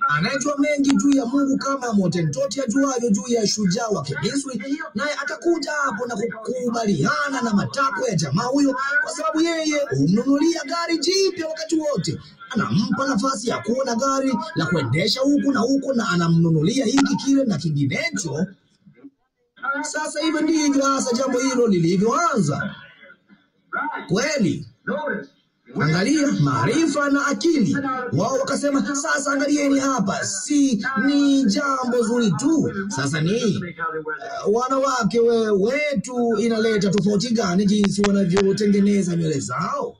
anajua mengi juu ya Mungu kama Motentoti ajuavyo juu ya shujaa wa Kimisri, naye atakuja hapo na kukubaliana na matakwa ya jamaa huyo, kwa sababu yeye humnunulia gari jipya wakati wote. Anampa nafasi ya kuwa na gari la kuendesha huku na huku, na anamnunulia hiki kile na kinginecho. Sasa hivyo ndivyo hasa jambo hilo lilivyoanza. Kweli, angalia maarifa na akili. Wao wakasema, sasa angalieni hapa, si ni jambo zuri tu. Sasa ni wanawake wetu inaleta tofauti gani jinsi wanavyotengeneza nywele zao?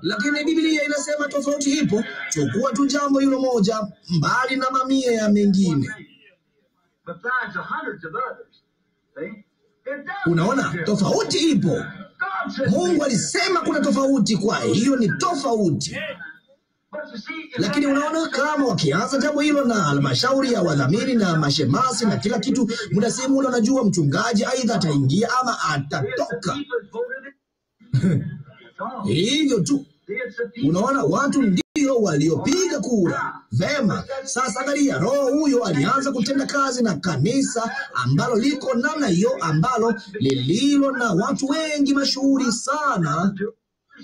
Lakini Biblia inasema tofauti ipo. Chukua tu jambo hilo moja, mbali na mamia ya mengine. Unaona, tofauti ipo. Mungu alisema kuna tofauti, kwa hiyo ni tofauti. Lakini unaona, kama wakianza jambo hilo na halmashauri ya wadhamini na mashemasi na kila kitu, muda si muda, unajua, mchungaji aidha ataingia ama atatoka. Hivyo tu. Unaona, watu ndio waliopiga kura. Vema, sasa angalia, Roho huyo alianza kutenda kazi na kanisa ambalo liko namna hiyo, ambalo lililo na watu wengi mashuhuri sana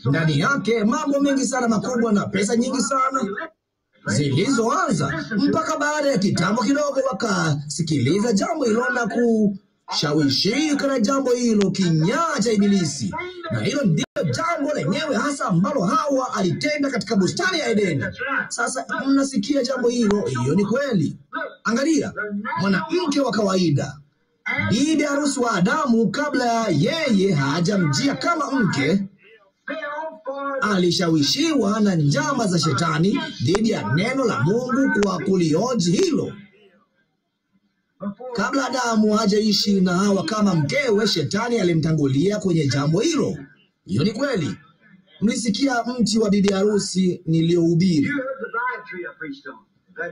ndani yake, mambo mengi sana makubwa na pesa nyingi sana zilizoanza. Mpaka baada ya kitambo kidogo wakasikiliza jambo hilo na kushawishika na jambo hilo, kinyaa cha Ibilisi. Na hilo ndio jambo lenyewe hasa ambalo Hawa alitenda katika bustani ya Edeni. Sasa mnasikia jambo hilo, hiyo ni kweli. Angalia, mwanamke wa kawaida, bibi harusi wa Adamu, kabla yeye hajamjia kama mke, alishawishiwa na njama za Shetani dhidi ya neno la Mungu kwa kulioji hilo. Kabla Adamu hajaishi na Hawa kama mkewe, Shetani alimtangulia kwenye jambo hilo. Hiyo ni kweli. Mlisikia mti wa bibi harusi niliohubiri.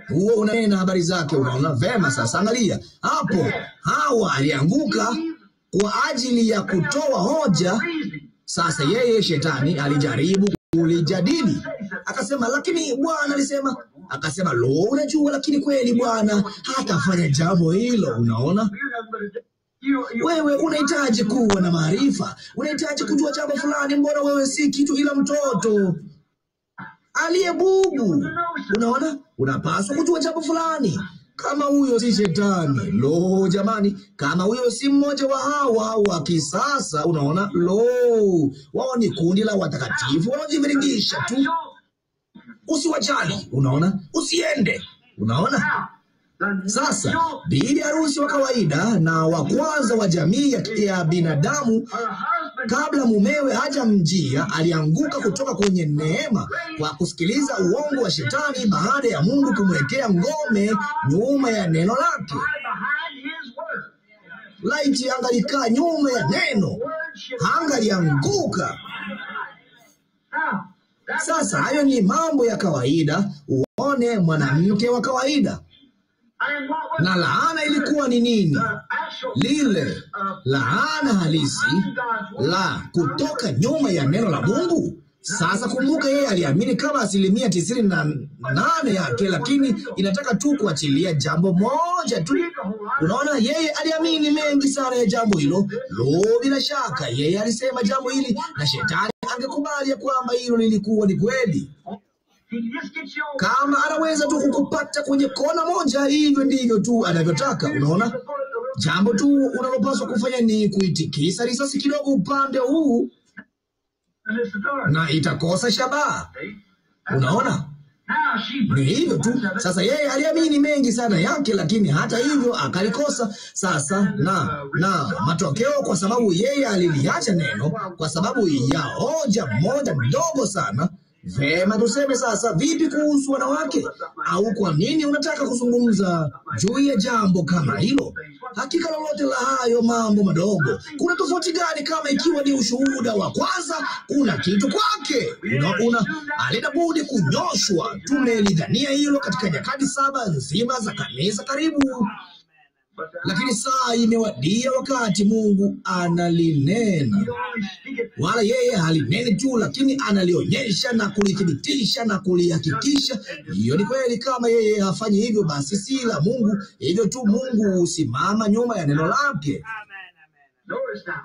Huo unanena habari zake. Unaona vema. Sasa angalia hapo, Hawa alianguka kwa ajili ya kutoa hoja. Sasa yeye Shetani alijaribu kulijadili, akasema, lakini Bwana alisema. Akasema, lo, unajua, lakini kweli Bwana hatafanya jambo hilo. Unaona, wewe unahitaji kuwa na maarifa, unahitaji kujua jambo fulani. Mbona wewe si kitu ila mtoto aliyebubu? Unaona, unapaswa kujua jambo fulani. Kama huyo si Shetani, lo jamani, kama huyo si mmoja wa Hawa wa kisasa, unaona, lo, wao ni kundi la watakatifu wanaojiviringisha tu. Usiwajali, unaona, usiende, unaona. Sasa bibi harusi wa kawaida na wa kwanza wa jamii ya binadamu, kabla mumewe hajamjia, alianguka kutoka kwenye neema kwa kusikiliza uongo wa Shetani, baada ya Mungu kumwekea ngome nyuma ya neno lake. Laiti angalikaa nyuma ya neno, angalianguka. Sasa hayo ni mambo ya kawaida. Uone mwanamke wa kawaida. Na laana ilikuwa ni nini? Lile laana halisi la kutoka nyuma ya neno la Mungu. Sasa kumbuka, yeye aliamini kama 98% yake, lakini inataka tu kuachilia jambo moja tu. Unaona, yeye aliamini mengi sana ya jambo hilo. Bila shaka yeye alisema jambo hili na shetani angekubali ya kwamba hilo lilikuwa ni kweli. Kama anaweza tu kukupata kwenye kona moja, hivyo ndivyo tu anavyotaka. Unaona, jambo tu unalopaswa kufanya ni kuitikisa risasi kidogo upande huu na itakosa shabaha. Unaona, ni hivyo tu. Sasa yeye aliamini mengi sana yake, lakini hata hivyo akalikosa. Sasa na matokeo, kwa sababu yeye aliliacha neno kwa sababu ya hoja moja ndogo sana. Vema, tuseme sasa, vipi kuhusu wanawake? Au kwa nini unataka kuzungumza juu ya jambo kama hilo? Hakika lolote la hayo mambo madogo, kuna tofauti gani kama ikiwa ni ushuhuda wa kwanza? Kuna kitu kwake, alina budi kunyoshwa. Tumelidhania hilo katika nyakati 7 nzima za kanisa karibu. Lakini saa imewadia wakati Mungu analinena. Wala yeye halineni tu, lakini analionyesha na kulithibitisha na kulihakikisha. Hiyo ni kweli. Kama yeye hafanyi hivyo, basi si la Mungu. Hivyo tu Mungu husimama nyuma ya neno lake.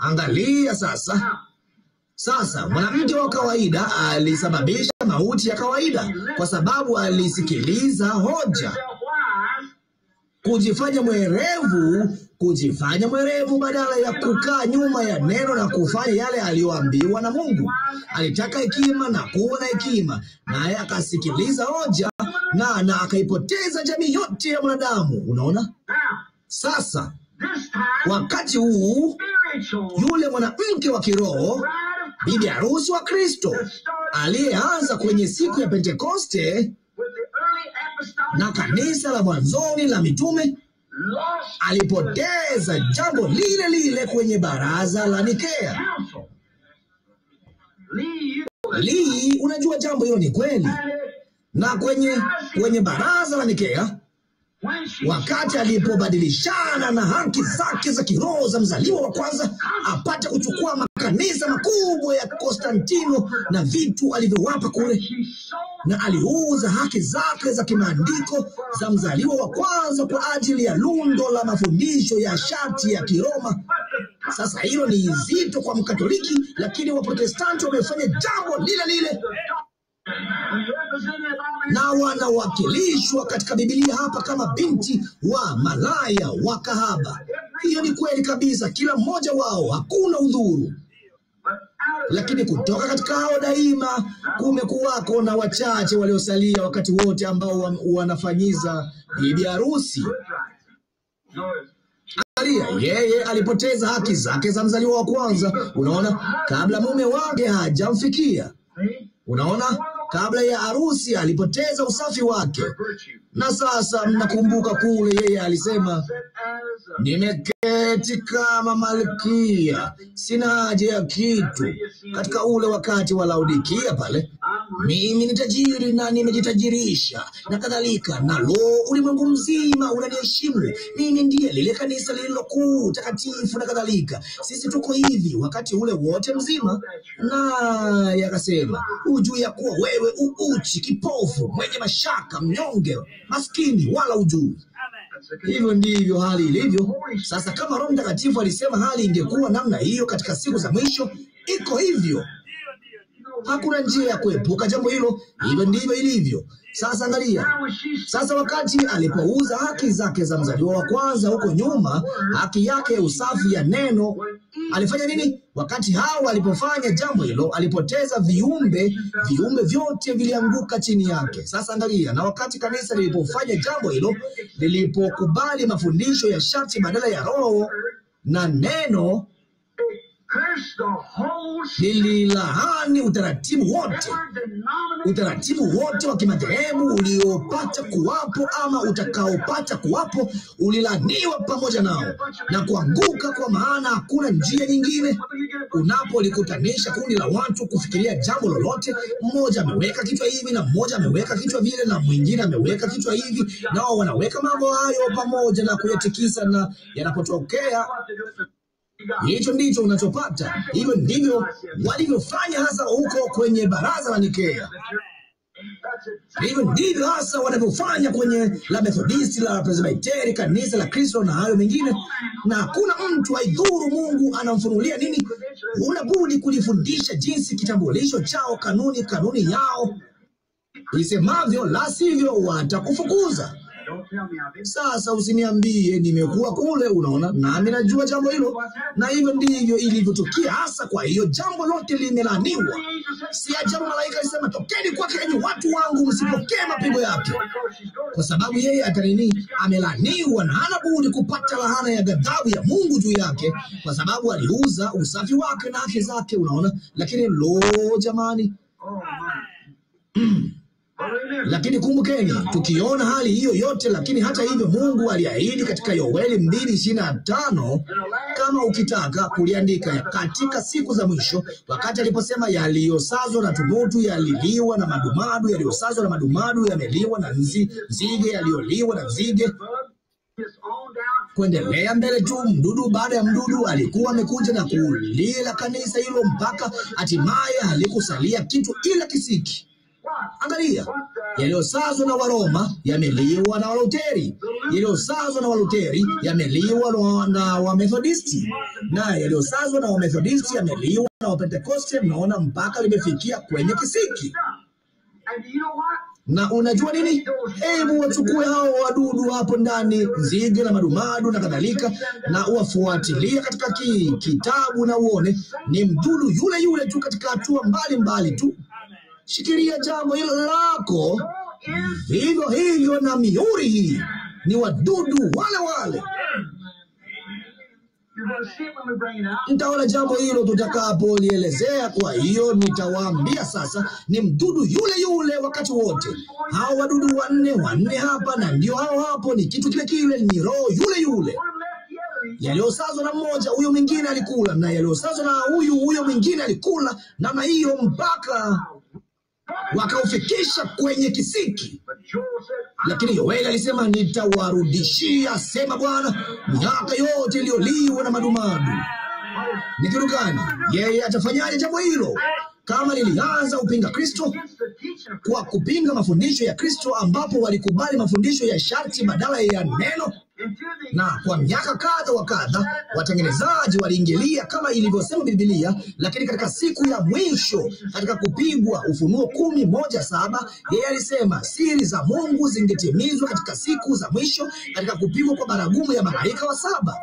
Angalia sasa, mwanamke wa kawaida alisababisha mauti ya kawaida kwa sababu alisikiliza hoja. Kujifanya mwerevu badala ya kukaa nyuma ya neno na kufanya yale aliyoambiwa na Mungu. Alitaka hekima na kuwa na hekima, naye akasikiliza hoja na akaipoteza jamii yote ya mwanadamu. Unaona? Sasa wakati huu, yule mwanamke wa kiroho, bibi harusi wa Kristo, aliyeanza kwenye siku ya Pentekoste na kanisa la mwanzoni la mitume, alipoteza jambo lile lile kwenye baraza la Nikea. Unajua jambo hilo ni kweli. Na kwenye baraza la Nikea, wakati alipobadilishana na haki zake za kiroho za mzaliwa wa kwanza, apate kuchukua makanisa makubwa ya Konstantino na vitu alivyowapa kule, na aliuza haki zake za kimaandiko za mzaliwa wa kwanza kwa ajili ya lundo la mafundisho ya shati ya Kiroma. Sasa hilo ni zito kwa Mkatoliki, lakini Waprotestanti wamefanya jambo lile lile na wanawakilishwa katika Biblia hapa kama binti wa malaya wa kahaba. Hiyo ni kweli kabisa, kila mmoja wao, hakuna udhuru. Lakini kutoka katika hao daima kumekuwako na wachache waliosalia wakati wote ambao wanafanyiza bibi harusi. Yeye alipoteza haki zake za mzaliwa wa kwanza, unaona, kabla mume wake hajamfikia. Unaona, kabla ya harusi alipoteza usafi wake. Na sasa mnakumbuka kule yeye alisema, nimeketi kama malkia, sina haja ya kitu. Katika ule wakati wa Laodikia pale, mimi ni tajiri na nimejitajirisha na kadhalika, na ulimwengu mzima unaniheshimu. Mimi ndiye lile kanisa lililokuu takatifu na kadhalika. Sisi tuko hivi wakati ule wote mzima. Na yakasema, hujui ya kuwa wewe uchi, kipofu, mwenye mashaka, mnyonge, maskini, wala hujui. Hivyo ndivyo hali ilivyo. Sasa kama Roho Mtakatifu alisema hali ingekuwa namna hiyo katika siku za mwisho, iko hivyo. Hakuna njia ya kuepuka jambo hilo. Hivyo ndivyo ilivyo. Sasa angalia. Sasa wakati alipouza haki zake za mzaliwa wa kwanza huko nyuma, haki yake ya usafi ya neno, alifanya nini? Wakati hao alipofanya jambo hilo, alipoteza viumbe vyote vilianguka chini yake. Sasa angalia, na wakati kanisa lilipofanya jambo hilo, lilipokubali mafundisho ya shati badala ya roho na neno, lililahani utaratibu wote wa kimadhehebu uliopata kuwapo ama utakaopata kuwapo, ulilaniwa pamoja nao na kuanguka, kwa maana hakuna njia nyingine. Unapolikutanisha kundi la watu kufikiria jambo lolote, mmoja ameweka kichwa hivi na mmoja ameweka kichwa vile na mwingine ameweka kichwa hivi, nao wanaweka mambo hayo pamoja na kuyatikisa, na yanapotokea Hicho ndicho unachopata. Hivyo ndivyo walivyofanya hasa huko kwenye baraza la Nikea. Hivyo ndivyo hasa wanavyofanya kwenye la Methodisti, la Presbiteri, kanisa la Kristo na hayo mengine. Na hakuna mtu, haidhuru Mungu anamfunulia nini, unabudi kulifundisha jinsi kitambulisho chao, kanuni yao isemavyo, la sivyo watakufukuza. Sasa usiniambie nimekuwa kule, unaona, nami najua jambo hilo, na hivyo ndivyo ilivyotukia hasa. Kwa hiyo jambo lote limelaaniwa. Si ajabu malaika alisema, tokeni kwake enyi watu wangu, msipokee mapigo yake, kwa sababu yeye atanini, amelaaniwa na hana budi kupata lahana ya ghadhabu ya Mungu juu yake, kwa sababu aliuza usafi wake na haki zake, unaona. Lakini lo, jamani, lakini kumbukeni, tukiona hali hiyo yote, lakini hata hivyo Mungu aliahidi katika Yoeli 2:25, kama ukitaka kuliandika, katika siku za mwisho, wakati aliposema yaliyosazwa na tunutu yaliliwa na madumadu, yaliyosazwa na madumadu yameliwa na nzige, yaliyoliwa na nzige. Kuendelea mbele tu, mdudu baada ya mdudu alikuwa amekuja na kulila kanisa hilo mpaka hatimaye halikusalia kitu ila kisiki. Angalia, yaliyosazwa na Waroma yameliwa na Waluteri, yaliyosazwa na Waluteri yameliwa na Wamethodisti, na yaliyosazwa na Wamethodisti yameliwa na Wapentekoste. Mnaona, mpaka limefikia kwenye kisiki. Na unajua nini? Hebu wachukue hao wadudu hapo ndani, nzige na madumadu na kadhalika, na uwafuatilia katika kitabu na uone ni mdudu yule yule tu katika hatua mbalimbali tu. Shikilia jambo hilo lako. Vivyo hivyo na mihuri hii, ni wadudu wale wale. Mtaona jambo hilo tutakapolielezea. Kwa hiyo nitawaambia sasa, ni mdudu yule yule wakati wote. Hao wadudu wanne hapa, na ndio hao hapo, ni kitu kile kile, ni roho yule yule. Yaliyosazwa na mmoja, huyo mwingine alikula, na yaliyosazwa na huyo mwingine alikula, namna hiyo mpaka wakaufikisha kwenye kisiki. Lakini Yoeli alisema, nitawarudishia, sema Bwana, miaka yote iliyoliwa na madumadu. Ni kitu gani? Yeye atafanyaje jambo hilo? Kama lilianza upinga Kristo kwa kupinga mafundisho ya Kristo, ambapo walikubali mafundisho ya sharti badala ya neno, na kwa miaka kadha wa kadha watengenezaji waliingilia kama ilivyosema Biblia. Lakini katika siku ya mwisho, katika kupigwa Ufunuo 10:1-7, yeye alisema siri za Mungu zingetimizwa katika siku za mwisho, katika kupigwa kwa baragumu ya malaika wa 7.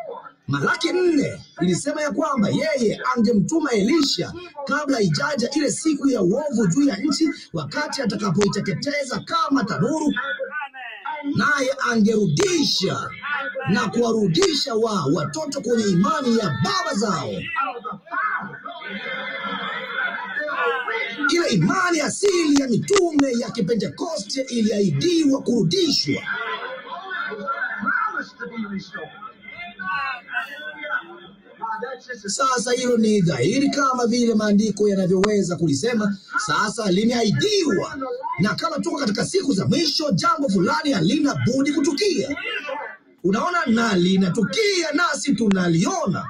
Malaki 4 ilisema ya kwamba yeye angemtuma Elisha kabla ijaja ile siku ya uovu juu ya nchi, wakati atakapoiteketeza kama tanuru, naye angerudisha na kuwarudisha watoto kwenye imani ya baba zao. Ile imani asili ya mitume ya Kipentekoste iliahidiwa kurudishwa. Sasa hilo ni dhahiri kama vile maandiko yanavyoweza kulisema. Sasa limeahidiwa, na kama tuko katika siku za mwisho, jambo fulani halina budi kutukia. Unaona, na linatukia, nasi tunaliona.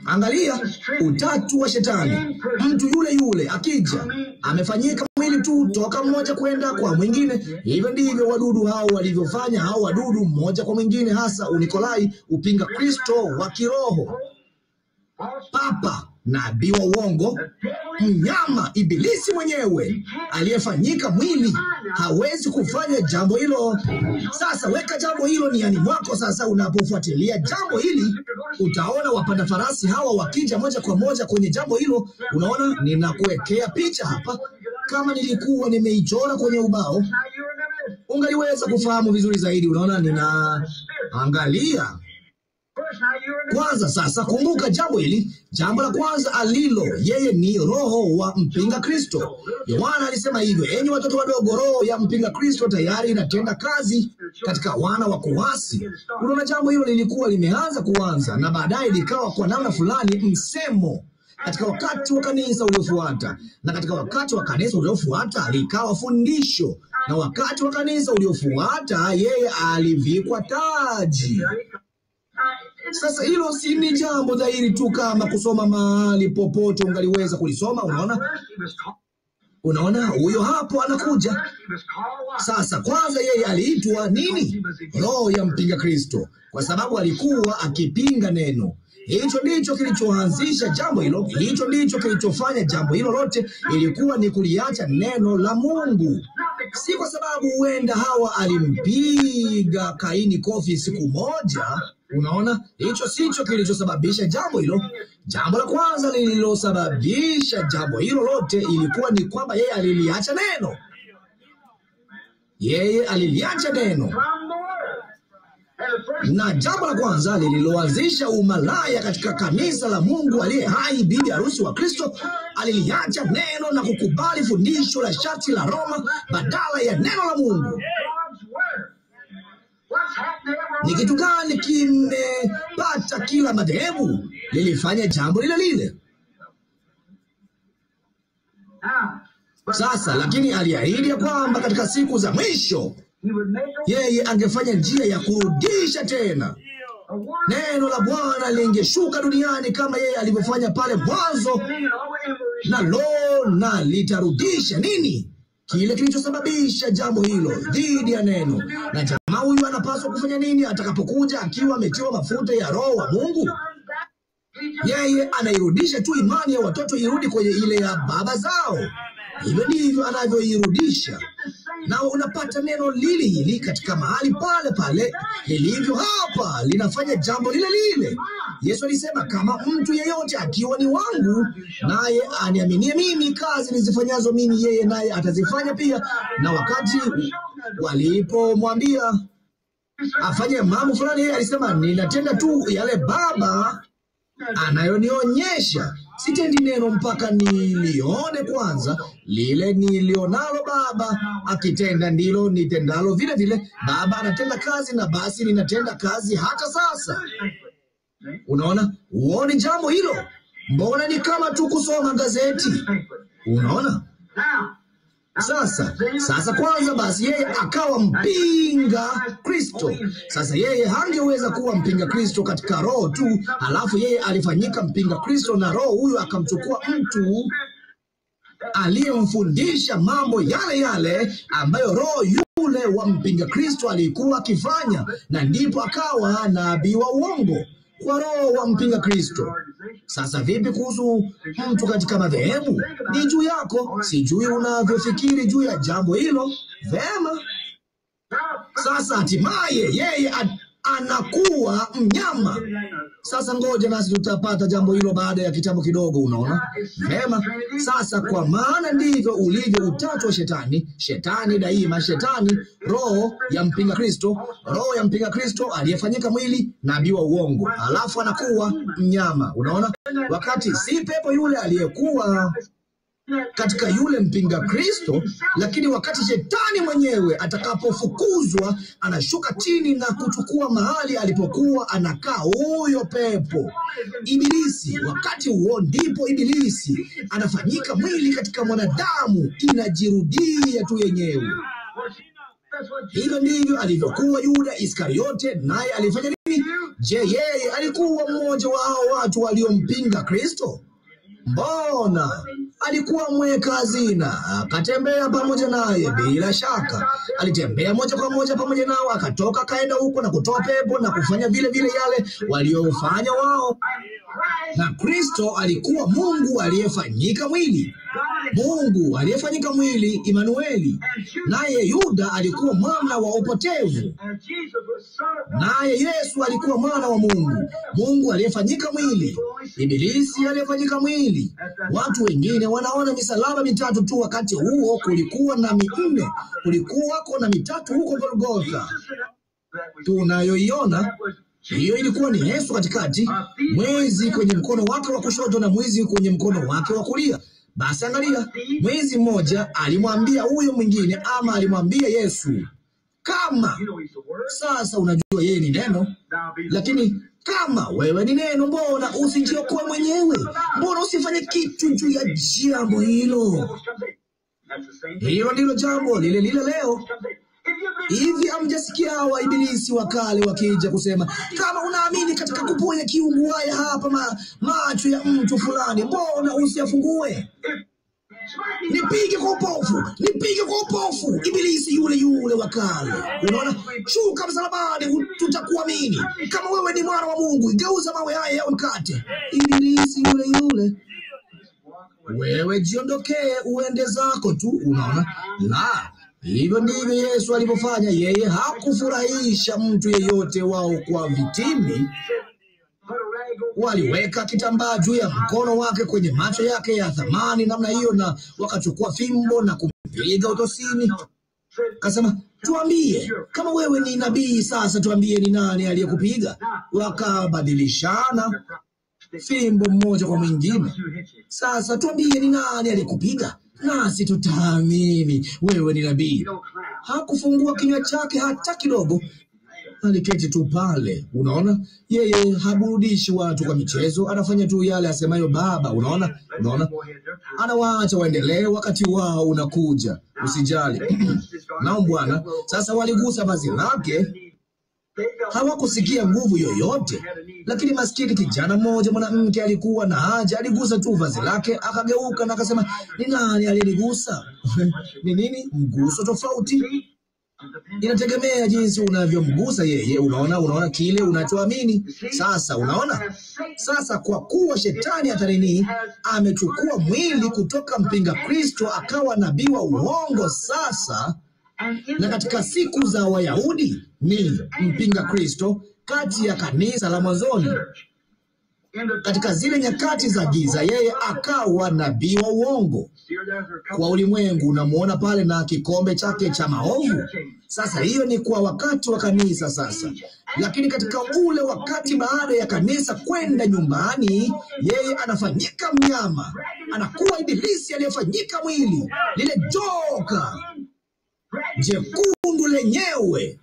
Angalia utatu wa Shetani. Mtu yule yule akija, amefanyika mwili tu toka mmoja kwenda kwa mwingine. Hivyo ndivyo wadudu hao walivyofanya, hao wadudu mmoja kwa mwingine, hasa Unikolai, upinga Kristo wa kiroho, papa, nabii wa uongo, mnyama, ibilisi mwenyewe aliyefanyika mwili. Hawezi kufanya jambo hilo. Sasa weka jambo hilo niani mwako. Sasa unapofuatilia jambo hili, utaona wapanda farasi hawa wakija moja kwa moja kwenye jambo hilo. Unaona, ninakuwekea picha hapa. Kama nilikuwa nimeichora kwenye ubao, ungaliweza kufahamu vizuri zaidi. Unaona, ninaangalia kwanza. Sasa kumbuka jambo hili. Jambo la kwanza alilo yeye ni roho wa mpinga Kristo. Yohana alisema hivyo, enyi watoto wadogo, roho ya mpinga Kristo tayari inatenda kazi katika wana wa kuasi. Unaona, jambo hilo lilikuwa limeanza kuanza, na baadaye likawa kwa namna fulani msemo. katika wakati wa kanisa uliofuata, na katika wakati wa kanisa uliofuata likawa fundisho, na wakati wa kanisa uliofuata yeye alivikwa taji. Sasa hilo si ni jambo dhahiri tu kama kusoma mahali popote ungaliweza kulisoma. Unaona, huyo hapo anakuja. Sasa kwanza yeye aliitwa nini? Roho ya mpinga Kristo, kwa sababu alikuwa akipinga neno. Hicho ndicho kilichoanzisha jambo hilo. Hicho ndicho kilichofanya jambo hilo lote, ilikuwa ni kuliacha neno la Mungu. Si kwa sababu huenda Hawa alimpiga Kaini kofi siku moja. Unaona, hicho sicho kilichosababisha jambo hilo. Jambo la kwanza lililosababisha jambo hilo lote ilikuwa ni kwamba yeye aliliacha neno. Yeye aliliacha neno. Na jambo la kwanza lililoanzisha umalaya katika kanisa la Mungu aliye hai, bibi harusi wa Kristo, aliliacha neno na kukubali fundisho la sharti la Roma badala ya neno la Mungu. Ni kitu gani kimepata kila madhehebu? Lilifanya jambo lile lile. Sasa lakini aliahidi ya kwamba katika siku za mwisho yeye angefanya njia ya kurudisha tena. Neno la Bwana lingeshuka duniani kama yeye alivyofanya pale mwanzo, na litarudisha nini? Kile kilichosababisha jambo hilo dhidi ya neno. Na jamaa huyu anapaswa kufanya nini atakapokuja akiwa ametiwa mafuta ya Roho wa Mungu? Yeye anairudisha tu imani ya watoto irudi kwenye ile ya baba zao. Hivyo ndivyo anavyoirudisha. Na unapata neno lili hili katika mahali pale pale lilivyo hapa, linafanya jambo lile lile. Yesu alisema, kama mtu yeyote akiwa ni wangu, naye aniaminie mimi, kazi nizifanyazo mimi yeye naye atazifanya pia. Na wakati walipomwambia afanye mambo fulani, yeye alisema, ninatenda tu yale Baba anayonionyesha. Sitendi neno mpaka nilione kwanza. Lile nilionalo Baba akitenda ndilo nitendalo vile vile. Baba anatenda kazi, na basi ninatenda kazi hata sasa. Unaona? Uone jambo hilo? Mbona ni kama tu kusoma gazeti? Unaona? Sasa kwanza basi yeye akawa mpinga Kristo. Sasa yeye hangeweza kuwa mpinga Kristo katika roho tu, halafu yeye alifanyika mpinga Kristo, na roho huyo akamchukua mtu aliyemfundisha mambo yale yale ambayo roho yule wa mpinga Kristo alikuwa akifanya, na ndipo akawa nabii wa uongo kwa roho wa mpinga Kristo. Sasa vipi kuhusu mtu katika madhehebu? Ni juu yako. Sijui unavyofikiri juu ya jambo hilo. Vema. Sasa hatimaye yeye anakuwa mnyama. Sasa ngoja nasi tutapata jambo hilo baada ya kitambo kidogo. Unaona? Vema. Sasa kwa maana ndivyo ulivyo utatu wa Shetani. Shetani daima, Shetani, roho ya mpinga Kristo, roho ya mpinga Kristo aliyefanyika mwili, nabii wa uongo, alafu anakuwa mnyama. Unaona? Wakati si pepo yule aliyekuwa katika yule mpinga Kristo, lakini wakati Shetani mwenyewe atakapofukuzwa, anashuka chini na kuchukua mahali alipokuwa anakaa huyo pepo Ibilisi. Wakati huo ndipo Ibilisi anafanyika mwili katika mwanadamu, inajirudia tu yenyewe. Hivyo ndivyo alivyokuwa Yuda Iskariote. Naye alifanya nini? Je, yeye alikuwa mmoja wa hao watu waliompinga Kristo? Mbona alikuwa mweka hazina, akatembea pamoja naye. Bila shaka alitembea moja kwa moja pamoja nao, akatoka akaenda huko na kutoa pepo na kufanya vile vile yale waliofanya wao. Na Kristo alikuwa Mungu aliyefanyika mwili, Mungu aliyefanyika mwili, Imanueli. Naye Yuda alikuwa mwana wa upotevu, naye Yesu alikuwa mwana wa Mungu, Mungu aliyefanyika mwili, Ibilisi aliyefanyika mwili. Watu wengine wanaona misalaba mitatu tu, wakati huo kulikuwa na minne, kulikuwako na mitatu huko Golgotha tunayoiona. Hiyo ilikuwa ni Yesu katikati, mwezi kwenye mkono wake wa kushoto na mwizi kwenye mkono wake wa kulia. Basi angalia, mwizi mmoja alimwambia huyo mwingine, ama alimwambia Yesu, kama sasa unajua yeye ni neno, lakini Kama wewe ni neno, mbona usijiokoe mwenyewe? Mbona usifanye kitu juu ya jambo hilo? Hilo ndilo jambo lile lile leo. Hivi hamjasikia hawa ibilisi wakale wakija kusema, kama unaamini katika kuponya kiungu haya hapa macho ya mtu fulani, mbona usiyafungue? Nipige kwa upofu, nipige kwa upofu. Ibilisi yule yule wakale. Unaona, shuka msalabani tutakuamini. Kama wewe ni mwana wa Mungu, geuza mawe haya yawe mkate. Ibilisi yule yule. Wewe jiondokee uende zako tu. Unaona? La, hivyo ndivyo Yesu alivyofanya. Yeye hakufurahisha mtu yeyote wao kwa vitimbi. Waliweka kitambaa juu ya mkono wake kwenye macho yake ya thamani namna hiyo, na wakachukua fimbo na kumpiga utosini. Kasema, tuambie, kama wewe ni nabii, sasa tuambie ni nani aliyekupiga? Wakabadilishana fimbo mmoja kwa mwingine. Sasa tuambie ni nani aliyekupiga, nasi tutaamini wewe ni nabii. Hakufungua kinywa chake hata kidogo. Aliketi tu pale. Unaona, yeye haburudishi watu kwa michezo, anafanya tu yale asemayo Baba. Unaona, anawaacha waendelee, wakati wao unakuja. Usijali. Nao Bwana sasa waligusa vazi lake. Hawakusikia nguvu yoyote, lakini maskini kijana mmoja mwanamke alikuwa na haja. Aligusa tu vazi lake, akageuka na akasema, ni nani aliyenigusa? Ni nini? Mguso tofauti. Inategemea jinsi unavyomgusa yeye. Unaona kile unachoamini. Sasa unaona, sasa kwa kuwa shetani atarini amechukua mwili kutoka mpinga Kristo akawa nabii wa uongo sasa, na katika siku za Wayahudi ni mpinga Kristo kati ya kanisa la mwanzoni. Katika zile nyakati za giza, yeye akawa nabii wa uongo kwa ulimwengu. Unamuona pale na kikombe chake cha maovu. Sasa hiyo ni kwa wakati wa kanisa sasa. Lakini katika ule wakati baada ya kanisa kwenda nyumbani, yeye anafanyika mnyama, anakuwa ibilisi aliyefanyika mwili, lile joka jekundu lenyewe.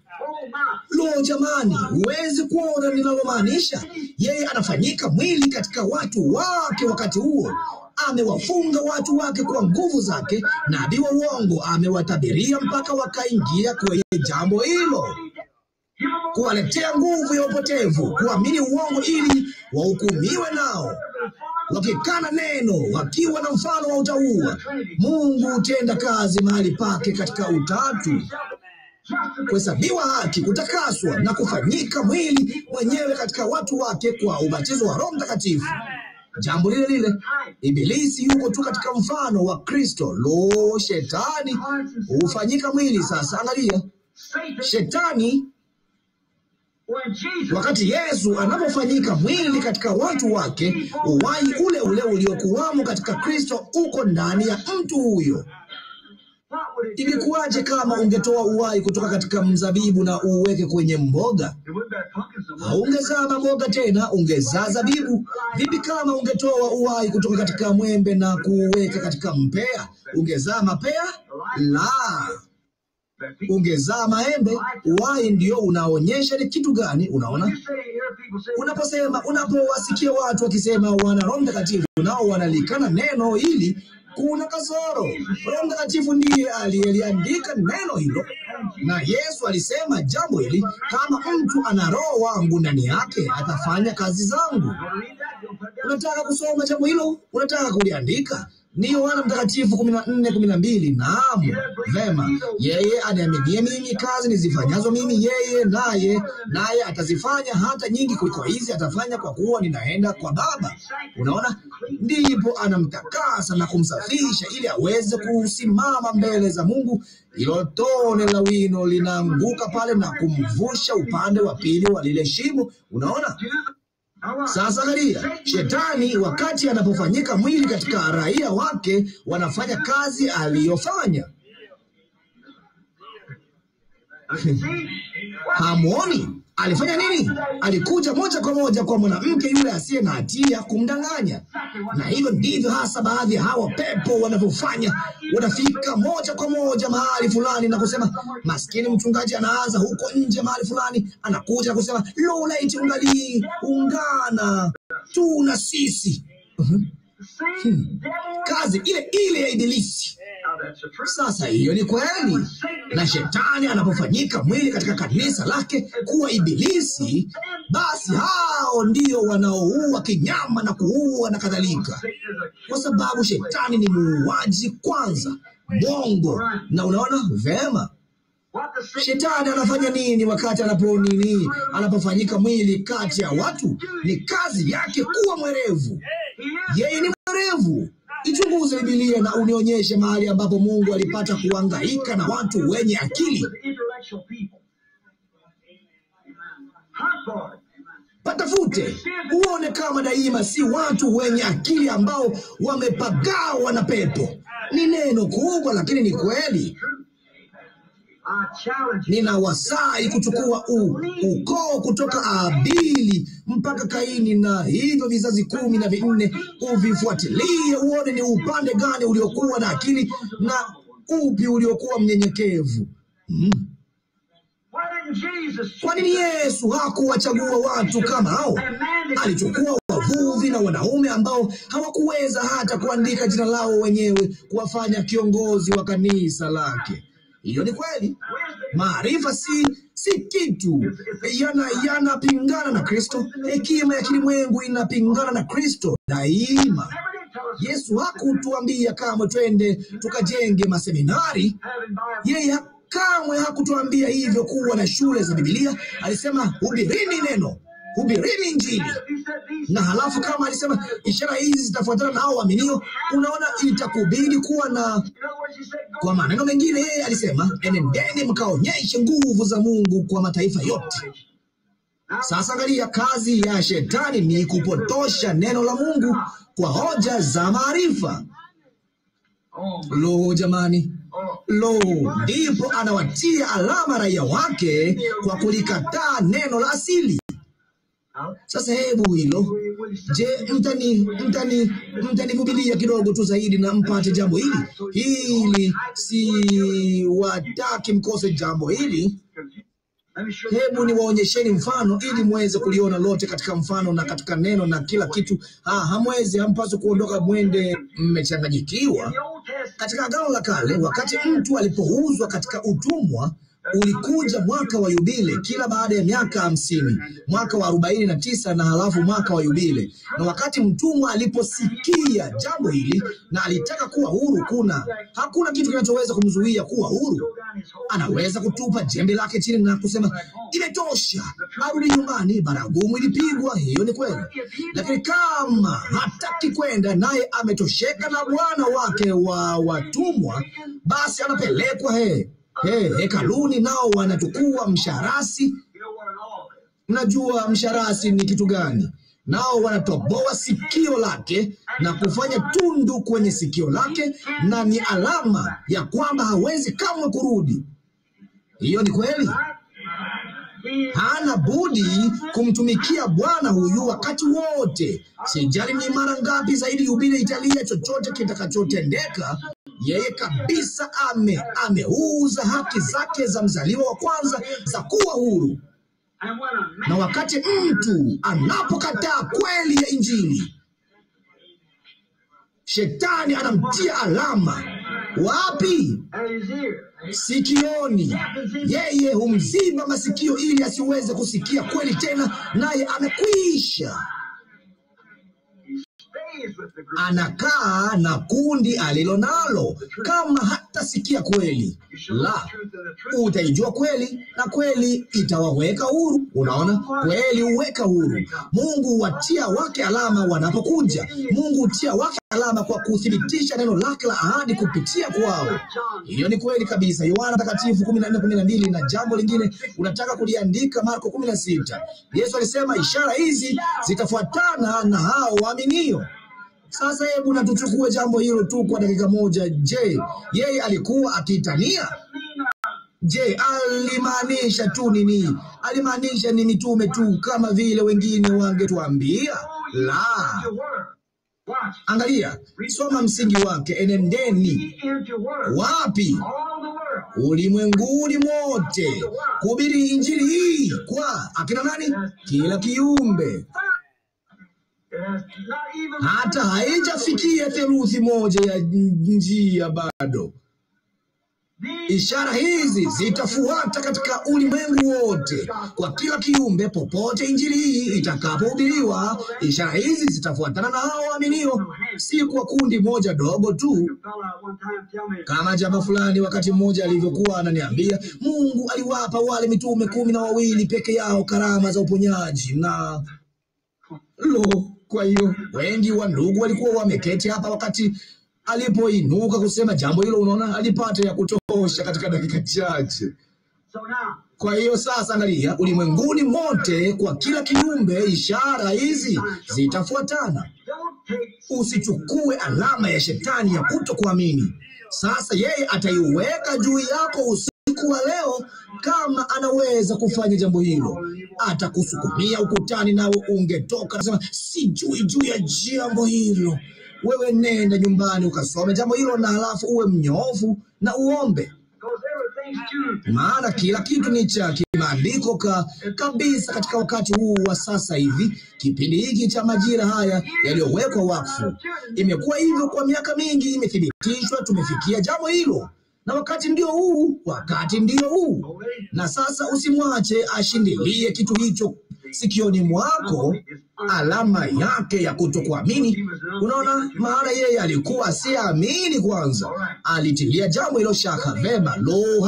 Lo jamani, huwezi kuona ninalomaanisha? Yeye anafanyika mwili katika watu wake. Wakati huo amewafunga watu wake kwa nguvu zake. Nabii wa uongo amewatabiria mpaka wakaingia kwenye jambo hilo, kuwaletea nguvu ya upotevu, kuamini uongo ili wahukumiwe nao, wakikana neno, wakiwa na mfano wa utauwa. Mungu hutenda kazi mahali pake katika utatu: kuhesabiwa haki, kutakaswa na kufanyika mwili mwenyewe katika watu wake kwa ubatizo wa Roho Mtakatifu. Jambo lile lile. Ibilisi yuko tu katika mfano wa Kristo. Lo, shetani hufanyika mwili. Sasa angalia, shetani wakati Yesu anapofanyika mwili katika watu wake, uhai ule ule uliokuwamo katika Kristo uko ndani ya mtu huyo. Ingekuwaje kama ungetoa uhai kutoka katika mzabibu na uweke kwenye mboga? Haungezaa maboga tena, ungezaa zabibu. Vipi kama ungetoa uhai kutoka katika mwembe na kuuweka katika mpea? Ungezaa mapea? La, ungezaa maembe. Uhai ndio unaonyesha ni kitu gani. Unaona, unapowasikia watu wakisema wana Roho Mtakatifu, nao wanalikana neno hili, kuna kasoro. Roho Mtakatifu ndiye aliyeliandika neno hilo, na Yesu alisema jambo hili, kama mtu ana Roho wangu ndani yake atafanya kazi zangu. Unataka kusoma jambo hilo? Unataka kuliandika? Ni Yohana Mtakatifu 14:12. Naam, vema. Yeye aniaminie mimi, kazi nizifanyazo mimi yeye naye atazifanya, hata nyingi kuliko hizi atafanya, kwa kuwa ninaenda kwa Baba. Unaona, ndipo anamtakasa na kumsafisha ili aweze kusimama mbele za Mungu. Hilo tone la wino linaanguka pale na kumvusha upande wa pili wa lile shimo. Unaona? Sasa angalia, shetani wakati anapofanyika mwili katika raia wake, wanafanya kazi aliyofanya. Hamuoni? Alifanya nini? Alikuja moja kwa moja kwa mwanamke yule asiye na hatia kumdanganya. Na hivyo ndivyo hasa baadhi ya hawa pepo wanavyofanya. Wanafika moja kwa moja mahali fulani na kusema, maskini mchungaji anaanza huko nje mahali fulani, anakuja na kusema, lo, laiti ungana tu na sisi. Kazi ile ile ya Ibilisi. Sasa hiyo ni kweli. Na shetani anapofanyika mwili katika kanisa lake kuwa Ibilisi, basi hao ndio wanaoua kinyama na kuua na kadhalika, kwa sababu shetani ni muuaji kwanza, mwongo. Na unaona vema, shetani anafanya nini wakati anapofanyika mwili kati ya watu? Ni kazi yake kuwa mwerevu. Yeye ni mwerevu. Ichunguze Biblia na unionyeshe mahali ambapo Mungu alipata kuhangaika na watu wenye akili. Patafute uone kama daima si watu wenye akili ambao wamepagawa na pepo. Ni neno kubwa, lakini ni kweli. Ninawasai kuchukua ukoo kutoka Abili mpaka Kaini, na hivyo vizazi 14 uvifuatilie, uone ni upande gani uliokuwa na akili na upi uliokuwa mnyenyekevu. Kwa nini Yesu hakuwachagua watu kama hao? Alichukua wavuvi na wanaume ambao hawakuweza hata kuandika jina lao wenyewe, kuwafanya kiongozi wa kanisa lake. Hiyo ni kweli. Maarifa si kitu, yanapingana na Kristo. Hekima ya kilimwengu inapingana na Kristo daima. Yesu hakutuambia kamwe twende tukajenge maseminari. Yeye kamwe hakutuambia hivyo kuwa na shule za Biblia. Alisema hubirini neno, hubirini Injili. Na halafu kama alisema ishara hizi zitafuatana na hao waaminio, unaona itakubidi kuwa na. Kwa maneno mengine, yeye alisema enendeni mkaonyeshe nguvu za Mungu kwa mataifa yote. Sasa angalia, kazi ya shetani ni kupotosha neno la Mungu kwa hoja za maarifa. Lo jamani, lo, ndipo anawatia alama raia wake kwa kulikataa neno la asili. Sasa hebu hilo, je, mtanivumilia kidogo tu zaidi na mpate jambo hili? Si wataki mkose jambo hili. Hebu niwaonyesheni mfano ili muweze kuliona lote katika mfano na katika neno na kila kitu. Hampaswi kuondoka mwende mmechanganyikiwa. Katika Agano la Kale, wakati mtu alipouzwa katika utumwa, ulikuja mwaka wa yubile kila baada ya miaka 50, mwaka wa 49 na halafu mwaka wa yubile. Na wakati mtumwa aliposikia jambo hili na alitaka kuwa huru, hakuna kitu kinachoweza kumzuia kuwa huru. Anaweza kutupa jembe lake chini na kusema imetosha, arudi nyumbani. Baragumu ilipigwa, hiyo ni kweli. Lakini kama hataki kwenda, naye ametosheka na bwana wake wa watumwa, basi anapelekwa hekaluni, nao wanatukua msharasi. Mnajua msharasi ni kitu gani? Nao wanatoboa sikio lake na kufanya tundu kwenye sikio lake, na ni alama ya kwamba hawezi kamwe kurudi. Hiyo ni kweli. Hana budi kumtumikia bwana huyu wakati wote. Sijali ni mara ngapi zaidi yubile italia, chochote kitakachotendeka, yeye kabisa ameuza haki zake za mzaliwa wa kwanza za kuwa huru. Na wakati mtu anapokataa kweli ya Injili, shetani anamtia alama. Wapi? Sikioni. Yeye humziba masikio ili asiweze kusikia kweli tena, naye amekwisha. Anakaa na kundi alilonalo kama hatasikia kweli. La, utaijua kweli na kweli itawaweka huru. Unaona, kweli huweka huru. Mungu huwatia wake alama wanapokuja. Mungu hutia wake alama kwa kuthibitisha neno lake la ahadi kupitia kwao. Hiyo ni kweli kabisa. Yohana Mtakatifu 14:12. Na jambo lingine unataka kuliandika, Marko 16. Yesu alisema ishara hizi zitafuatana na hao waaminio. Sasa hebu na tuchukue jambo hilo tu kwa dakika moja. Je, yeye alikuwa akitania? Je, alimaanisha tu nini? Alimaanisha ni mitume tu kama vile wengine wangetuambia? La. Angalia, soma msingi wake. Enendeni wapi? Ulimwenguni mote, kuhubiri injili hii kwa akina nani? Kila kiumbe. Hata haijafikia theluthi moja ya njia bado. Ishara hizi zitafuata katika ulimwengu wote, kwa kila kiumbe popote injili hii itakapohubiriwa. Ishara hizi zitafuatana na hao waaminio, si kwa kundi moja dogo tu. Kama jamaa fulani wakati mmoja alivyokuwa ananiambia, Mungu aliwapa wale mitume 12 peke yao karama za uponyaji na kwa hiyo wengi wa ndugu walikuwa wameketi hapa wakati alipoinuka kusema jambo hilo. Unaona, alipata ya kutosha katika dakika chache. Kwa hiyo sasa, angalia, ulimwenguni mote, kwa kila kiumbe, ishara hizi zitafuatana. Usichukue alama ya shetani ya kutokuamini. Sasa yeye ataiweka juu yako usiku wa leo. Kama anaweza kufanya jambo hilo, atakusukumia ukutani, nawe ungetoka nasema, sijui juu ya jambo hilo. Wewe nenda nyumbani ukasome jambo hilo, na halafu uwe mnyofu na uombe, maana kila kitu ni cha kimaandiko kabisa katika wakati huu wa sasa hivi, kipindi hiki cha majira haya yaliyowekwa wakfu. Imekuwa hivyo kwa miaka mingi, imethibitishwa. Tumefikia jambo hilo, na wakati ndio huu, wakati ndio huu. Na sasa usimwache ashindilie kitu hicho sikioni mwako, alama yake ya kutokuamini. Unaona, maana yeye alikuwa asiamini kwanza, alitilia jambo hilo shaka. Vema,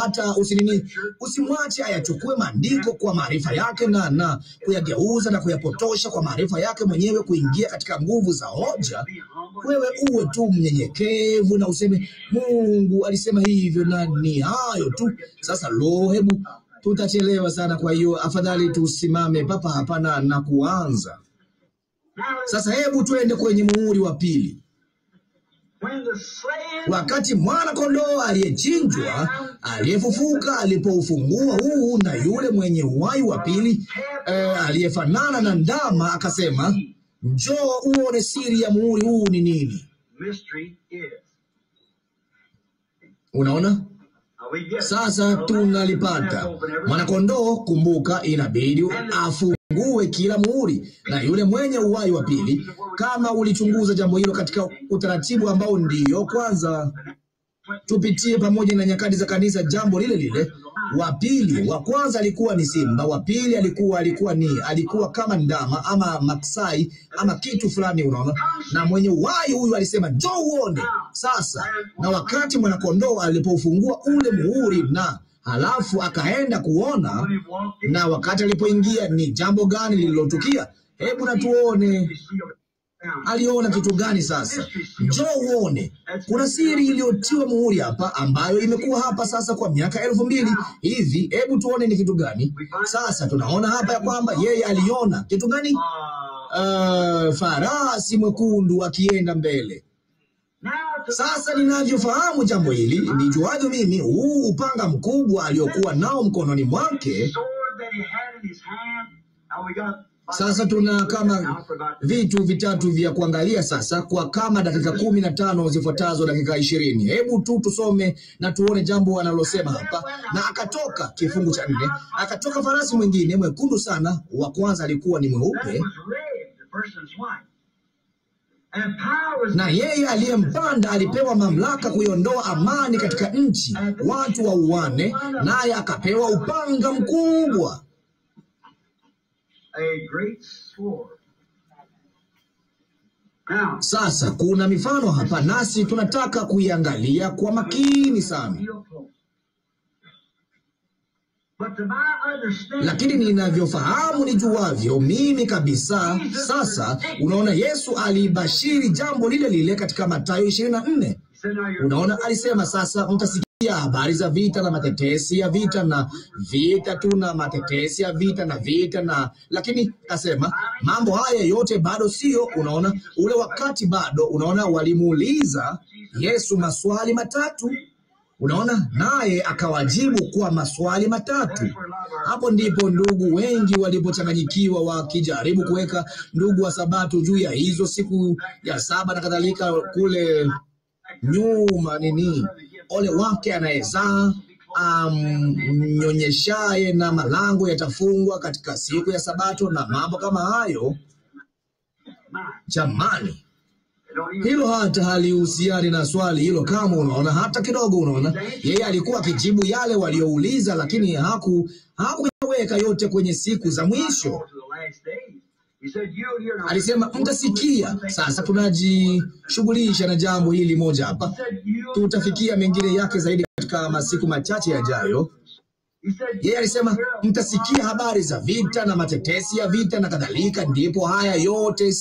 hata usimwache ayachukue maandiko kwa maarifa yake na kuyageuza na kuyapotosha kwa maarifa yake mwenyewe, kuingia katika nguvu za hoja. Wewe uwe tu mnyenyekevu na useme, Mungu alisema hivyo, na ni hayo tu. Sasa hebu, tutachelewa sana, kwa hiyo afadhali tusimame papa hapa na kuanza. Sasa hebu twende kwenye muhuri wa pili. Wakati mwana kondoo aliyechinjwa, aliyefufuka, alipoufungua huu, na yule mwenye uhai wa pili aliyefanana na ndama akasema, njoo uone siri ya muhuri huu ni nini. Unaona? Sasa tunalipata. Mwanakondoo, kumbuka, inabidi afungue kila muhuri, na yule mwenye uhai wa pili. Kama ulichunguza jambo hilo katika utaratibu ambao ndiyo kwanza tupitie pamoja na nyakati za kanisa, jambo lile lile. Wa pili, wa kwanza alikuwa ni simba, wa pili alikuwa kama ndama ama maksai ama kitu fulani, unaona. Na mwenye uhai huyu alisema, njoo uone. Sasa, na wakati mwanakondoo alipofungua ule muhuri, na halafu akaenda kuona, na wakati alipoingia, ni jambo gani lililotukia? Hebu na tuone. Aliona kitu gani sasa? Njoo uone. Kuna siri iliyotiwa muhuri hapa, ambayo imekuwa hapa sasa kwa miaka 2000 hivi. Hebu tuone ni kitu gani. Sasa tunaona hapa ya kwamba yeye aliona kitu gani? Farasi mwekundu akienda mbele. Sasa ninavyofahamu jambo hili, nijuavyo mimi, huu upanga mkubwa aliokuwa nao mkononi mwake. Sasa tuna kama vitu vitatu vya kuangalia sasa, kwa kama dakika 15 zifuatazo, dakika 20. Hebu tu tusome na tuone jambo analosema hapa. Na akatoka, kifungu cha 4, akatoka farasi mwingine mwekundu sana. Wa kwanza alikuwa ni mweupe, na yeye aliyempanda alipewa mamlaka kuiondoa amani katika nchi, watu wauane, naye akapewa upanga mkubwa. Sasa kuna mifano hapa, nasi tunataka kuiangalia kwa makini sana. Lakini ninavyofahamu, nijuavyo mimi kabisa. Sasa unaona, Yesu alibashiri jambo lile lile katika Mathayo 24. Unaona, alisema, sasa mtasikia habari za vita na matetesi ya vita, na vita tu na matetesi ya vita na vita na, lakini asema mambo haya yote bado sio. Unaona, ule wakati bado. Unaona, walimuuliza Yesu maswali matatu. Unaona, naye akawajibu kwa maswali matatu. Hapo ndipo ndugu wengi walipochanganyikiwa, wakijaribu kuweka ndugu wa Sabato juu ya hizo siku ya saba na kadhalika. Kule nyuma ole wake anayezaa mnyonyeshaye na malango yatafungwa katika siku ya Sabato na mambo kama hayo. Jamani, hilo hata halihusiani na swali hilo kama, unaona, hata kidogo. Unaona, yeye alikuwa akijibu yale waliouliza, lakini hakuyaweka yote kwenye siku za mwisho. Alisema mtasikia. Sasa tunajishughulisha na jambo hili moja hapa. Tutafikia mengine yake zaidi katika masiku machache yajayo. Yeye alisema mtasikia habari za vita na matetesi ya vita na kadhalika. Ndipo haya yote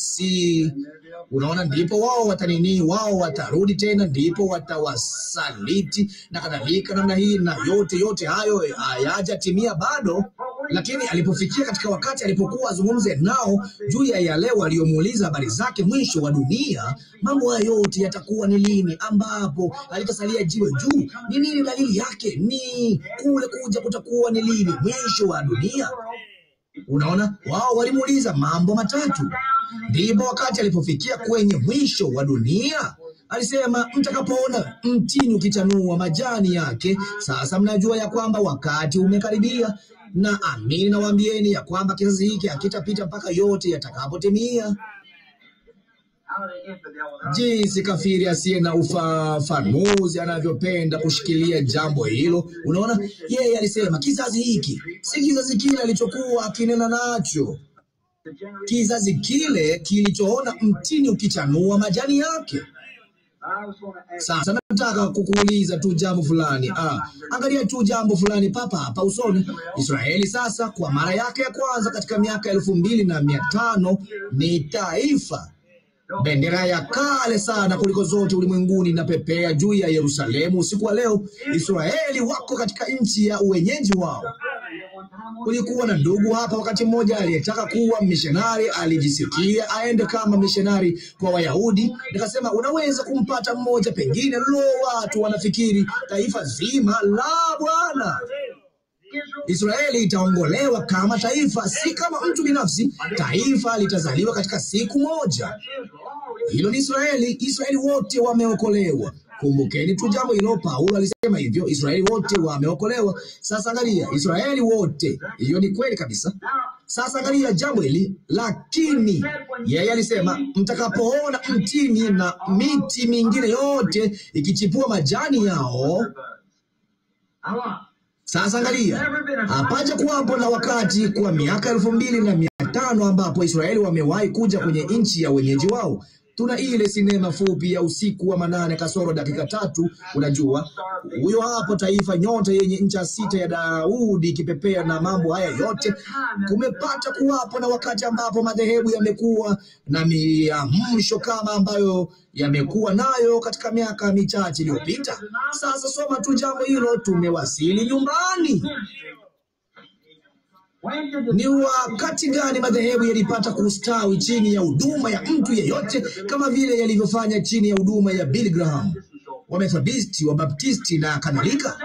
unaona, ndipo wao watarudi tena, ndipo watawasaliti na kadhalika namna hii, na yote hayo hayajatimia bado. Lakini alipofikia katika wakati alipokuwa azungumze nao juu ya yale waliomuuliza habari zake mwisho wa dunia, mambo haya yote yatakuwa ni lini, ambapo alitasalia jiwe juu. Ni nini dalili yake? Ni kule kuja kutakuwa ni lini, mwisho wa dunia. Unaona, wao walimuuliza mambo matatu. Ndipo wakati alipofikia kwenye mwisho wa dunia, alisema mtakapoona mtini ukichanua majani yake, sasa mnajua ya kwamba wakati umekaribia. Na amini nawaambieni ya kwamba kizazi hiki hakitapita mpaka yote yatakapotimia. Jinsi kafiri asiye na ufafanuzi anavyopenda kushikilia jambo hilo. Unaona, yeye alisema kizazi hiki si kizazi kile alichokuwa akinena nacho, kizazi kile kilichoona mtini ukichanua majani yake. Sasa nataka kukuuliza tu jambo fulani. Angalia tu jambo fulani hapa usoni. Israeli sasa kwa mara yake ya kwanza katika miaka 2500 ni taifa. Bendera ya kale sana kuliko zote ulimwenguni inapepea juu ya Yerusalemu usiku wa leo. Israeli wako katika nchi ya uwenyeji wao. Kulikuwa na ndugu hapa wakati mmoja aliyetaka kuwa missionari. Alijisikia aende kama missionari kwa Wayahudi. Nikasema unaweza kumpata mmoja pengine. Watu wanafikiri taifa zima la Bwana. Israeli itaongolewa kama taifa, si kama mtu binafsi. Taifa litazaliwa katika siku moja. Hilo ni Israeli. Israeli wote wameokolewa. Kumbukeni tu jambo hilo, Paulo alisema hivyo, Israeli wote wameokolewa. Sasa angalia, Israeli wote, hiyo ni kweli kabisa. Sasa angalia jambo hili, lakini yeye alisema mtakapoona mtini na miti mingine yote ikichipua majani yao. Sasa angalia, hapaja kuwapo na wakati kwa miaka 2500 ambapo Israeli wamewahi kuja kwenye nchi ya wenyeji wao. Tuna ile sinema fupi ya usiku wa manane kasoro dakika 3. Unajua, huyo hapo taifa, nyota yenye ncha 6 ya Daudi ikipepea na mambo haya yote. Kumepata kuwapo na wakati ambapo madhehebu yamekuwa na miamsho kama ambayo yamekuwa nayo katika miaka michache iliyopita. Sasa soma tu jambo hilo, tumewasili nyumbani. Ni wakati gani madhehebu yalipata kustawi chini ya huduma ya mtu yeyote kama vile yalivyofanya chini ya huduma ya Billy Graham, Wamethodisti, Wabaptisti na kadhalika?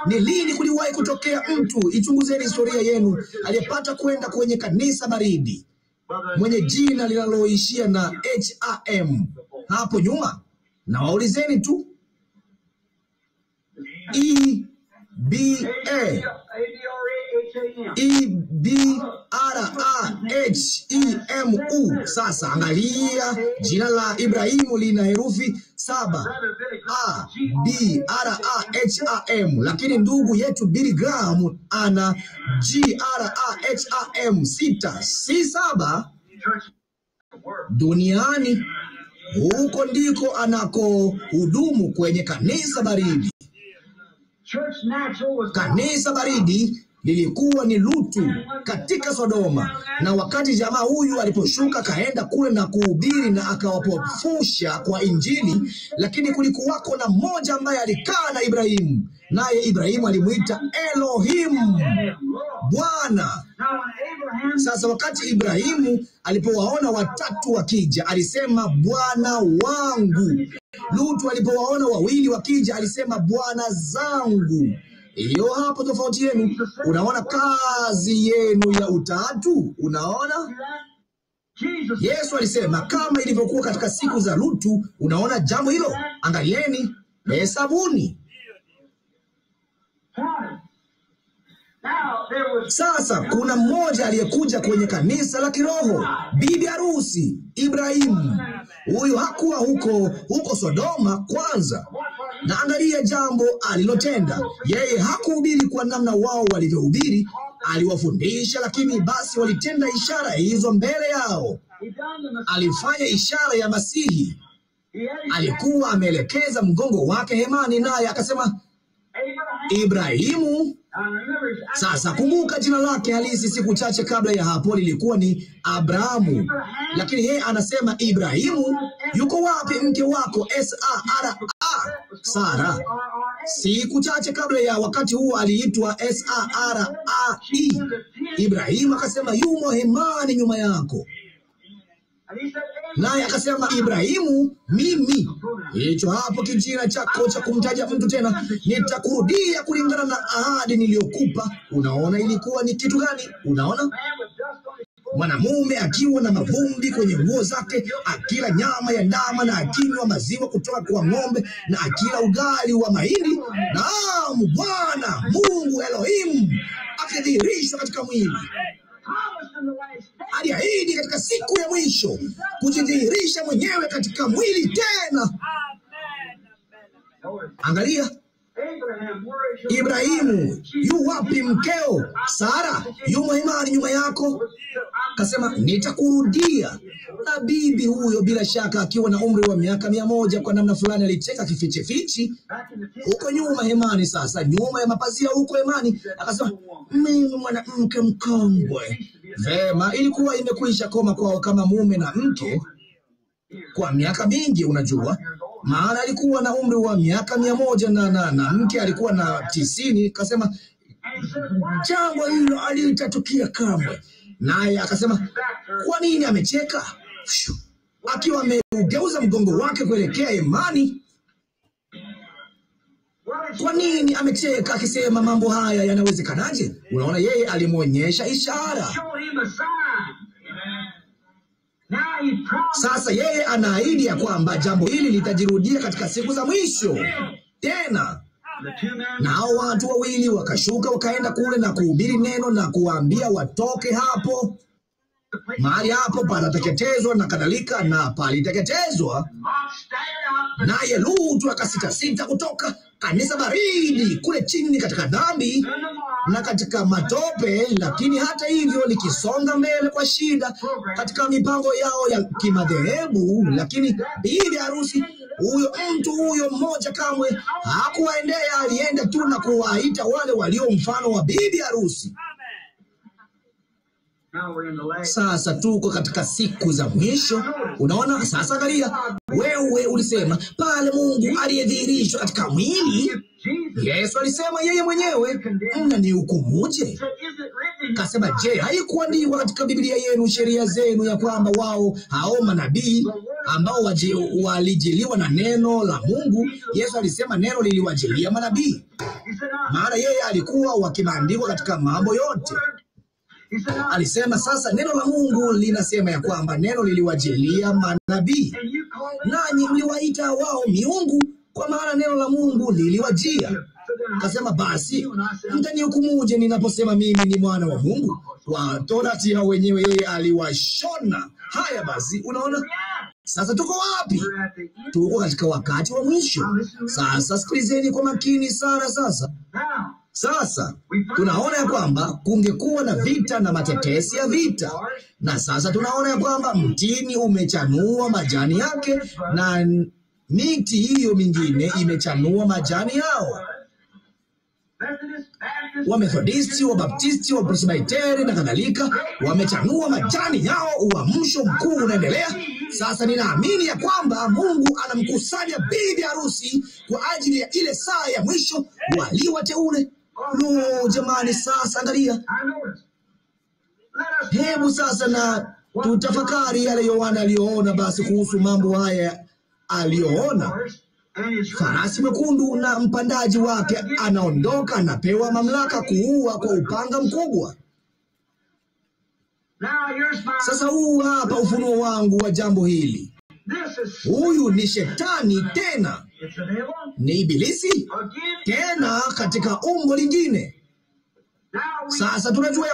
Ni lini kuliwahi kutokea mtu, ichunguzeni historia yenu, aliyepata kwenda kwenye kanisa baridi mwenye jina linaloishia na HAM hapo nyuma? Na waulizeni tu EBRAHEMU. Sasa angalia, jina la Ibrahimu lina herufi 7 ABRAHAM, lakini ndugu yetu Billy Graham ana GRAHAM 6, si 7. Duniani huko ndiko anako hudumu kwenye kanisa baridi. Kanisa baridi lilikuwa ni Lutu katika Sodoma, na wakati jamaa huyu aliposhuka kaenda kule na kuhubiri na akawapofusha kwa Injili, lakini kulikuwako na mmoja ambaye alikaa na Ibrahimu, naye Ibrahimu alimuita Elohim, Bwana. Sasa wakati Ibrahimu alipowaona watatu wakija, alisema Bwana wangu. Lutu alipowaona wawili wakija alisema, bwana zangu. Hiyo hapo tofauti yenu. Unaona kazi yenu ya utatu? Unaona? Yesu alisema kama ilivyokuwa katika siku za Lutu. Unaona jambo hilo? Angalieni, hesabuni. Sasa kuna mmoja aliyekuja kwenye kanisa la kiroho, bibi harusi Ibrahimu. Huyu hakuwa huko Sodoma kwanza. Na angalia jambo alilotenda. Yeye hakuhubiri kwa namna wao walivyohubiri, aliwafundisha, lakini basi walitenda ishara hizo mbele yao. Alifanya ishara ya Masihi. Alikuwa ameelekeza mgongo wake hemani, naye akasema, Ibrahimu. Sasa kumbuka, jina lake halisi siku chache kabla ya hapo lilikuwa ni Abrahamu, lakini yeye anasema Ibrahimu. Yuko wapi mke wako Sara? Siku chache kabla ya wakati huo aliitwa Sarai. Ibrahimu akasema, yumo hemani nyuma yako. Naye akasema, Ibrahimu, mimi. Hicho hapo kijina chako cha kumtaja mtu tena, nitakurudia kulingana na ahadi niliyokupa. Unaona ilikuwa ni kitu gani? Unaona mwanamume akiwa na mavumbi kwenye nguo zake, akila nyama ya ndama na akinywa maziwa kutoka kwa ng'ombe na akila ugali wa mahindi. Naam, Bwana Mungu Elohim akidhihirishwa katika mwili. Aliahidi katika siku ya mwisho kujidhihirisha mwenyewe katika mwili tena. Angalia, Ibrahimu, yu wapi mkeo Sara? Yumo hemani nyuma yako. Kasema, nitakurudia. Na bibi huyo bila shaka akiwa na umri wa miaka 100 kwa namna fulani alicheka kifichifichi huko nyuma hemani. Sasa nyuma ya mapazia huko hemani akasema, mimi mwanamke mkongwe. Vema, ilikuwa imekwisha koma kwao kama mume na mke kwa miaka mingi, unajua, maana alikuwa na umri wa miaka 100 na mke alikuwa na 90. Kasema jambo hilo alitatukia kamwe. Naye akasema, kwa nini amecheka? Akiwa ameugeuza mgongo wake kuelekea hemani. Kwa nini amecheka akisema mambo haya yanawezekanaje? Unaona, yeye alimwonyesha ishara. Sasa yeye anaahidi ya kwamba jambo hili litajirudia katika siku za mwisho tena. Nao watu wawili wakashuka wakaenda kule na kuhubiri neno na kuwaambia watoke hapo. Mahali hapo panateketezwa na kadhalika, na paliteketezwa. Naye Lutu akasitasita kutoka kanisa baridi kule chini katika dhambi na katika matope, lakini hata hivyo likisonga mbele kwa shida katika mipango yao ya kimadhehebu. Lakini bibi harusi huyo, mtu huyo mmoja, kamwe hakuwaendea. Alienda tu na kuwaita wale walio mfano wa bibi harusi. Sasa tuko katika siku za mwisho. Unaona, sasa angalia, wewe ulisema pale Mungu aliyedhihirishwa katika mwili. Yesu alisema yeye mwenyewe, mnanihukumuje? Kasema, je, haikuandikwa katika Biblia yenu, sheria zenu, ya kwamba wao hao manabii ambao walijiliwa na neno la Mungu? Yesu alisema neno liliwajilia manabii, maana yeye alikuwa wakimaandikwa katika mambo yote. Alisema sasa neno la Mungu linasema ya kwamba neno liliwajilia manabii, nanyi mliwaita wao miungu, kwa maana neno la Mungu liliwajia. Kasema, basi mtanihukumuje ninaposema mimi ni mwana wa Mungu? Wa Torati hao wenyewe yeye aliwashona. Haya basi, unaona sasa tuko wapi? Tuko katika wakati wa mwisho. Sasa sikilizeni kwa makini sana. Sasa tunaona ya kwamba kungekuwa na vita na matetesi ya vita, na sasa tunaona ya kwamba mtini umechanua majani yake na miti hiyo mingine imechanua majani yao. Wamethodisti, Wabaptisti, Wapresbiteri na kadhalika wamechanua majani yao. Uamsho mkuu unaendelea. Sasa ninaamini ya kwamba Mungu anamkusanya bibi harusi kwa ajili ya ile saa ya mwisho, waliwateule. Lo, jamani, sasa angalia. Hebu sasa na tutafakari yale Yohana aliyoona basi kuhusu mambo haya aliyoona. Farasi mwekundu na mpandaji wake anaondoka, anapewa mamlaka kuua kwa upanga mkubwa. Sasa huu hapa ufunuo wangu wa jambo hili. Huyu ni shetani, tena ni ibilisi, tena katika umbo lingine. Sasa tunajua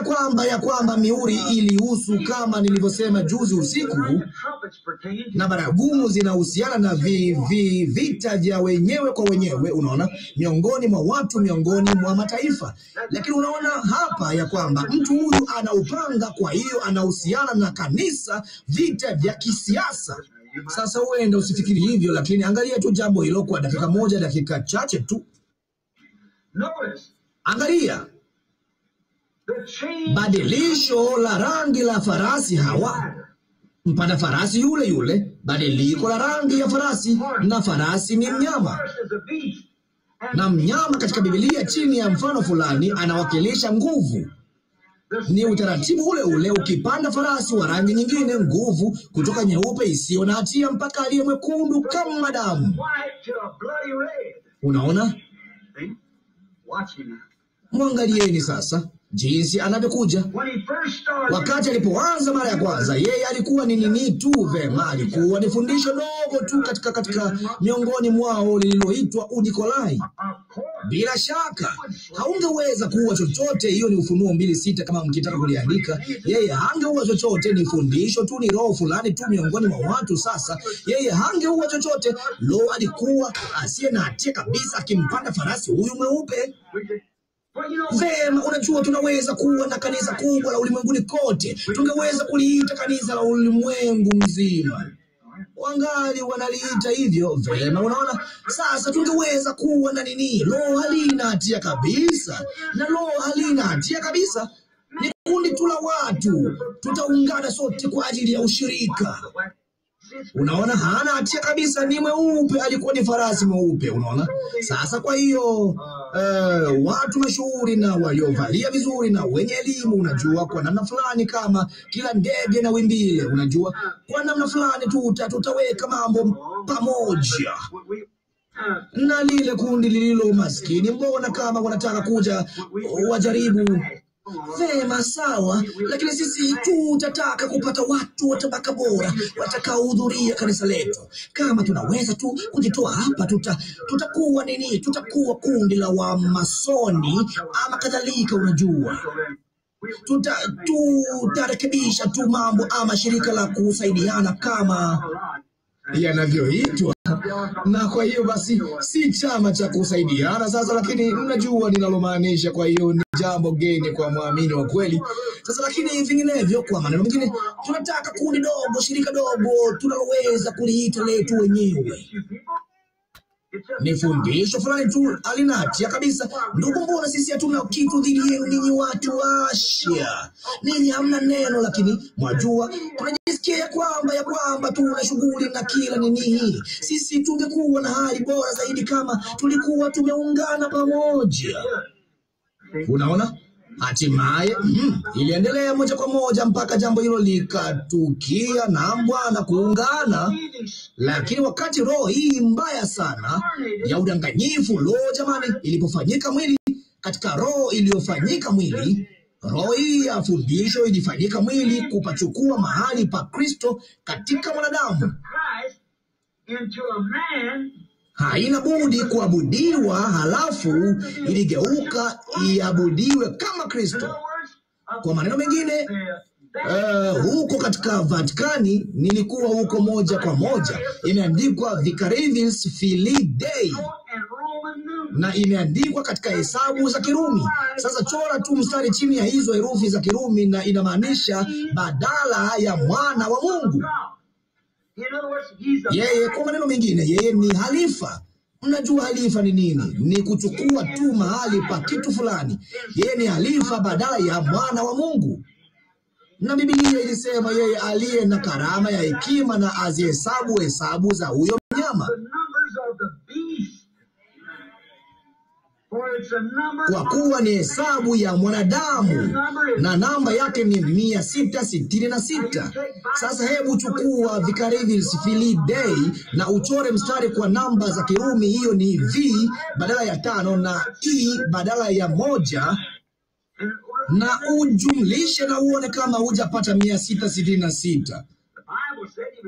ya kwamba mihuri ilihusu, kama nilivyosema juzi usiku, na baragumu zinahusiana na vita vya wenyewe kwa wenyewe, unaona, miongoni mwa watu, miongoni mwa mataifa. Lakini unaona hapa ya kwamba mtu huyu ana upanga, kwa hiyo anahusiana na kanisa, vita vya kisiasa. Sasa huenda usifikiri hivyo, lakini angalia tu jambo hilo kwa dakika moja, dakika chache tu. Angalia badilisho la rangi la farasi hawa. Mpanda farasi yule yule, badiliko la rangi ya farasi, na farasi ni mnyama. Na mnyama katika Biblia chini ya mfano fulani anawakilisha nguvu. Ni utaratibu ule ule, ukipanda farasi wa rangi nyingine, nguvu, kutoka nyeupe isiyo na hatia mpaka aliye mwekundu kama damu. Unaona? Mwangalieni sasa jinsi anavyokuja. Wakati alipoanza mara ya kwanza, yeye alikuwa ni nini tu? Vema, alikuwa ni fundisho dogo tu katika miongoni mwao lililoitwa Unikolai. Bila shaka haungeweza kuua chochote. Hiyo ni Ufunuo 2:6 kama mkitaka kuliandika. Yeye hangeua chochote, ni fundisho tu, ni roho fulani tu miongoni mwa watu. Sasa yeye hangeua chochote. Lo, alikuwa asiye na hatia kabisa, akimpanda farasi huyu mweupe. Vema, unajua, tunaweza kuwa na kanisa kubwa la ulimwenguni kote. Tungeweza kuliita kanisa la ulimwengu mzima. Wangali wanaliita hivyo. Vema, unaona. Sasa tungeweza kuwa na nini? Lo, halina hatia kabisa. Na lo, halina hatia kabisa. Ni kundi tu la watu. Tutaungana sote kwa ajili ya ushirika. Unaona, hana hatia kabisa, ni mweupe, alikuwa ni farasi mweupe, unaona. Sasa kwa hiyo watu mashuhuri na waliovalia vizuri na wenye elimu, unajua, kwa namna fulani, kama kila ndege na wimbile, unajua, kwa namna fulani tutaweka mambo pamoja. Na lile kundi lililo maskini, mbona kama wanataka kuja wajaribu. Vema, sawa, lakini sisi tutataka kupata watu wa tabaka bora watakaohudhuria kanisa letu. Kama tunaweza tu kujitoa hapa, tutakuwa nini? Tutakuwa kundi la Wamasoni ama kadhalika, unajua. Tutarekebisha tu mambo, ama shirika la kusaidiana kama yanavyoitwa. Na kwa hiyo basi si chama cha kusaidiana sasa, lakini mnajua ninalomaanisha. Kwa hiyo ni jambo geni kwa muamini wa kweli. Sasa lakini vinginevyo, kwa maneno mengine, tunataka kundi dogo, shirika dogo tunaloweza kuliita letu wenyewe. Ni fundisho fulani tu, halina hatia kabisa. Ndugu, mbona sisi hatuna kitu dhidi yenu ninyi watu wa Asia? Ninyi hamna neno, lakini mwajua tunajisikia ya kwamba tuna shughuli na kila nini. Sisi tungekuwa na hali bora zaidi kama tulikuwa tumeungana pamoja. Unaona? Hatimaye iliendelea moja kwa moja mpaka jambo hilo likatukia na Bwana kuungana. Lakini wakati roho hii mbaya sana ya udanganyifu, lo jamani, ilipofanyika mwili, katika roho iliyofanyika mwili, roho hii ya fundisho ilifanyika mwili kupachukua mahali pa Kristo katika mwanadamu, haina budi kuabudiwa, halafu iligeuka iabudiwe kama Kristo. Kwa maneno mengine, huko katika Vatikani, nilikuwa huko moja kwa moja, imeandikwa Vicarivis Filii Dei, na imeandikwa katika hesabu za Kirumi. Sasa chora tu mstari chini ya hizo herufi za Kirumi, na inamaanisha badala ya mwana wa Mungu. Yeye, kwa maneno mengine, yeye ni halifa. Mnajua halifa ni nini? Ni kuchukua tu mahali pa kitu fulani. Yeye ni halifa badala ya mwana wa Mungu. Na Biblia ilisema yeye aliye na karama ya hekima na azihesabu hesabu za huyo mnyama, kwa kuwa ni hesabu ya mwanadamu, na namba yake ni 666. Sasa hebu chukua Vicarious Filidae na uchore mstari kwa namba za Kirumi. Hiyo ni V badala ya 5 na E badala ya 1, na ujumlishe na uone kama hujapata 666.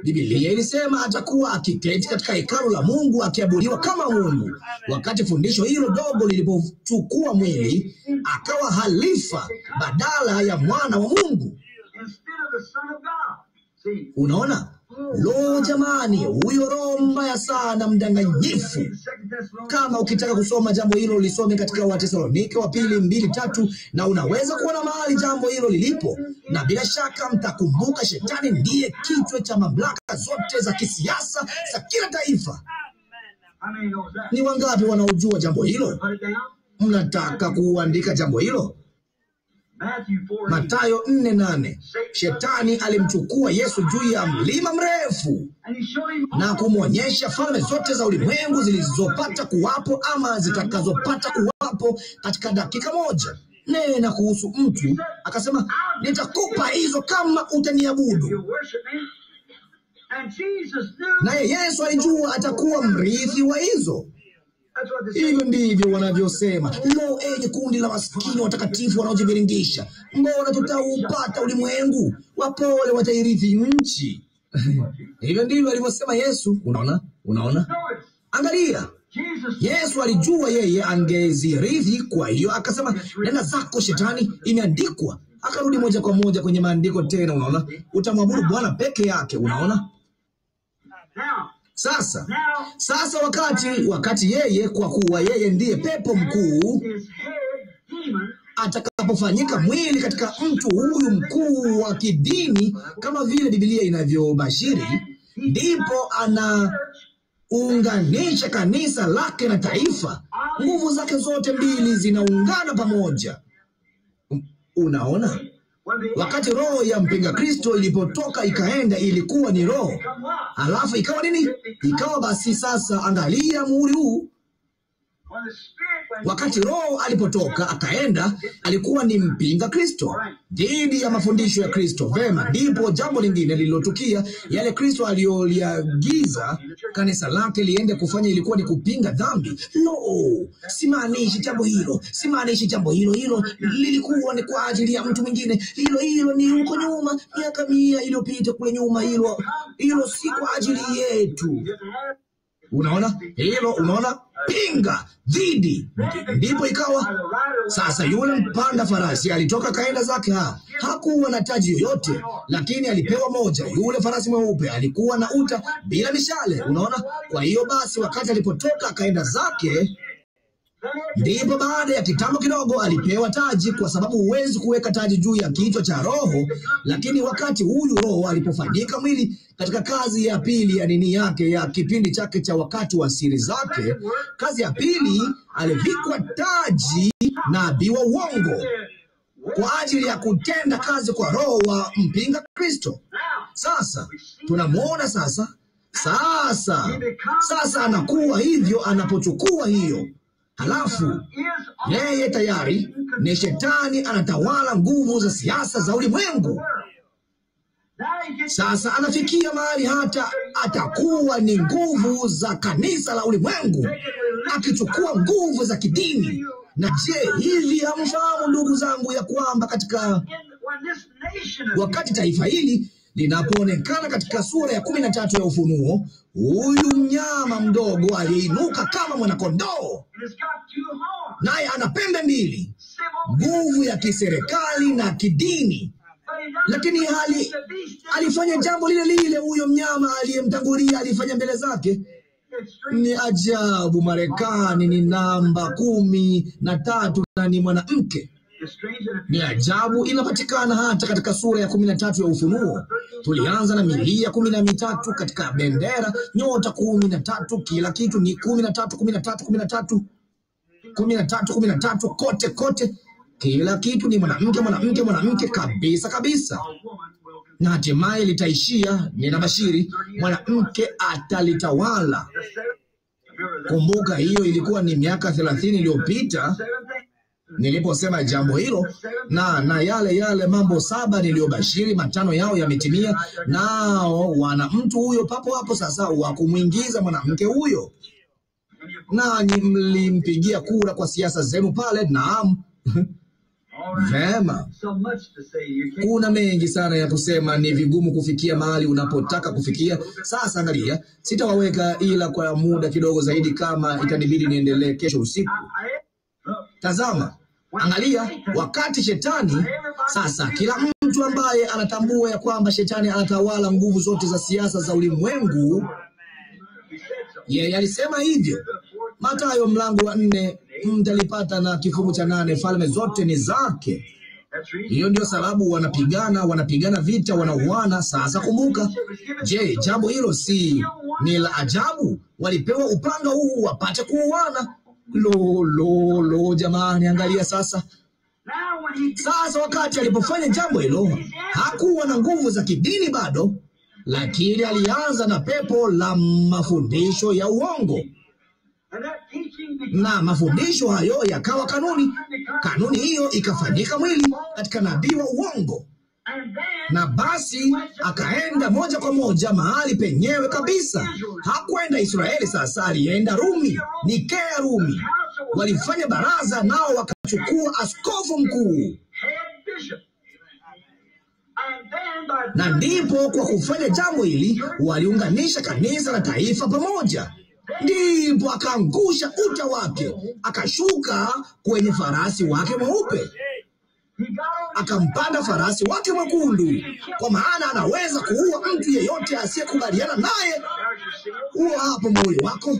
Biblia ilisema atakuwa akiketi katika hekalu la Mungu akiabudiwa kama Mungu. Wakati fundisho hilo dogo lilipochukua mwili, akawa halifa badala ya mwana wa Mungu. Unaona? Lo jamani, huyo roho mbaya sana, mdanganyifu. Kama ukitaka kusoma jambo hilo lisome katika Wathesalonike wa pili 2:3, na unaweza kuona mahali jambo hilo lilipo. Na bila shaka mtakumbuka shetani ndiye kichwa cha mamlaka zote za kisiasa za kila taifa. Ni wangapi wanaojua jambo hilo? Mnataka kuandika jambo hilo? Mathayo 4:8. Shetani alimchukua Yesu juu ya mlima mrefu na kumwonyesha falme zote za ulimwengu zilizopata kuwapo ama zitakazopata kuwapo katika dakika moja. Nena kuhusu mtu, akasema, nitakupa hizo kama utaniabudu. Naye Yesu alijua atakuwa mrithi wa hizo. Hivyo ndivyo wanavyosema. Lo, enyi kundi la maskini watakatifu wanaojiviringisha, mbona tutaupata ulimwengu? Wapole watairithi nchi. Hivyo ndivyo alivyosema Yesu. Unaona? Angalia, Yesu alijua yeye angezirithi, kwa hiyo akasema, nenda zako Shetani, imeandikwa. Akarudi moja kwa moja kwenye maandiko tena. Unaona, utamwabudu Bwana peke yake. Unaona? Sasa wakati yeye, kwa kuwa yeye ndiye pepo mkuu, atakapofanyika mwili katika mtu huyu mkuu wa kidini, kama vile Biblia inavyobashiri, ndipo anaunganisha kanisa lake na taifa. Nguvu zake zote mbili zinaungana pamoja. Unaona? Wakati roho ya mpinga Kristo ilipotoka ikaenda, ilikuwa ni roho. Alafu ikawa nini? Ikawa basi sasa, angalia muhuri huu. Wakati roho alipotoka akaenda, alikuwa ni mpinga Kristo dhidi ya mafundisho ya Kristo. Vema, ndipo jambo lingine lililotukia. Yale Kristo aliyoliagiza kanisa lake liende kufanya ilikuwa ni kupinga dhambi. No, simaanishi jambo hilo. Hilo lilikuwa ni kwa ajili ya mtu mwingine. Hilo ni huko nyuma, miaka 100 iliyopita kule nyuma. Hilo si kwa ajili yetu. Unaona? Unaona? Pinga dhidi. Ndipo ikawa sasa, yule mpanda farasi alitoka kaenda zake. Hakuwa na taji yoyote, lakini alipewa moja. Yule farasi mweupe alikuwa na uta bila mishale. Unaona? Kwa hiyo basi, wakati alipotoka akaenda zake, ndipo baada ya kitambo kidogo alipewa taji, kwa sababu huwezi kuweka taji juu ya kichwa cha roho. Lakini wakati huyu roho alipofanyika mwili katika kazi ya pili ya nini yake, ya kipindi chake cha wakati wa siri zake, kazi ya pili, alivikwa taji nabii wa uongo kwa ajili ya kutenda kazi kwa roho wa mpinga Kristo. Sasa tunamwona sasa anakuwa hivyo anapochukua hiyo. Halafu yeye tayari ni shetani, anatawala nguvu za siasa za ulimwengu. Sasa anafikia mahali hata atakuwa ni nguvu za kanisa la ulimwengu, akichukua nguvu za kidini. Na je, hivi hamfahamu ndugu zangu ya kwamba katika wakati taifa hili linapoonekana katika sura ya 13 ya Ufunuo, huyu mnyama mdogo aliinuka kama mwanakondoo, naye ana pembe mbili, nguvu ya kiserikali na kidini. Lakini alifanya jambo lile huyo mnyama aliyemtangulia alifanya mbele zake. Ni ajabu. Marekani ni namba 13 na ni mwanamke. Ni ajabu, inapatikana hata katika sura ya 13 ya Ufunuo. Tulianza na milia 13 katika bendera, nyota 13, kila kitu ni 13 kote. Kila kitu ni mwanamke kabisa. Na hatimaye litaishia, ninabashiri, mwanamke atalitawala. Kumbuka, hiyo ilikuwa ni miaka 30 iliyopita niliposema jambo hilo. na yale mambo 7 niliyobashiri, 5 yao yametimia, nao wana mtu huyo papo hapo sasa wa kumwingiza mwanamke huyo. Nanyi mlimpigia kura kwa siasa zenu pale. Naam. Vema. Kuna mengi sana ya kusema, ni vigumu kufikia mahali unapotaka kufikia. Sasa angalia, sitawaweka ila kwa muda kidogo zaidi kama itanibidi niendelee kesho usiku. Tazama, angalia, wakati shetani sasa, kila mtu ambaye anatambua ya kwamba shetani anatawala nguvu zote za siasa za ulimwengu, yeye alisema hivyo. Mathayo mlango wa 4 mtalipata na kifungu cha 8, falme zote ni zake. Hiyo ndio sababu wanapigana vita, wanauana. Sasa kumbuka, je, jambo hilo si ni la ajabu? Walipewa upanga huu wapate kuuana. Lo, jamani, angalia sasa. Sasa wakati alipofanya jambo hilo, hakuwa na nguvu za kidini bado, lakini alianza na pepo la mafundisho ya uongo. Na mafundisho hayo yakawa kanuni. Kanuni hiyo ikafanyika mwili katika nabii wa uongo. Na basi akaenda moja kwa moja mahali penyewe kabisa. Hakwenda Israeli sasa, alienda Rumi, Nikea Rumi. Walifanya baraza, nao wakachukua askofu mkuu. Na ndipo kwa kufanya jambo hili waliunganisha kanisa na taifa pamoja. Ndipo akaangusha uta wake, akashuka kwenye farasi wake mweupe, akampanda farasi wake mwekundu, kwa maana anaweza kuua mtu yeyote asiyekubaliana naye. Huo hapo moyo wako.